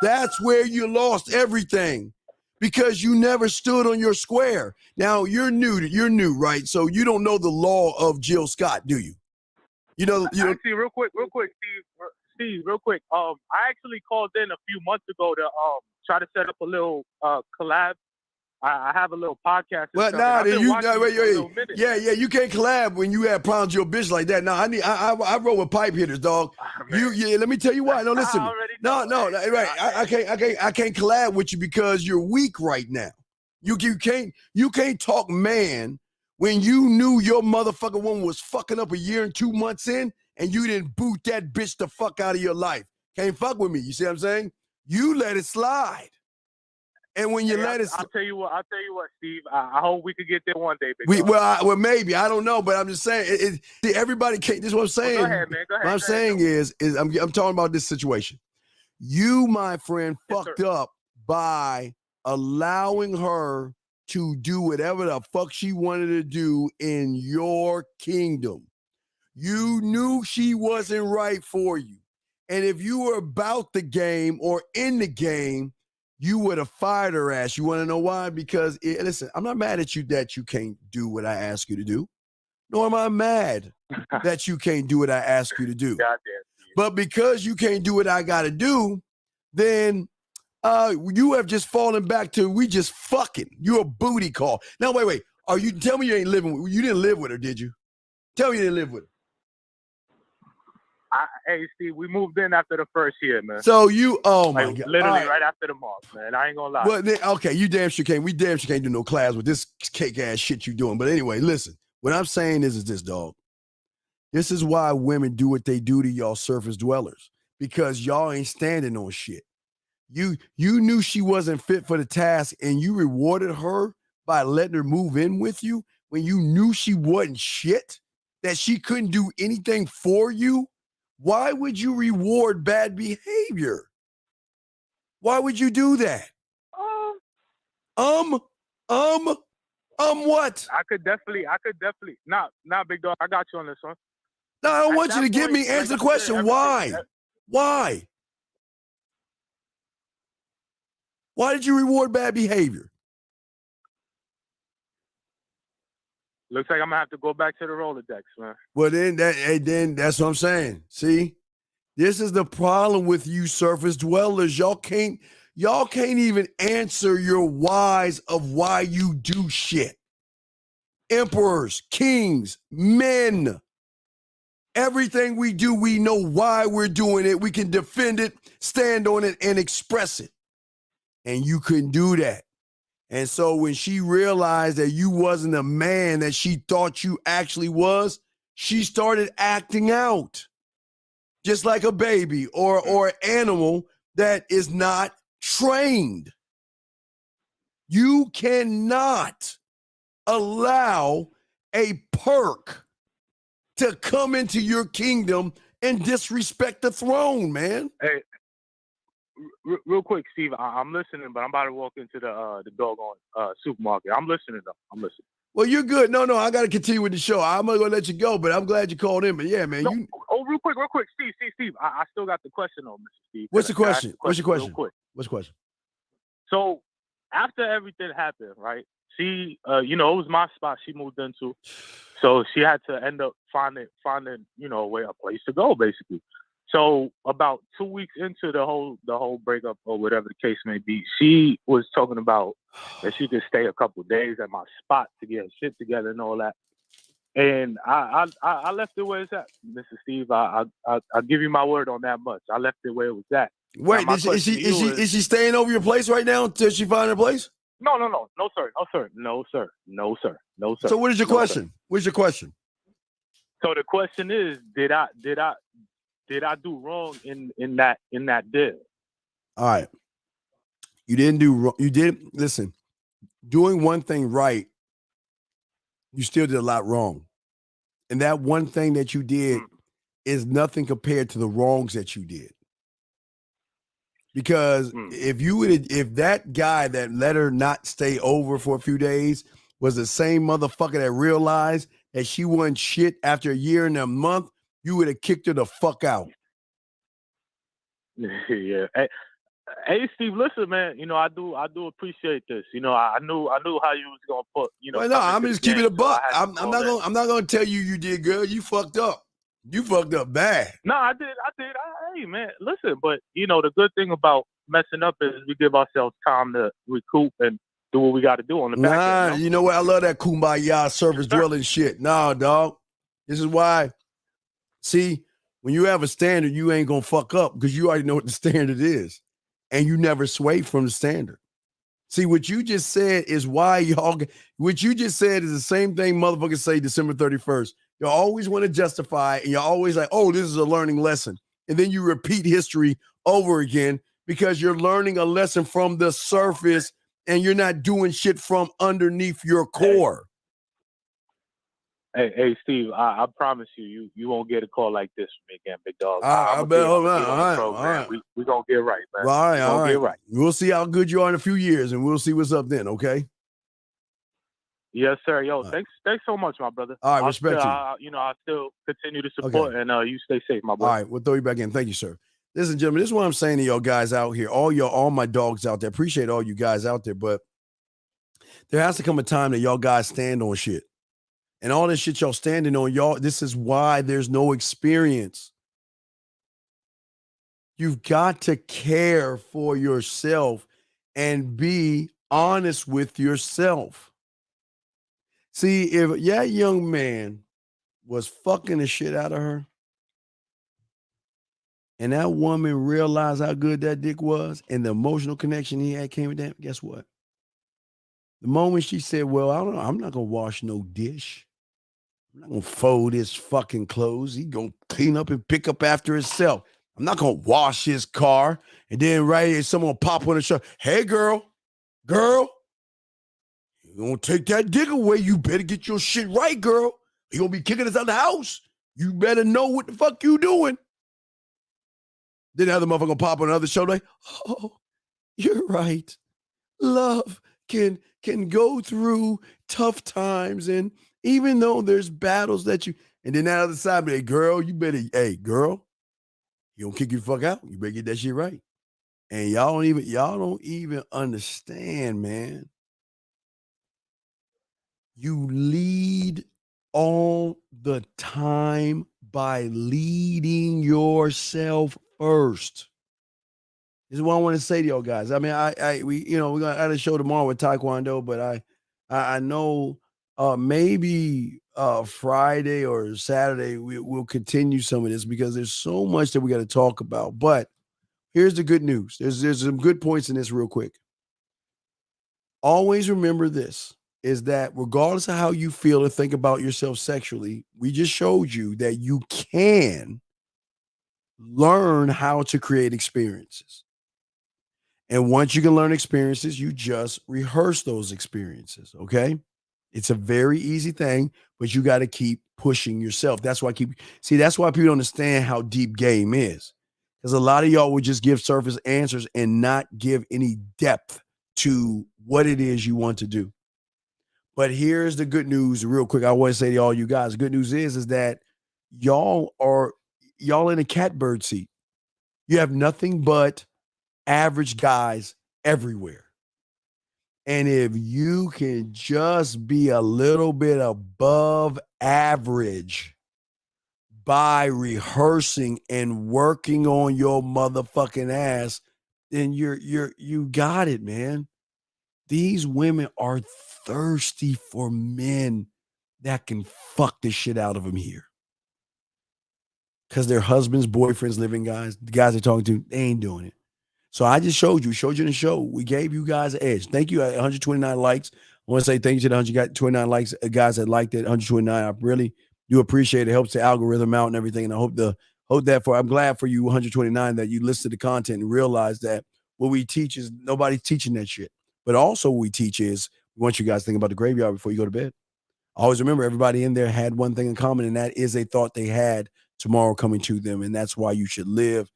That's where you lost everything. Because you never stood on your square. Now you're new, right? So you don't know the law of Jill Scott, do you? You know. Actually, real quick, Steve, real quick. I actually called in a few months ago to try to set up a little collab I have a little podcast. And Well, stuff, nah, and I've then been you, watching you for a little minute. yeah, you can't collab when you have problems with your bitch like that. No, I roll with pipe hitters, dog. Let me tell you why. No, listen, no, right. I can't collab with you because you're weak right now. You can't talk man when you knew your motherfucking woman was fucking up a year and 2 months in, and you didn't boot that bitch the fuck out of your life. Can't fuck with me. You see what I'm saying? You let it slide. And when you let it, I'll tell you what, Steve. I hope we could get there one day. Big dog. Well, maybe I don't know, but I'm just saying. Everybody can't. This is what I'm saying. Well, go ahead, man. Go ahead. What I'm saying is I'm talking about this situation. You, my friend, fucked up by allowing her to do whatever the fuck she wanted to do in your kingdom. You knew she wasn't right for you, and if you were about the game or in the game, you would have fired her ass. You want to know why? Because, listen, I'm not mad at you that you can't do what I ask you to do. Nor am I mad that you can't do what I ask you to do. But because you can't do what I got to do, then you have just fallen back to we just fucking. You're a booty call. Now, wait. Tell me you ain't living with, you didn't live with her, did you? Tell me you didn't live with her. Hey, Steve, we moved in after the first year, man. So oh my God. Literally right after the month, man. I ain't gonna lie. Well, okay, you damn sure can't. We damn sure can't do no class with this cake ass shit you doing. But anyway, listen, what I'm saying is this, dog. This is why women do what they do to y'all surface dwellers, because y'all ain't standing on shit. You knew she wasn't fit for the task, and you rewarded her by letting her move in with you when you knew she wasn't shit, that she couldn't do anything for you. Why would you reward bad behavior? Why would you do that? What? I could definitely. Nah, big dog. I got you on this one. No, I don't want you to give me answer the question. Why? Why? Why did you reward bad behavior? Looks like I'm gonna have to go back to the Rolodex, man. Well, then that's what I'm saying. See, this is the problem with you surface dwellers. Y'all can't even answer your whys of why you do shit. Emperors, kings, men. Everything we do, we know why we're doing it. We can defend it, stand on it, and express it. And you couldn't do that. And so when she realized that you wasn't a man that she thought you actually was, she started acting out just like a baby or an animal that is not trained. You cannot allow a perk to come into your kingdom and disrespect the throne, man. Hey, real quick, Steve, I'm listening, but I'm about to walk into the doggone supermarket. I'm listening, though. I'm listening. Well, you're good. No, I got to continue with the show. I'm going to let you go, but I'm glad you called in. But yeah, man. No, real quick. Steve. I still got the question on, Mr. Steve. What's the question? What's your question? Real quick. What's the question? So after everything happened, right? She, it was my spot she moved into. So she had to end up finding, a place to go, basically. So about 2 weeks into the whole breakup or whatever the case may be, she was talking about that she could stay a couple of days at my spot to get her shit together and all that. And I left it where it's at, Mr. Steve. I'll give you my word on that much. I left it where it was at. Wait, is she staying over your place right now until she find her place? No, sir. So what is your question? What's your question? So the question is, did I do wrong in that deal? All right. You didn't do wrong. You did listen. Doing one thing right, you still did a lot wrong. And that one thing that you did is nothing compared to the wrongs that you did. Because if that guy that let her not stay over for a few days was the same motherfucker that realized that she wasn't shit after a year and a month, you would have kicked her the fuck out. Yeah. Hey, Steve, listen, man. I do appreciate this. I knew how you was gonna put. Well, no, I'm just keeping it a buck. I'm not gonna tell you did good. You fucked up. You fucked up bad. No, I did. Hey, man, listen. But the good thing about messing up is we give ourselves time to recoup and do what we got to do on the back Nah, end. you know what? I love that kumbaya surface dwelling shit. Nah, dog. This is why. See, when you have a standard, you ain't gonna fuck up because you already know what the standard is, and you never sway from the standard. See, what you just said is why y'all. What you just said is the same thing motherfuckers say December 31st. You always want to justify, and you're always like, "Oh, this is a learning lesson," and then you repeat history over again because you're learning a lesson from the surface, and you're not doing shit from underneath your core. Hey, Steve, I promise you won't get a call like this from me again, big dog. I bet. Hold on. All right. We gonna get right, man. Well, all right. All right. Get right. We'll see how good you are in a few years, and we'll see what's up then. Okay. Yes, sir. Yo, thanks so much, my brother. All right, respect you. I still continue to support, and you stay safe, my boy. All right, we'll throw you back in. Thank you, sir. Listen, gentlemen, this is what I'm saying to y'all guys out here, all my dogs out there. Appreciate all you guys out there, but there has to come a time that y'all guys stand on shit. And all this shit y'all standing on, y'all, this is why there's no experience. You've got to care for yourself and be honest with yourself. See, if that young man was fucking the shit out of her, and that woman realized how good that dick was and the emotional connection he had came with that, guess what? The moment she said, well, I don't know, I'm not going to wash no dish. I'm not going to fold his fucking clothes. He going to clean up and pick up after himself. I'm not going to wash his car. And then right here, someone pop on the show. Hey, girl, you going to take that dick away. You better get your shit right, girl. You going to be kicking us out the house. You better know what the fuck you doing. Then the other motherfucker pop on another show like, oh, you're right. Love can go through tough times, and even though there's battles that you, and then that other side, be like, girl, you better, hey, girl, you don't kick your fuck out. You better get that shit right. And y'all don't even understand, man. You lead all the time by leading yourself first. This is what I want to say to y'all guys. I mean, we're gonna have a show tomorrow with Taekwondo, but I know maybe Friday or Saturday we'll continue some of this because there's so much that we got to talk about. But here's the good news. There's some good points in this real quick. Always remember this, is that regardless of how you feel or think about yourself sexually, we just showed you that you can learn how to create experiences. And once you can learn experiences, you just rehearse those experiences, okay? It's a very easy thing, but you got to keep pushing yourself. That's why that's why people don't understand how deep game is. Because a lot of y'all would just give surface answers and not give any depth to what it is you want to do. But here's the good news real quick. I want to say to all you guys, the good news is that y'all in a catbird seat. You have nothing but average guys everywhere. And if you can just be a little bit above average by rehearsing and working on your motherfucking ass, then you got it, man. These women are thirsty for men that can fuck the shit out of them here. Because their husbands, boyfriends, living guys, the guys they're talking to, they ain't doing it. So I just showed you in the show. We gave you guys an edge. Thank you. 129 likes. I want to say thank you to the 129 likes, guys that liked it. 129. I really do appreciate it. It helps the algorithm out and everything. And I I'm glad for you, 129, that you listen to the content and realize that what we teach is nobody's teaching that shit. But also what we teach is we want you guys to think about the graveyard before you go to bed. Always remember, everybody in there had one thing in common, and that is they thought they had tomorrow coming to them. And that's why you should live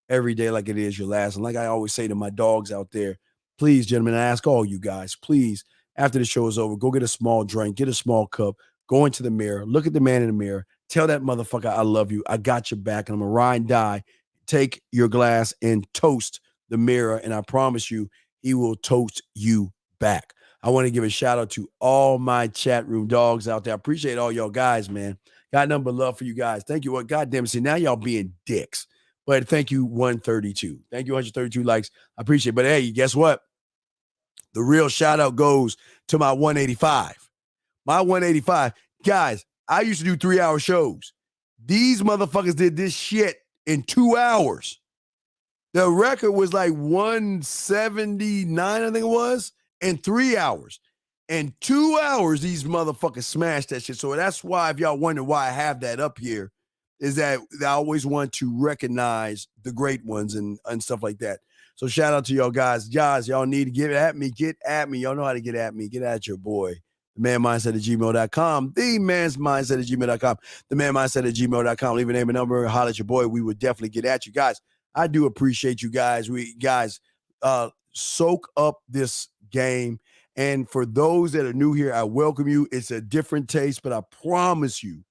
every day like it is your last. And like I always say to my dogs out there, please, gentlemen, I ask all you guys, please, after the show is over, go get a small drink, get a small cup, go into the mirror, look at the man in the mirror, tell that motherfucker I love you, I got your back, and I'm gonna ride and die. Take your glass and toast the mirror, and I promise you, he will toast you back. I want to give a shout out to all my chat room dogs out there. I appreciate all y'all guys, man. Got nothing but love for you guys. Thank you. What goddamn, see, now y'all being dicks. But thank you, 132. Thank you, 132 likes. I appreciate it. But hey, guess what? The real shout out goes to my 185. My 185. Guys, I used to do 3-hour shows. These motherfuckers did this shit in 2 hours. The record was like 179, I think it was, in 3 hours. In 2 hours, these motherfuckers smashed that shit. So that's why, if y'all wonder why I have that up here, is that I always want to recognize the great ones and stuff like that. So shout out to y'all guys. Guys, y'all need to get at me. Get at me. Y'all know how to get at me. Get at your boy. TheManMindset@gmail.com. TheMan'sMindset@gmail.com. TheManMindset@gmail.com. Leave a name and number. Holler at your boy. We would definitely get at you guys. I do appreciate you guys. Soak up this game. And for those that are new here, I welcome you. It's a different taste, but I promise you,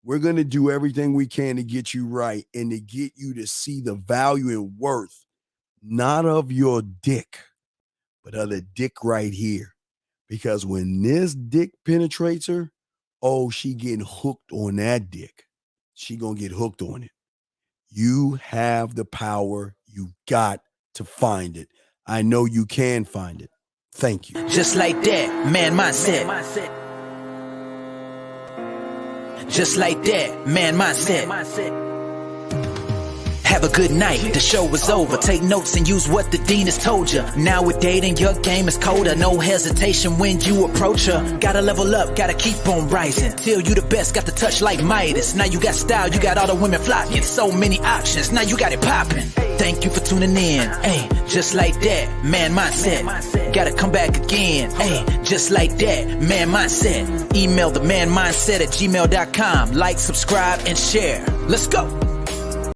we're going to do everything we can to get you right and to get you to see the value and worth, not of your dick, but of the dick right here. Because when this dick penetrates her, oh, she getting hooked on that dick. She going to get hooked on it. You have the power. You got to find it. I know you can find it. Thank you. Just like that, man mindset. Just like that, man mindset. Have a good night, the show is over. Take notes and use what the dean has told you. Now with dating, your game is colder. No hesitation when you approach her. Gotta level up, gotta keep on rising. Till you the best, got the touch like Midas. Now you got style, you got all the women flocking. So many options, now you got it popping. Thank you for tuning in. Hey, just like that, man mindset. Gotta come back again. Hey, just like that, man mindset. Email the manmindset@gmail.com. Like, subscribe, and share. Let's go.